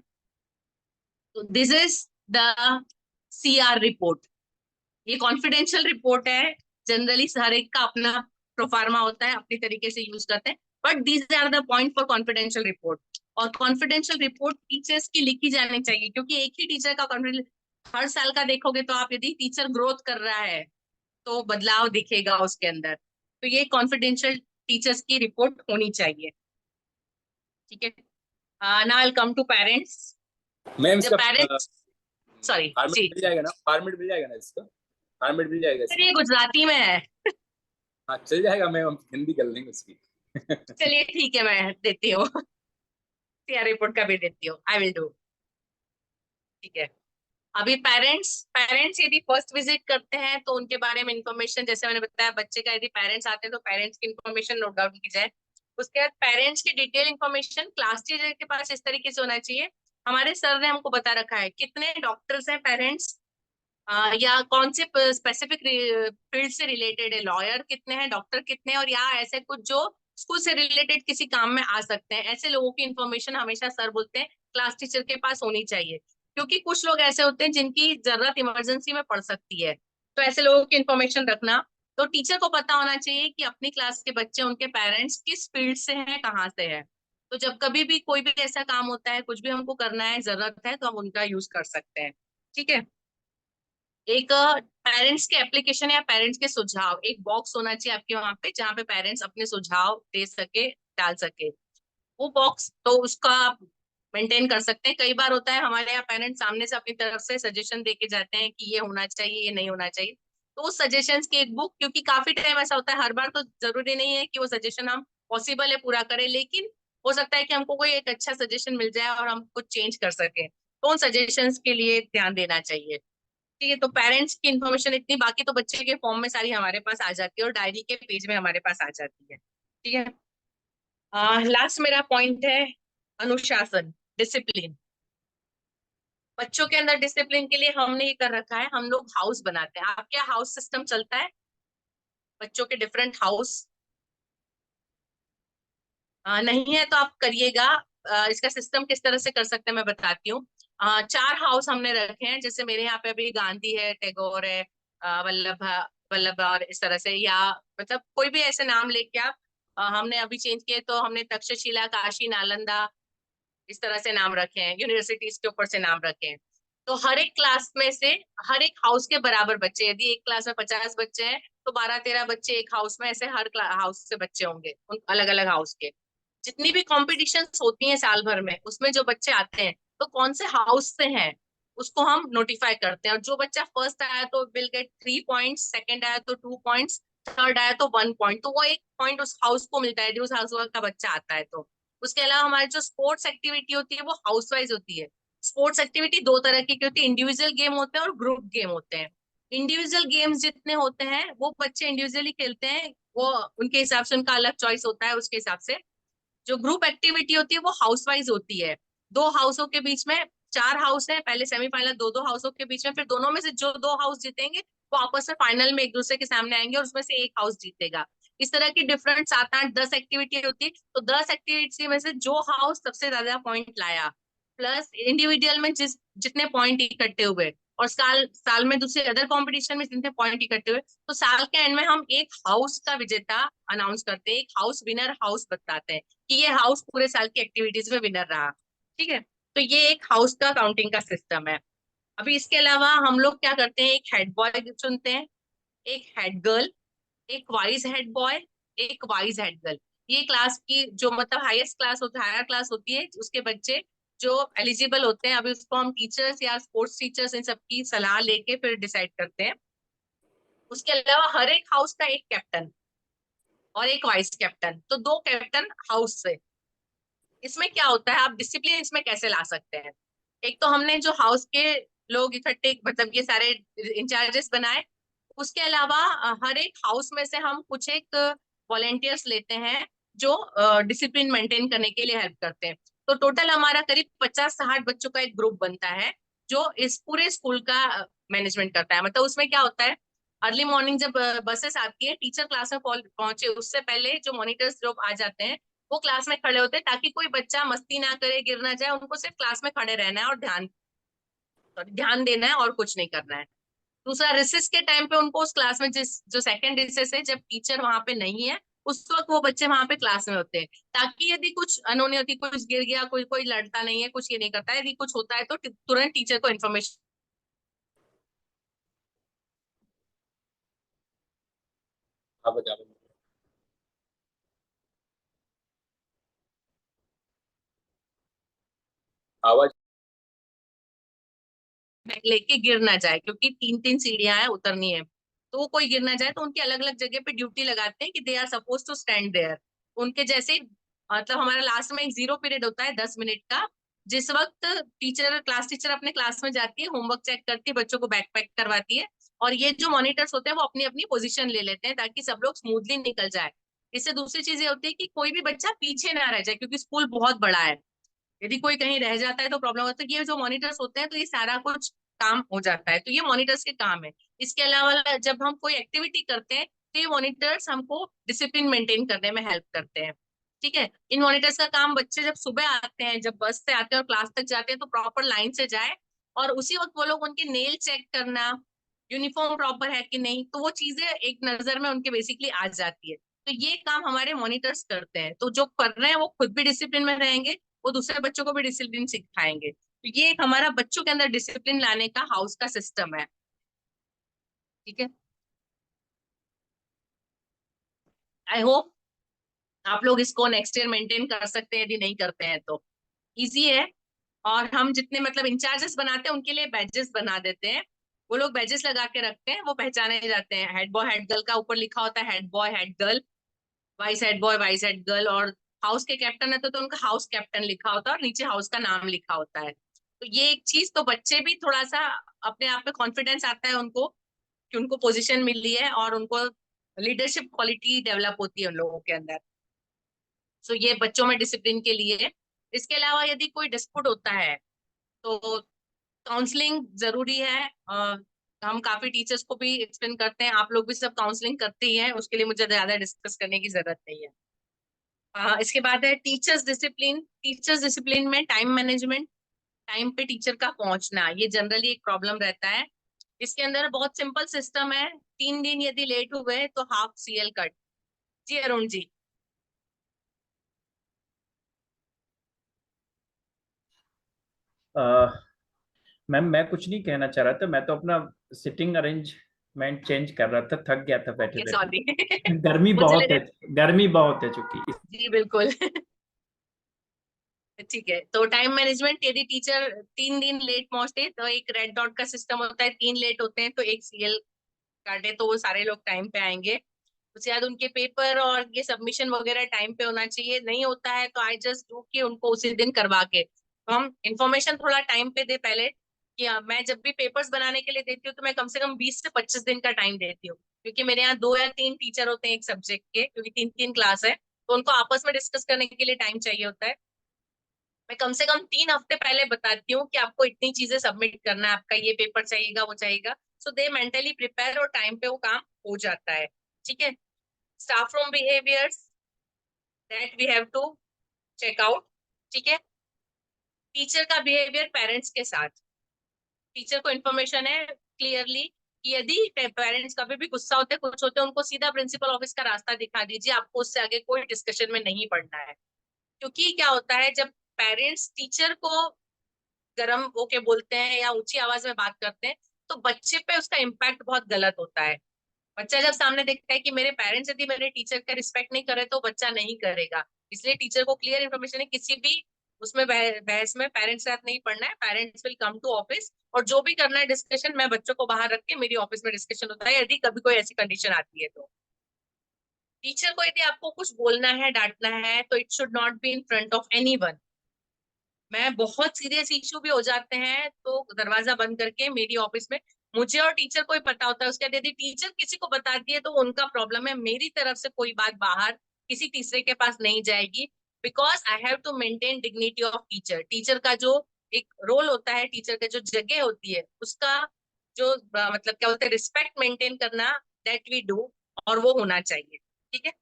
तो this is the CR report. ये कॉन्फिडेंशियल रिपोर्ट है, जनरली हर एक का अपना प्रोफार्मा होता है, अपनी तरीके से यूज करते हैं, but these are the point for confidential report. और कॉन्फिडेंशियल रिपोर्ट टीचर्स की लिखी जानी चाहिए, क्योंकि एक ही टीचर का कॉन्फिडेंस हर साल का देखोगे तो आप यदि टीचर ग्रोथ कर रहा है तो बदलाव दिखेगा उसके अंदर, तो ये कॉन्फिडेंशियल टीचर्स की रिपोर्ट होनी चाहिए, ठीक है। Now I come to parents. Ma'am जब इसका पेरेंट्स सॉरी फॉर्मेट जी मिल जाएगा ना, फॉर्मेट मिल जाएगा ना इसका, फॉर्मेट मिल जाएगा सर, ये इसका। गुजराती में है। हाँ चल जाएगा मैम, हम हिंदी कर लेंगे उसकी। चलिए ठीक है, मैं देती हूँ, सीआर रिपोर्ट का भी देती हूँ, आई विल डू, ठीक है। अभी पेरेंट्स पेरेंट्स यदि फर्स्ट विजिट करते हैं तो उनके बारे में इंफॉर्मेशन, जैसे मैंने बताया बच्चे का यदि पेरेंट्स आते हैं तो पेरेंट्स की इंफॉर्मेशन नोट डाउन की जाए। उसके बाद पेरेंट्स की डिटेल इंफॉर्मेशन क्लास टीचर के पास इस तरीके से होना चाहिए, हमारे सर ने हमको बता रखा है कितने डॉक्टर्स हैं पेरेंट्स, या कौन से स्पेसिफिक फील्ड से रिलेटेड है, लॉयर कितने हैं, डॉक्टर कितने हैं, और या ऐसे कुछ जो स्कूल से रिलेटेड किसी काम में आ सकते हैं, ऐसे लोगों की इंफॉर्मेशन हमेशा सर बोलते हैं क्लास टीचर के पास होनी चाहिए। क्योंकि कुछ लोग ऐसे होते हैं जिनकी जरूरत इमरजेंसी में पड़ सकती है, तो ऐसे लोगों की इन्फॉर्मेशन रखना। तो टीचर को पता होना चाहिए कि अपनी क्लास के बच्चे, उनके पेरेंट्स किस फील्ड से हैं, कहाँ से है। तो जब कभी भी कोई भी ऐसा काम होता है, कुछ भी हमको करना है, जरूरत है, तो हम उनका यूज कर सकते हैं। ठीक है। एक पेरेंट्स के एप्लीकेशन या पेरेंट्स के सुझाव, एक बॉक्स होना चाहिए आपके वहां पे, जहाँ पे पेरेंट्स अपने सुझाव दे सके, डाल सके। वो बॉक्स तो उसका आप मेंटेन कर सकते हैं। कई बार होता है हमारे यहाँ पेरेंट्स सामने से अपनी तरफ से सजेशन दे के जाते हैं कि ये होना चाहिए, ये नहीं होना चाहिए। तो उस सजेशंस की एक बुक, क्योंकि काफी टाइम ऐसा होता है, हर बार तो जरूरी नहीं है कि वो सजेशन हम पॉसिबल है पूरा करें, लेकिन हो सकता है कि हमको कोई एक अच्छा सजेशन मिल जाए और हम कुछ चेंज कर सकें, तो उन सजेशंस के लिए ध्यान देना चाहिए। ठीक है। तो पेरेंट्स की इन्फॉर्मेशन इतनी, बाकी तो बच्चे के फॉर्म में सारी हमारे पास आ जाती है और डायरी के पेज में हमारे पास आ जाती है। ठीक है। लास्ट मेरा पॉइंट है अनुशासन, डिसिप्लिन। बच्चों के अंदर डिसिप्लिन के लिए हमने ये कर रखा है, हम लोग हाउस बनाते हैं। आपके यहाँ हाउस सिस्टम चलता है, बच्चों के डिफरेंट हाउस? नहीं है तो आप करिएगा। इसका सिस्टम किस तरह से कर सकते हैं मैं बताती हूँ। 4 हाउस हमने रखे हैं, जैसे मेरे यहाँ पे अभी गांधी है, टैगोर है, वल्लभ वल्लभ और इस तरह से, या मतलब कोई भी ऐसे नाम लेके आप, हमने अभी चेंज किए तो हमने तक्षशिला, काशी, नालंदा, इस तरह से नाम रखे हैं, यूनिवर्सिटीज के ऊपर से नाम रखे हैं। तो हर एक क्लास में से, हर एक हाउस के बराबर बच्चे, यदि एक क्लास में 50 बच्चे हैं तो 12-13 बच्चे एक हाउस में, ऐसे हर हाउस से बच्चे होंगे, उन अलग अलग हाउस के। जितनी भी कॉम्पिटिशन्स होती हैं साल भर में, उसमें जो बच्चे आते हैं तो कौन से हाउस से हैं उसको हम नोटिफाई करते हैं। और जो बच्चा फर्स्ट आया तो विल गेट 3 पॉइंट्स, सेकंड आया तो 2 पॉइंट्स, थर्ड आया तो 1 पॉइंट। तो वो 1 पॉइंट उस हाउस को मिलता है यदि उस हाउस का बच्चा आता है तो। उसके अलावा हमारी जो स्पोर्ट्स एक्टिविटी होती है वो हाउस वाइज होती है। स्पोर्ट्स एक्टिविटी 2 तरह की होती है, इंडिविजुअल गेम होते हैं और ग्रुप गेम होते हैं। इंडिविजुअल गेम्स जितने होते हैं वो बच्चे इंडिविजुअली खेलते हैं, वो उनके हिसाब से, उनका अलग चॉइस होता है उसके हिसाब से। जो ग्रुप एक्टिविटी होती है वो हाउस वाइज होती है। 2 हाउसों के बीच में, 4 हाउस है, पहले सेमीफाइनल 2-2 हाउसों के बीच में, फिर दोनों में से जो 2 हाउस जीतेंगे वो आपस में फाइनल में एक दूसरे के सामने आएंगे और उसमें से एक हाउस जीतेगा। इस तरह की डिफरेंट 7-8-10 एक्टिविटी होती है। तो 10 एक्टिविटी में से जो हाउस सबसे ज्यादा पॉइंट लाया, प्लस इंडिविजुअल में जितने पॉइंट इकट्ठे हुए, और साल साल में दूसरे अदर कंपटीशन में जितने पॉइंट इकट्ठे हुए, तो साल के एंड में हम एक हाउस का विजेता अनाउंस करते हैं, एक हाउस विनर हाउस बताते हैं कि ये हाउस पूरे साल की एक्टिविटीज में विनर रहा। ठीक है। तो ये एक हाउस का काउंटिंग का सिस्टम है। अभी इसके अलावा हम लोग क्या करते हैं, एक हेड बॉय चुनते हैं, एक हेड गर्ल, एक वाइज हेड बॉय, एक वाइज हेड गर्ल। ये क्लास की जो मतलब हाईएस्ट क्लास होती है, हायर क्लास होती है, उसके बच्चे जो एलिजिबल होते हैं, अभी उसको हम टीचर्स या स्पोर्ट्स टीचर्स इन सबकी सलाह लेके फिर डिसाइड करते हैं। उसके अलावा हर एक हाउस का एक कैप्टन और एक वाइस कैप्टन, तो 2 कैप्टन हाउस से। इसमें क्या होता है, आप डिसिप्लिन इसमें कैसे ला सकते हैं। एक तो हमने जो हाउस के लोग इकट्ठे, मतलब ये सारे इंचार्जेस बनाए। उसके अलावा हर एक हाउस में से हम कुछ एक वॉलेंटियर्स लेते हैं जो डिसिप्लिन मेंटेन करने के लिए हेल्प करते हैं। तो टोटल हमारा करीब 50-60 बच्चों का एक ग्रुप बनता है जो इस पूरे स्कूल का मैनेजमेंट करता है। मतलब उसमें क्या होता है, अर्ली मॉर्निंग जब बसेस आती है, टीचर क्लास में पहुंचे उससे पहले जो मॉनिटर्स लोग आ जाते हैं वो क्लास में खड़े होते हैं, ताकि कोई बच्चा मस्ती ना करे, गिर ना जाए। उनको सिर्फ क्लास में खड़े रहना है और ध्यान देना है और कुछ नहीं करना है। दूसरा, रिसेस के टाइम पे उनको उस क्लास में, जिस जो सेकंड रिसेस है जब टीचर वहां पे नहीं है, उस वक्त वो बच्चे वहां पे क्लास में होते हैं, ताकि यदि कुछ अनहोनी होती, कुछ गिर गया, कोई कोई लड़ता नहीं है, कुछ ये नहीं करता है, यदि कुछ होता है तो तुरंत टीचर को इन्फॉर्मेशन। आवाज लेके गिर ना जाए, क्योंकि 3-3 सीढ़ियां हैं, उतरनी है, तो वो कोई गिर ना जाए, तो उनकी अलग अलग जगह पे ड्यूटी लगाते हैं कि they are suppose to stand there. उनके जैसे, मतलब हमारा लास्ट में एक 0 पीरियड होता है 10 मिनट का, जिस वक्त क्लास टीचर अपने क्लास में जाती है, होमवर्क चेक करती है, बच्चों को बैक पैक करवाती है, और ये जो मॉनिटर्स होते हैं वो अपनी अपनी पोजीशन ले लेते हैं ताकि सब लोग स्मूथली निकल जाए। इससे दूसरी चीज ये होती है कि कोई भी बच्चा पीछे ना रह जाए, क्योंकि स्कूल बहुत बड़ा है, यदि कोई कहीं रह जाता है तो प्रॉब्लम होता है। तो ये जो मॉनिटर्स होते हैं तो ये सारा कुछ काम हो जाता है, तो ये मॉनिटर्स के काम है। इसके अलावा जब हम कोई एक्टिविटी करते हैं तो ये मॉनिटर्स हमको डिसिप्लिन मेंटेन करने में हेल्प करते हैं। ठीक है। इन मॉनिटर्स का काम, बच्चे जब सुबह आते हैं, जब बस से आते हैं और क्लास तक जाते हैं, तो प्रॉपर लाइन से जाए, और उसी वक्त वो लोग उनके नेल चेक करना, यूनिफॉर्म प्रॉपर है कि नहीं, तो वो चीजें एक नजर में उनके बेसिकली आ जाती है। तो ये काम हमारे मॉनिटर्स करते हैं, तो जो कर रहे हैं वो खुद भी डिसिप्लिन में रहेंगे, वो दूसरे बच्चों को भी डिसिप्लिन सिखाएंगे। तो ये एक हमारा बच्चों के अंदर डिसिप्लिन लाने का हाउस का सिस्टम है। ठीक है, आई होप आप लोग इसको नेक्स्ट ईयर मेंटेन कर सकते हैं। यदि नहीं करते हैं तो इजी है। और हम जितने मतलब इंचार्जेस बनाते हैं उनके लिए बैजेस बना देते हैं, वो लोग बैजेस लगा के रखते हैं, वो पहचाने जाते हैं। हेड बॉय हेड गर्ल का ऊपर लिखा होता है head boy head girl, vice head boy vice head girl, और हाउस के कैप्टन है तो उनका हाउस कैप्टन लिखा होता है और नीचे हाउस का नाम लिखा होता है। तो ये एक चीज, तो बच्चे भी थोड़ा सा अपने आप में कॉन्फिडेंस आता है उनको कि उनको पोजीशन मिली है और उनको लीडरशिप क्वालिटी डेवलप होती है उन लोगों के अंदर। सो ये बच्चों में डिसिप्लिन के लिए है। इसके अलावा यदि कोई डिस्प्यूट होता है तो काउंसलिंग जरूरी है। हम काफी टीचर्स को भी एक्सप्लेन करते हैं, आप लोग भी सब काउंसलिंग करते ही हैं, उसके लिए मुझे ज्यादा डिस्कस करने की जरूरत नहीं है। इसके बाद है टीचर्स डिसिप्लिन। टीचर्स डिसिप्लिन में टाइम मैनेजमेंट, टाइम पे टीचर का पहुंचना, ये जनरली एक प्रॉब्लम रहता है। इसके अंदर बहुत सिंपल सिस्टम है, 3 दिन यदि लेट हुए तो हाफ CL कट। जी अरुण जी। मैम मैं कुछ नहीं कहना चाह रहा था, मैं तो अपना सिटिंग अरेंजमेंट चेंज कर रहा था, थक गया था बैठे ओके बैठे। सॉरी गर्मी मुझे बहुत लगा। है, गर्मी बहुत है चूंकि। जी बिल्कुल ठीक है, तो टाइम मैनेजमेंट, यदि टीचर 3 दिन लेट पहुंचते तो एक रेड डॉट का सिस्टम होता है, 3 लेट होते हैं तो एक CL काटे, तो वो सारे लोग टाइम पे आएंगे। उसके बाद उनके पेपर और ये सबमिशन वगैरह टाइम पे होना चाहिए, नहीं होता है तो आई जस्ट डू कि उनको उसी दिन करवा के, तो हम इंफॉर्मेशन थोड़ा टाइम पे दे पहले कि मैं जब भी पेपर्स बनाने के लिए देती हूँ तो मैं कम से कम 20 से 25 दिन का टाइम देती हूँ, क्योंकि मेरे यहाँ 2 या 3 टीचर होते हैं एक सब्जेक्ट के, क्योंकि 3-3 क्लास है, तो उनको आपस में डिस्कस करने के लिए टाइम चाहिए होता है। मैं कम से कम 3 हफ्ते पहले बताती हूँ कि आपको इतनी चीजें सबमिट करना है, आपका ये पेपर चाहिएगा वो चाहिएगा, सो दे मेंटली प्रिपेयर और टाइम पे वो काम हो जाता है। ठीक है, staff room behaviours that we have to check out. ठीक है, टीचर का बिहेवियर पेरेंट्स के साथ, टीचर को इन्फॉर्मेशन है क्लियरली कि यदि पेरेंट्स कभी भी गुस्सा होते कुछ होते उनको सीधा प्रिंसिपल ऑफिस का रास्ता दिखा दीजिए, आपको उससे आगे कोई डिस्कशन में नहीं पड़ना है। क्योंकि क्या होता है, जब पेरेंट्स टीचर को गर्म होके बोलते हैं या ऊंची आवाज में बात करते हैं तो बच्चे पे उसका इम्पैक्ट बहुत गलत होता है। बच्चा जब सामने देखता है कि मेरे पेरेंट्स यदि मेरे टीचर का रिस्पेक्ट नहीं करे तो बच्चा नहीं करेगा। इसलिए टीचर को क्लियर इन्फॉर्मेशन है, किसी भी उसमें बहस में पेरेंट्स के साथ नहीं पढ़ना है, parents will come to office और जो भी करना है डिस्कशन मैं बच्चों को बाहर रख के मेरी ऑफिस में डिस्कशन होता है, यदि कभी कोई ऐसी कंडीशन आती है तो। टीचर को यदि आपको कुछ बोलना है डांटना है तो it should not be in front of anyone. मैं बहुत सीरियस इशू भी हो जाते हैं तो दरवाजा बंद करके मेरी ऑफिस में मुझे और टीचर को ही पता होता है, उसके बाद यदि टीचर किसी को बताती है तो उनका प्रॉब्लम है, मेरी तरफ से कोई बात बाहर किसी तीसरे के पास नहीं जाएगी, because I have to maintain dignity of teacher. Teacher का जो एक रोल होता है, टीचर का जो जगह होती है उसका जो मतलब क्या होता है रिस्पेक्ट मेंटेन करना, दैट वी डू, और वो होना चाहिए। ठीक है,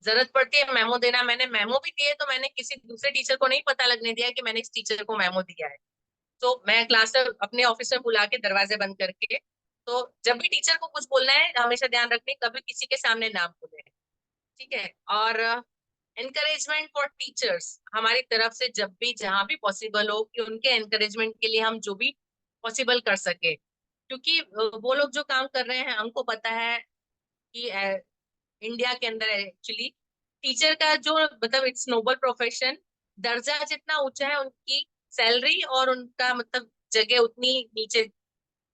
जरूरत पड़ती है मेमो देना, मैंने मेमो भी दिए तो मैंने किसी दूसरे टीचर को नहीं पता लगने दिया कि मैंने इस टीचर को मेमो दिया है। तो मैं क्लास में अपने ऑफिस में बुला के दरवाजे बंद करके, तो जब भी टीचर को कुछ बोलना है हमेशा ध्यान रखने कभी किसी के सामने ना बोले। ठीक है, और एनकरेजमेंट फॉर टीचर्स हमारी तरफ से जब भी जहां भी पॉसिबल हो कि उनके एनकरेजमेंट के लिए हम जो भी पॉसिबल कर सके, क्योंकि वो लोग जो काम कर रहे हैं हमको पता है कि इंडिया के अंदर एक्चुअली टीचर का जो मतलब इट्स नोबल प्रोफेशन, दर्जा जितना ऊंचा है उनकी सैलरी और उनका मतलब जगह उतनी नीचे।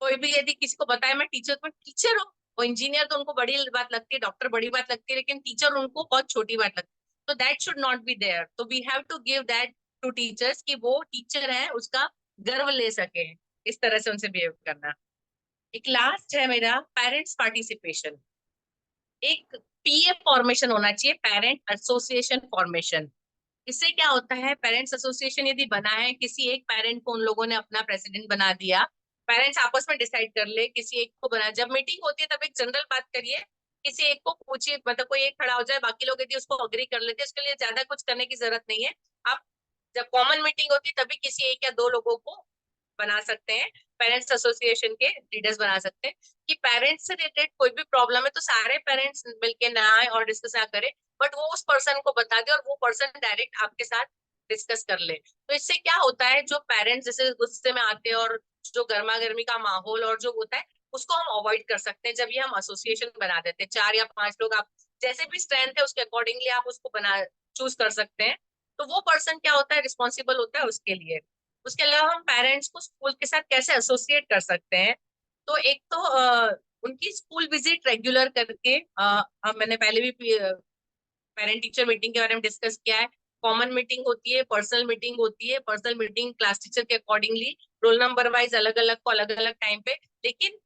कोई भी यदि किसी को बताए मैं टीचर हूँ, वो इंजीनियर तो उनको बड़ी बात लगती है, डॉक्टर बड़ी बात लगती है, लेकिन टीचर उनको बहुत छोटी बात लगती है, तो that should not be there. तो we have to give that to teachers कि वो टीचर है उसका गर्व ले सके, इस तरह से उनसे बिहेव करना। एक लास्ट है मेरा पेरेंट्स पार्टिसिपेशन। एक PA फॉर्मेशन होना चाहिए, पेरेंट एसोसिएशन फॉर्मेशन। इससे क्या होता है, पेरेंट्स एसोसिएशन यदि बना है, किसी एक पेरेंट को उन लोगों ने अपना प्रेसिडेंट बना दिया, पेरेंट्स आपस में डिसाइड कर ले किसी एक को बना, जब मीटिंग होती है तब एक जनरल बात करिए, किसी एक को पूछिए, मतलब कोई एक खड़ा हो जाए, बाकी लोग यदि उसको अग्री कर लेते हैं उसके लिए ज्यादा कुछ करने की जरूरत नहीं है। आप जब कॉमन मीटिंग होती है तभी किसी एक या दो लोगों को बना सकते हैं, पेरेंट्स एसोसिएशन के लीडर्स बना सकते हैं कि पेरेंट्स से रिलेटेड कोई भी प्रॉब्लम है तो सारे पेरेंट्स मिलके ना आए और डिस्कस ना करें, बट वो उस पर्सन को बता दे और वो पर्सन डायरेक्ट आपके साथ डिस्कस कर ले। तो इससे क्या होता है, जो पेरेंट्स जैसे गुस्से में आते हैं और जो गर्मा गर्मी का माहौल और जो होता है उसको हम अवॉइड कर सकते हैं जब ये हम एसोसिएशन बना देते हैं। 4 या 5 लोग, आप जैसे भी स्ट्रेंथ है उसके अकॉर्डिंगली आप उसको बना चूज कर सकते हैं। तो वो पर्सन क्या होता है, रिस्पॉन्सिबल होता है उसके लिए। उसके अलावा हम पेरेंट्स को स्कूल के साथ कैसे एसोसिएट कर सकते हैं, तो एक तो उनकी स्कूल विजिट रेगुलर करके, मैंने पहले भी पेरेंट टीचर मीटिंग के बारे में डिस्कस किया है। कॉमन मीटिंग होती है, पर्सनल मीटिंग होती है। पर्सनल मीटिंग क्लास टीचर के अकॉर्डिंगली रोल नंबर वाइज अलग अलग को अलग अलग टाइम पे, लेकिन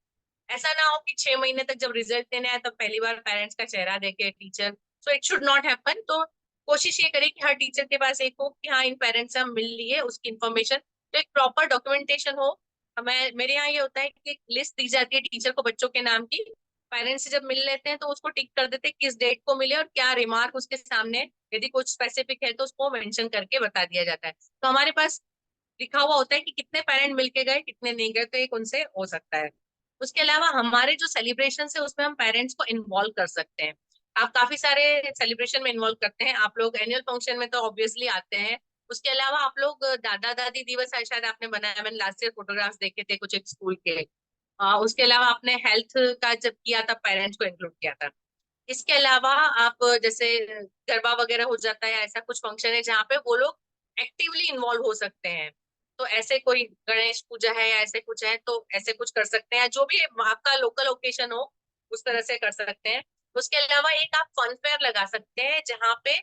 ऐसा ना हो कि 6 महीने तक जब रिजल्ट देने आए तब पहली बार पेरेंट्स का चेहरा देखे teacher. So it should not happen. तो कोशिश ये करें कि हर टीचर के पास एक हो कि हाँ इन पेरेंट्स से हम मिल लिए, उसकी इन्फॉर्मेशन, तो एक प्रॉपर डॉक्यूमेंटेशन हो। मेरे यहाँ ये होता है कि लिस्ट दी जाती है टीचर को बच्चों के नाम की, पेरेंट्स से जब मिल लेते हैं तो उसको टिक कर देते हैं किस डेट को मिले और क्या रिमार्क उसके सामने, यदि कुछ स्पेसिफिक है तो उसको मेंशन करके बता दिया जाता है। तो हमारे पास लिखा हुआ होता है कि कितने पेरेंट मिलके गए, कितने नहीं गए, तो एक उनसे हो सकता है। उसके अलावा हमारे जो सेलिब्रेशन है उसमें हम पेरेंट्स को इन्वॉल्व कर सकते हैं। आप काफी सारे सेलिब्रेशन में इन्वॉल्व करते हैं, आप लोग एनुअल फंक्शन में तो ऑब्वियसली आते हैं। उसके अलावा आप लोग दादा दादी दिवस शायद आपने बनाया, मैंने लास्ट ईयर फोटोग्राफ्स देखे थे कुछ एक स्कूल के। उसके अलावा आपने हेल्थ का जब किया था पेरेंट्स को इंक्लूड किया था। इसके अलावा आप जैसे गरबा वगैरह हो जाता है या ऐसा कुछ फंक्शन है जहाँ पे वो लोग एक्टिवली इन्वॉल्व हो सकते हैं, तो ऐसे कोई गणेश पूजा है या ऐसे कुछ है तो ऐसे कुछ कर सकते हैं, जो भी आपका लोकल ओकेशन हो उस तरह से कर सकते हैं। उसके अलावा एक आप फन फेयर लगा सकते हैं जहाँ पे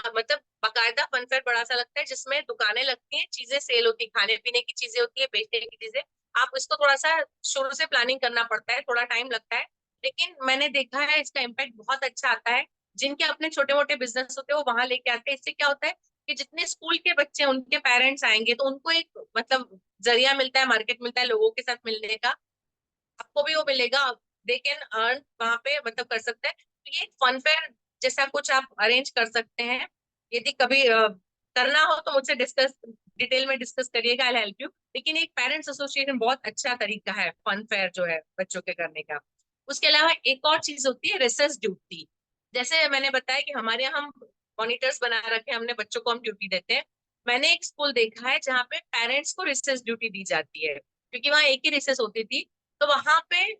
मतलब बाकायदा फन फेयर बड़ा सा लगता है जिसमें दुकानें लगती हैं, चीजें सेल होती है, खाने पीने की चीजें होती है, बेचने की चीजें। आप इसको थोड़ा सा शुरू से प्लानिंग करना पड़ता है, थोड़ा टाइम लगता है, लेकिन मैंने देखा है इसका इम्पैक्ट बहुत अच्छा आता है। जिनके अपने छोटे मोटे बिजनेस होते हैं वो वहां लेके आते हैं। इससे क्या होता है कि जितने स्कूल के बच्चे उनके पेरेंट्स आएंगे तो उनको एक मतलब जरिया मिलता है, मार्केट मिलता है लोगों के साथ मिलने का, आपको भी वो मिलेगा, दे कैन अर्न वहां पे मतलब कर सकते हैं। तो ये फन फेयर जैसा कुछ आप अरेंज कर सकते हैं। यदि कभी करना हो तो मुझसे डिस्कस डिटेल में डिस्कस करिएगा, आई हेल्प यू। लेकिन एक पेरेंट्स एसोसिएशन बहुत अच्छा तरीका है फन फेयर जो है बच्चों के करने का। उसके अलावा एक और चीज होती है रिसेस ड्यूटी। जैसे मैंने बताया कि हमारे यहाँ हम मॉनिटर्स बना रखे हैं, हमने बच्चों को हम ड्यूटी देते हैं। मैंने एक स्कूल देखा है जहाँ पे पेरेंट्स को रिसेस ड्यूटी दी जाती है, क्योंकि वहाँ एक ही रिसेस होती थी। तो वहां पे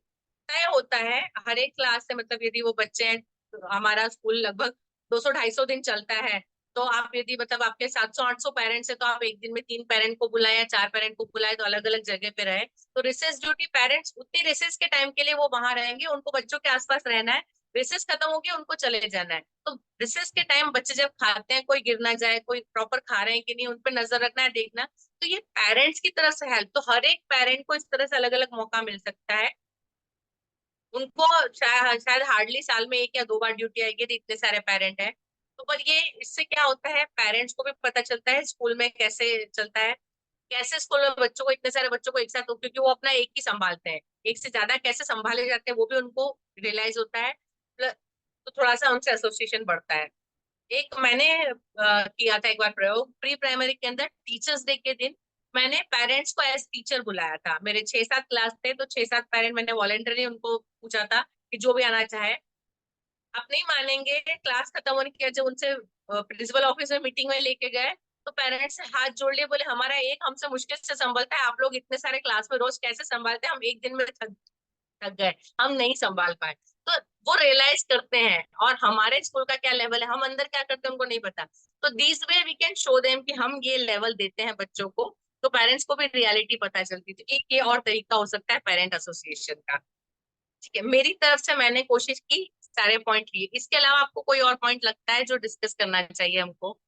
तय होता है हर एक क्लास से, मतलब यदि वो बच्चे हैं तो हमारा स्कूल लगभग 200-250 दिन चलता है, तो आप यदि मतलब आपके 700-800 पेरेंट्स है तो आप एक दिन में 3 पेरेंट को बुलाए या 4 पेरेंट को बुलाए, तो अलग अलग जगह पे रहे। तो रिसेस ड्यूटी पेरेंट्स उतनी रिसेस के टाइम के लिए वो वहां रहेंगे, उनको बच्चों के आसपास रहना है, रिसेस खत्म हो गया उनको चले जाना है। तो रिसेस के टाइम बच्चे जब खाते हैं कोई गिर ना जाए, कोई प्रॉपर खा रहे हैं कि नहीं, उन पर नजर रखना है, देखना। तो ये पेरेंट्स की तरफ से हेल्प, तो हर एक पेरेंट को इस तरह से अलग अलग मौका मिल सकता है। उनको शायद हार्डली साल में 1 या 2 बार ड्यूटी आएगी तो इतने सारे पेरेंट हैं। तो पर ये इससे क्या होता है, पेरेंट्स को भी पता चलता है स्कूल में कैसे चलता है, कैसे स्कूल में बच्चों को, इतने सारे बच्चों को एक साथ, क्योंकि वो अपना एक ही संभालते हैं, एक से ज्यादा कैसे संभाले जाते हैं वो भी उनको रियलाइज होता है। तो थोड़ा सा उनसे एसोसिएशन बढ़ता है। एक मैंने किया था एक बार प्रयोग प्री प्राइमरी के अंदर, टीचर्स डे के दिन मैंने पेरेंट्स को एज टीचर बुलाया था। मेरे 6-7 क्लास थे तो 6-7 पेरेंट मैंने वॉलंटरी उनको पूछा था कि जो भी आना चाहे। आप नहीं मानेंगे, क्लास खत्म होने के बाद जब उनसे प्रिंसिपल ऑफिस में मीटिंग में लेके गए तो पेरेंट्स से हाथ जोड़ लिए, बोले हमारा एक हमसे मुश्किल से संभलता है, आप लोग इतने सारे क्लास में रोज कैसे संभालते हैं, हम एक दिन में थक गए, हम नहीं संभाल पाए। तो वो रियलाइज करते हैं और हमारे स्कूल का क्या लेवल है, हम अंदर क्या करते हैं उनको नहीं पता। तो this way we can show them कि हम ये लेवल देते हैं बच्चों को, तो पेरेंट्स को भी रियलिटी पता चलती। तो एक ये और तरीका हो सकता है पेरेंट एसोसिएशन का। ठीक है, मेरी तरफ से मैंने कोशिश की, सारे पॉइंट लिए। इसके अलावा आपको कोई और पॉइंट लगता है जो डिस्कस करना चाहिए हमको?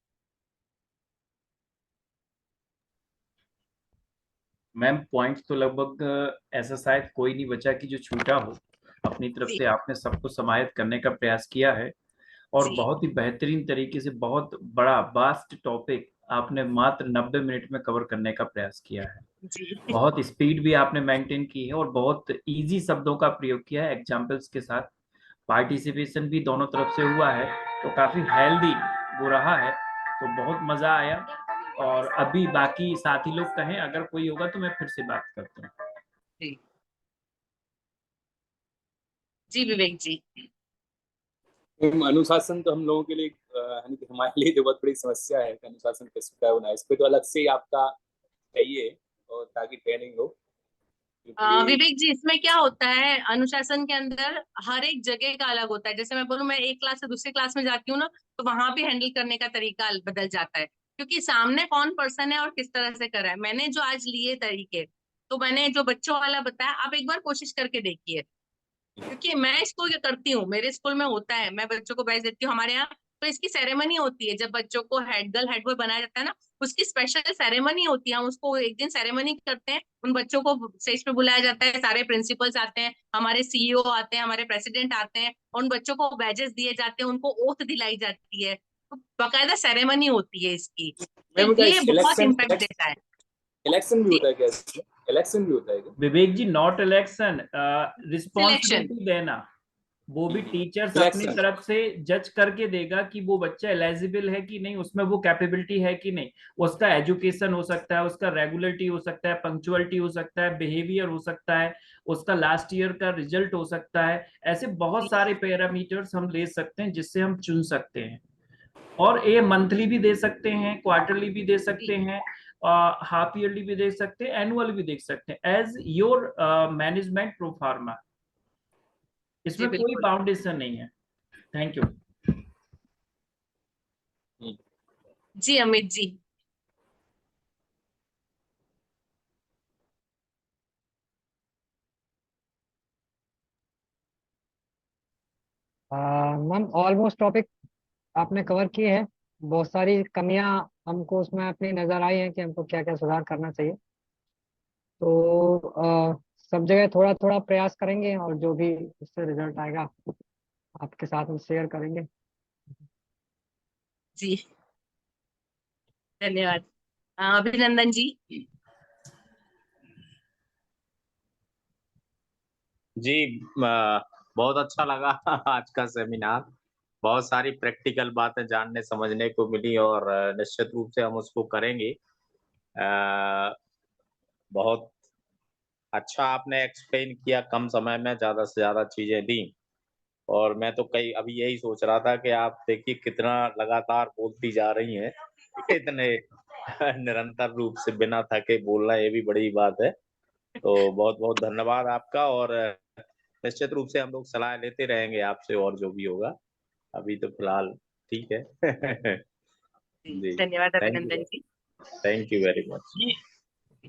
मैम पॉइंट तो लगभग ऐसा शायद कोई नहीं बचा कि जो छूटा हो। अपनी तरफ जी से आपने सबको समाहित करने का प्रयास किया है और जी बहुत ही बेहतरीन तरीके से बहुत बड़ा वास्ट टॉपिक आपने मात्र 90 मिनट में कवर करने का प्रयास किया है। जी बहुत स्पीड भी आपने मेंटेन की है और बहुत इजी शब्दों का प्रयोग किया है एग्जाम्पल्स के साथ। पार्टिसिपेशन भी दोनों तरफ से हुआ है तो काफी हेल्दी वो रहा है, तो बहुत मजा आया। और अभी बाकी साथी लोग कहें, अगर कोई होगा तो मैं फिर से बात करता हूँ। जी जी विवेक जी। अनुशासन तो हम लोगों के लिए यानी कि हमारे लिए तो बहुत बड़ी समस्या है कि अनुशासन कैसे तय होना है। इस पे तो अलग से ही आपका चाहिए और ताकि ट्रेनिंग हो, क्योंकि विवेक जी, इसमें क्या होता है, अनुशासन के अंदर हर एक जगह का अलग होता है। जैसे मैं बोलूं, मैं एक क्लास से दूसरी क्लास में जाती हूँ ना, तो वहां भी हैंडल करने का तरीका बदल जाता है, क्योंकि सामने कौन पर्सन है और किस तरह से कर रहा है। मैंने जो आज लिए तरीके, तो मैंने जो बच्चों वाला बताया, आप एक बार कोशिश करके देखिए, क्योंकि मैं इसको ये करती हूँ, मेरे स्कूल में होता है, मैं बच्चों को बैच देती हूँ। हमारे यहाँ तो इसकी सेरेमनी होती है, जब बच्चों को हेड गर्ल हेड बॉय बनाया जाता है ना, उसकी स्पेशल सेरेमनी होती है। हम उसको एक दिन सेरेमनी करते हैं, उन बच्चों को स्टेज पे बुलाया जाता है, सारे प्रिंसिपल्स आते हैं, हमारे सीईओ आते हैं, हमारे प्रेसिडेंट आते हैं, उन बच्चों को बैजेस दिए जाते हैं, उनको ओथ दिलाई जाती है, तो बाकायदा सेरेमनी होती है इसकी। मैम तो ये बहुत इलेक्शन इम्पैक्ट देता है। इलेक्शन भी जी, होता है क्या इसमें? इलेक्शन भी होता है क्या? विवेक जी, नॉट इलेक्शन, सिलेक्शन। रिस्पॉन्सिबिलिटी देना। वो भी टीचर्स अपनी Selection. तरफ से जज करके देगा कि वो बच्चा एलिजिबल है कि नहीं, उसमें वो कैपेबिलिटी है कि नहीं। उसका एजुकेशन हो सकता है, उसका रेगुलरिटी हो सकता है, पंक्चुअलिटी हो सकता है, बिहेवियर हो सकता है, उसका लास्ट ईयर का रिजल्ट हो सकता है। ऐसे बहुत सारे पैरामीटर्स हम ले सकते हैं जिससे हम चुन सकते हैं। और ये मंथली भी दे सकते हैं, क्वार्टरली भी दे सकते हैं, हाफ ईयरली भी देख सकते हैं, एनुअल भी देख सकते हैं, एज योर मैनेजमेंट प्रोफार्मा। जी इसमें कोई बिल्कुल। बाउंडेशन नहीं है। Thank you. जी Amit ji. Ma'am almost topic आपने कवर किए हैं। बहुत सारी कमियां हमको उसमें अपनी नजर आई हैं कि हमको क्या क्या सुधार करना चाहिए। तो सब जगह थोड़ा थोड़ा प्रयास करेंगे, और जो भी इससे रिजल्ट आएगा आपके साथ में शेयर करेंगे। जी धन्यवाद। अभिनंदन जी। जी, बहुत अच्छा लगा आज का सेमिनार। बहुत सारी प्रैक्टिकल बातें जानने समझने को मिली और निश्चित रूप से हम उसको करेंगे। बहुत अच्छा आपने एक्सप्लेन किया, कम समय में ज्यादा से ज्यादा चीजें दी। और मैं तो कई अभी यही सोच रहा था कि आप देखिए कितना लगातार बोलती जा रही हैं, इतने निरंतर रूप से बिना थके बोलना, ये भी बड़ी बात है। तो बहुत बहुत धन्यवाद आपका। और निश्चित रूप से हम लोग सलाह लेते रहेंगे आपसे और जो भी होगा। अभी तो फिलहाल ठीक है। जी, धन्यवाद थैंक अभिनंदन यू, जी। Thank you very much.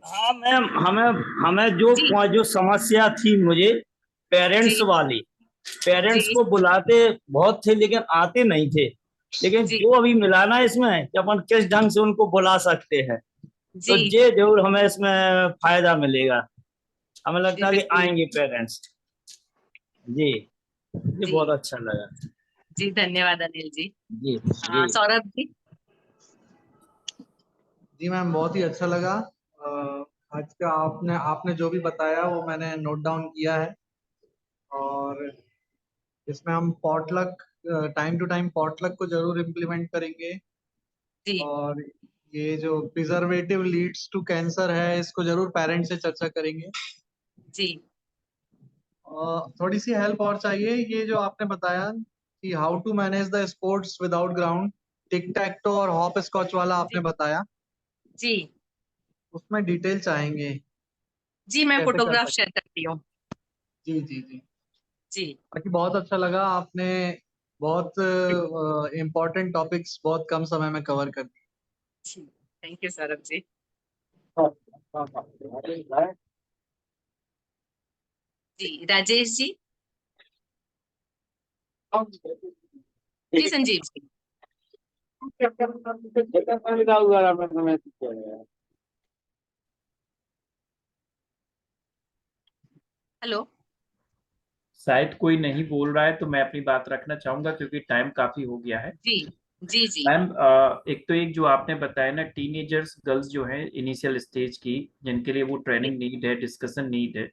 हाँ मैम, हमें हमें जो जी जो समस्या थी मुझे पेरेंट्स जी वाली, पेरेंट्स जी को बुलाते बहुत थे लेकिन आते नहीं थे। लेकिन जी जो अभी मिला ना इसमें कि अपन किस ढंग से उनको बुला सकते हैं, तो जी ये जरूर हमें इसमें फायदा मिलेगा। हमें जी लगता है कि बिल्कुल। आएंगे पेरेंट्स। जी, ये जी बहुत अच्छा लगा। जी धन्यवाद अनिल जी। जी जी। सौरभ जी। जी मैम, बहुत ही अच्छा लगा। आज का आपने आपने जो भी बताया वो मैंने नोट डाउन किया है। और इसमें हम potluck, time to time potluck को जरूर इम्प्लीमेंट करेंगे। जी और ये जो प्रिजर्वेटिव लीड्स टू कैंसर है, इसको जरूर पेरेंट्स से चर्चा करेंगे। जी थोड़ी सी हेल्प और चाहिए। ये जो आपने बताया कि how to manage the sports without ground, tic tac toe और हॉप स्कॉच वाला आपने बताया, जी उसमें डिटेल चाहेंगे, जी मैं कैसे कर फोटोग्राफ सकते। शेयर करती हूँ। जी जी जी। जी बाकी बहुत अच्छा लगा, आपने बहुत इम्पोर्टेंट टॉपिक्स बहुत कम समय में कवर कर दिए। Thank you Saurabh ji. जी राजेश जी। जी संजीव जी। हेलो। शायद कोई नहीं बोल रहा है तो मैं अपनी बात रखना चाहूंगा क्योंकि टाइम काफी हो गया है। जी जी जी मैम, एक जो आपने बताया ना, टीनेजर्स गर्ल्स जो है इनिशियल स्टेज की, जिनके लिए वो ट्रेनिंग नीड है, डिस्कशन नीड है,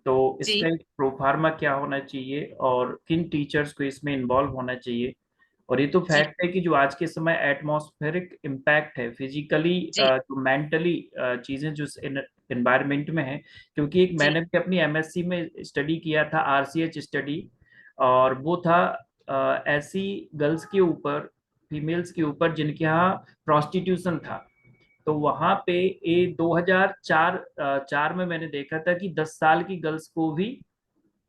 तो जी इसका एक प्रोफार्मा क्या होना चाहिए और किन टीचर्स को इसमें इन्वॉल्व होना चाहिए, और ये तो जी फैक्ट है कि जो आज के समय एटमॉस्फेरिक इम्पैक्ट है फिजिकली, जी जो मेंटली चीजें जो एनवायरनमेंट में है, क्योंकि एक जी मैंने भी अपनी एमएससी में स्टडी किया था, आरसीएच स्टडी, और वो था ऐसी गर्ल्स के ऊपर, फीमेल्स के ऊपर जिनके यहाँ प्रोस्टिट्यूशन था। तो वहां पे ये 2004 में मैंने देखा था कि 10 साल की गर्ल्स को भी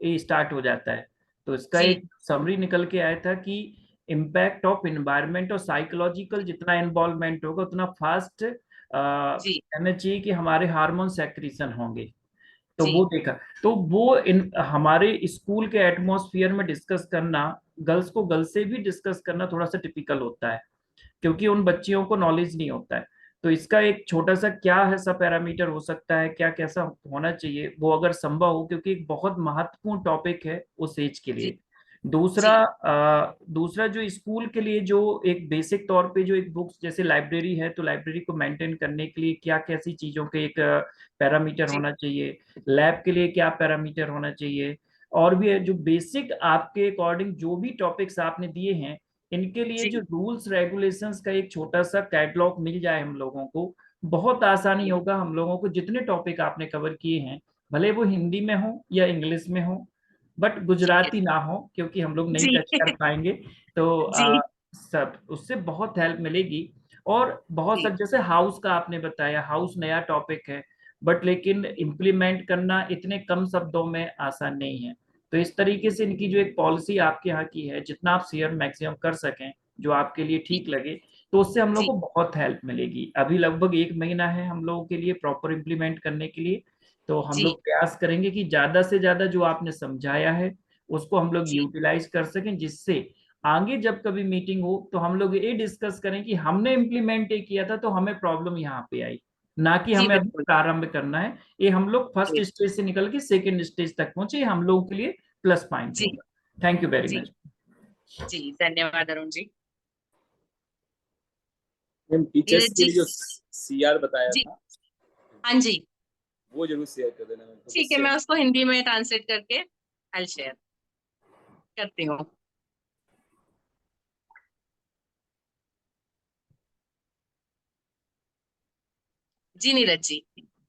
ये स्टार्ट हो जाता है। तो इसका जी एक समरी निकल के आया था कि इम्पैक्ट ऑफ एनवायरनमेंट और साइकोलॉजिकल जितना इन्वॉल्वमेंट होगा उतना फास्ट जी कहना चाहिए कि हमारे हार्मोन सेक्रीशन होंगे। तो जी वो देखा, तो वो हमारे स्कूल के एटमॉस्फेयर में डिस्कस करना, गर्ल्स को गर्ल्स से भी डिस्कस करना थोड़ा सा टिपिकल होता है, क्योंकि उन बच्चियों को नॉलेज नहीं होता है। तो इसका एक छोटा सा क्या है सा पैरामीटर हो सकता है, क्या कैसा होना चाहिए वो अगर संभव हो, क्योंकि एक बहुत महत्वपूर्ण टॉपिक है उस एज के जी लिए। दूसरा जो स्कूल के लिए जो एक बेसिक तौर पे जो एक बुक्स जैसे लाइब्रेरी है, तो लाइब्रेरी को मेंटेन करने के लिए क्या कैसी चीजों के एक पैरामीटर जी होना चाहिए, लैब के लिए क्या पैरामीटर होना चाहिए, और भी है जो बेसिक आपके अकॉर्डिंग जो भी टॉपिक्स आपने दिए हैं, इनके लिए जो जी रूल्स रेगुलेशंस का एक छोटा सा कैटलॉग मिल जाए हम लोगों को, बहुत आसानी होगा हम लोगों को। जितने टॉपिक आपने कवर किए हैं, भले वो हिंदी में हो या इंग्लिश में हो, बट ठीक है गुजराती ना हो क्योंकि हम लोग नहीं जी टच कर पाएंगे। तो जी सब उससे बहुत हेल्प मिलेगी। और बहुत जी सारे जैसे हाउस का आपने बताया, हाउस नया टॉपिक है, बट लेकिन इम्प्लीमेंट करना इतने कम शब्दों में आसान नहीं है। तो इस तरीके से इनकी जो एक पॉलिसी आपके यहाँ की है, जितना आप शेयर मैक्सिमम कर सकें जो आपके लिए ठीक लगे, तो उससे हम लोग जी को बहुत हेल्प मिलेगी। अभी लगभग 1 महीना है हम लोगों के लिए प्रॉपर इम्प्लीमेंट करने के लिए। तो हम जी लोग प्रयास करेंगे कि ज्यादा से ज्यादा जो आपने समझाया है उसको हम लोग जी यूटिलाइज कर सकें, जिससे आगे जब कभी मीटिंग हो तो हम लोग ये डिस्कस करें कि हमने इम्प्लीमेंट ये किया था तो हमें प्रॉब्लम यहाँ पे आई, ना कि जी हमें अभी बिल्कुल प्रारंभ करना है। ये हम लोग फर्स्ट जी स्टेज से निकल के सेकेंड स्टेज तक पहुंचे, ये हम लोगों के लिए प्लस पॉइंट जी होगा। थैंक यू वेरी जी मच। जी धन्यवाद अरुण जी। मैम टीचर्स नीरज के जी लिए जो सीआर बताया जी था हाँ जी वो जरूर शेयर कर देना मैम, ठीक है, उससे मैं उसको हिंदी में ट्रांसलेट करके आई शेयर करती हूँ। जी नीरज जी।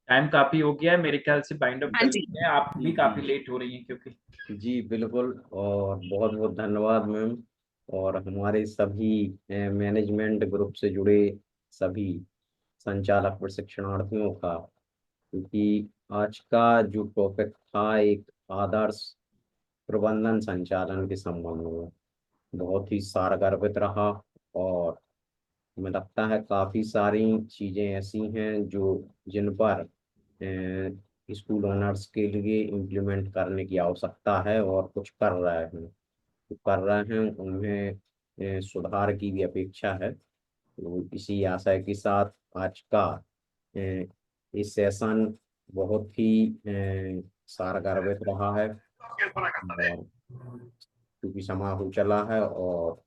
टाइम काफी हो गया है, मेरे ख्याल से बाइंड अप हाँ कर जी लेते हैं, आप जी भी काफी जी लेट हो रही हैं क्योंकि। जी बिल्कुल, और बहुत बहुत धन्यवाद मैम, और हमारे सभी मैनेजमेंट ग्रुप से जुड़े सभी संचालक प्रशिक्षणार्थियों का, क्योंकि आज का जो टॉपिक था एक आदर्श प्रबंधन संचालन के संबंध में, बहुत ही सारगर्भित रहा। और हमें लगता है काफ़ी सारी चीज़ें ऐसी हैं जो जिन पर स्कूल ओनर्स के लिए इम्प्लीमेंट करने की आवश्यकता है, और कुछ कर रहे हैं, जो कर रहे हैं उनमें सुधार की भी अपेक्षा है। तो इसी आशय के साथ आज का इस सेशन बहुत ही सारगर्भित रहा है, और क्योंकि समय हो चला है, और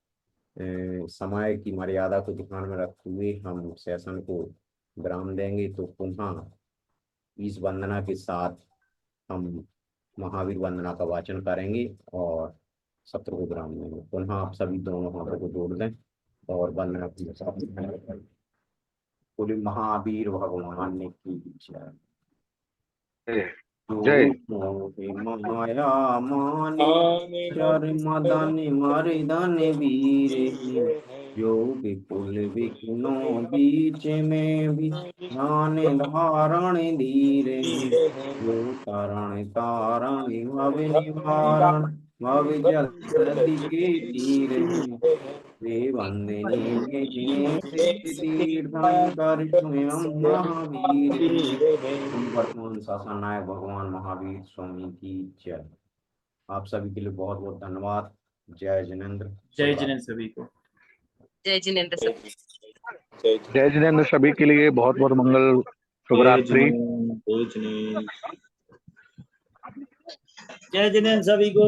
समय की मर्यादा को ध्यान में रखते हुए हम सेशन को विराम देंगे। तो पुनः इस वंदना के साथ हम महावीर वंदना का वाचन करेंगे और सत्र को विराम देंगे। पुनः आप सभी दोनों हाथों को जोड़ दें और वंदना के साथ बोले महावीर भगवान ने की जय। जय। माया माने चर मदन मर्दन वीर, जो विपुल विघ्नो बीच में भी ध्यान धारण धीर, जो तरण तारण भव निवारण भव जलधि के तीर, वे वंदनीय जिन्हें सिद्ध तीर्थंकर स्वयं महावीर। वर्तमान शासन नायक भगवान महावीर स्वामी की जय। आप सभी के लिए बहुत बहुत धन्यवाद। जय जिनेन्द्र। जय जिनेन्द्र सभी को। जय जिनेन्द्र सर। जय जिनेन्द्र सभी के लिए बहुत बहुत मंगल, शुभ रात्रि। जय जिनेन्द्र सभी को।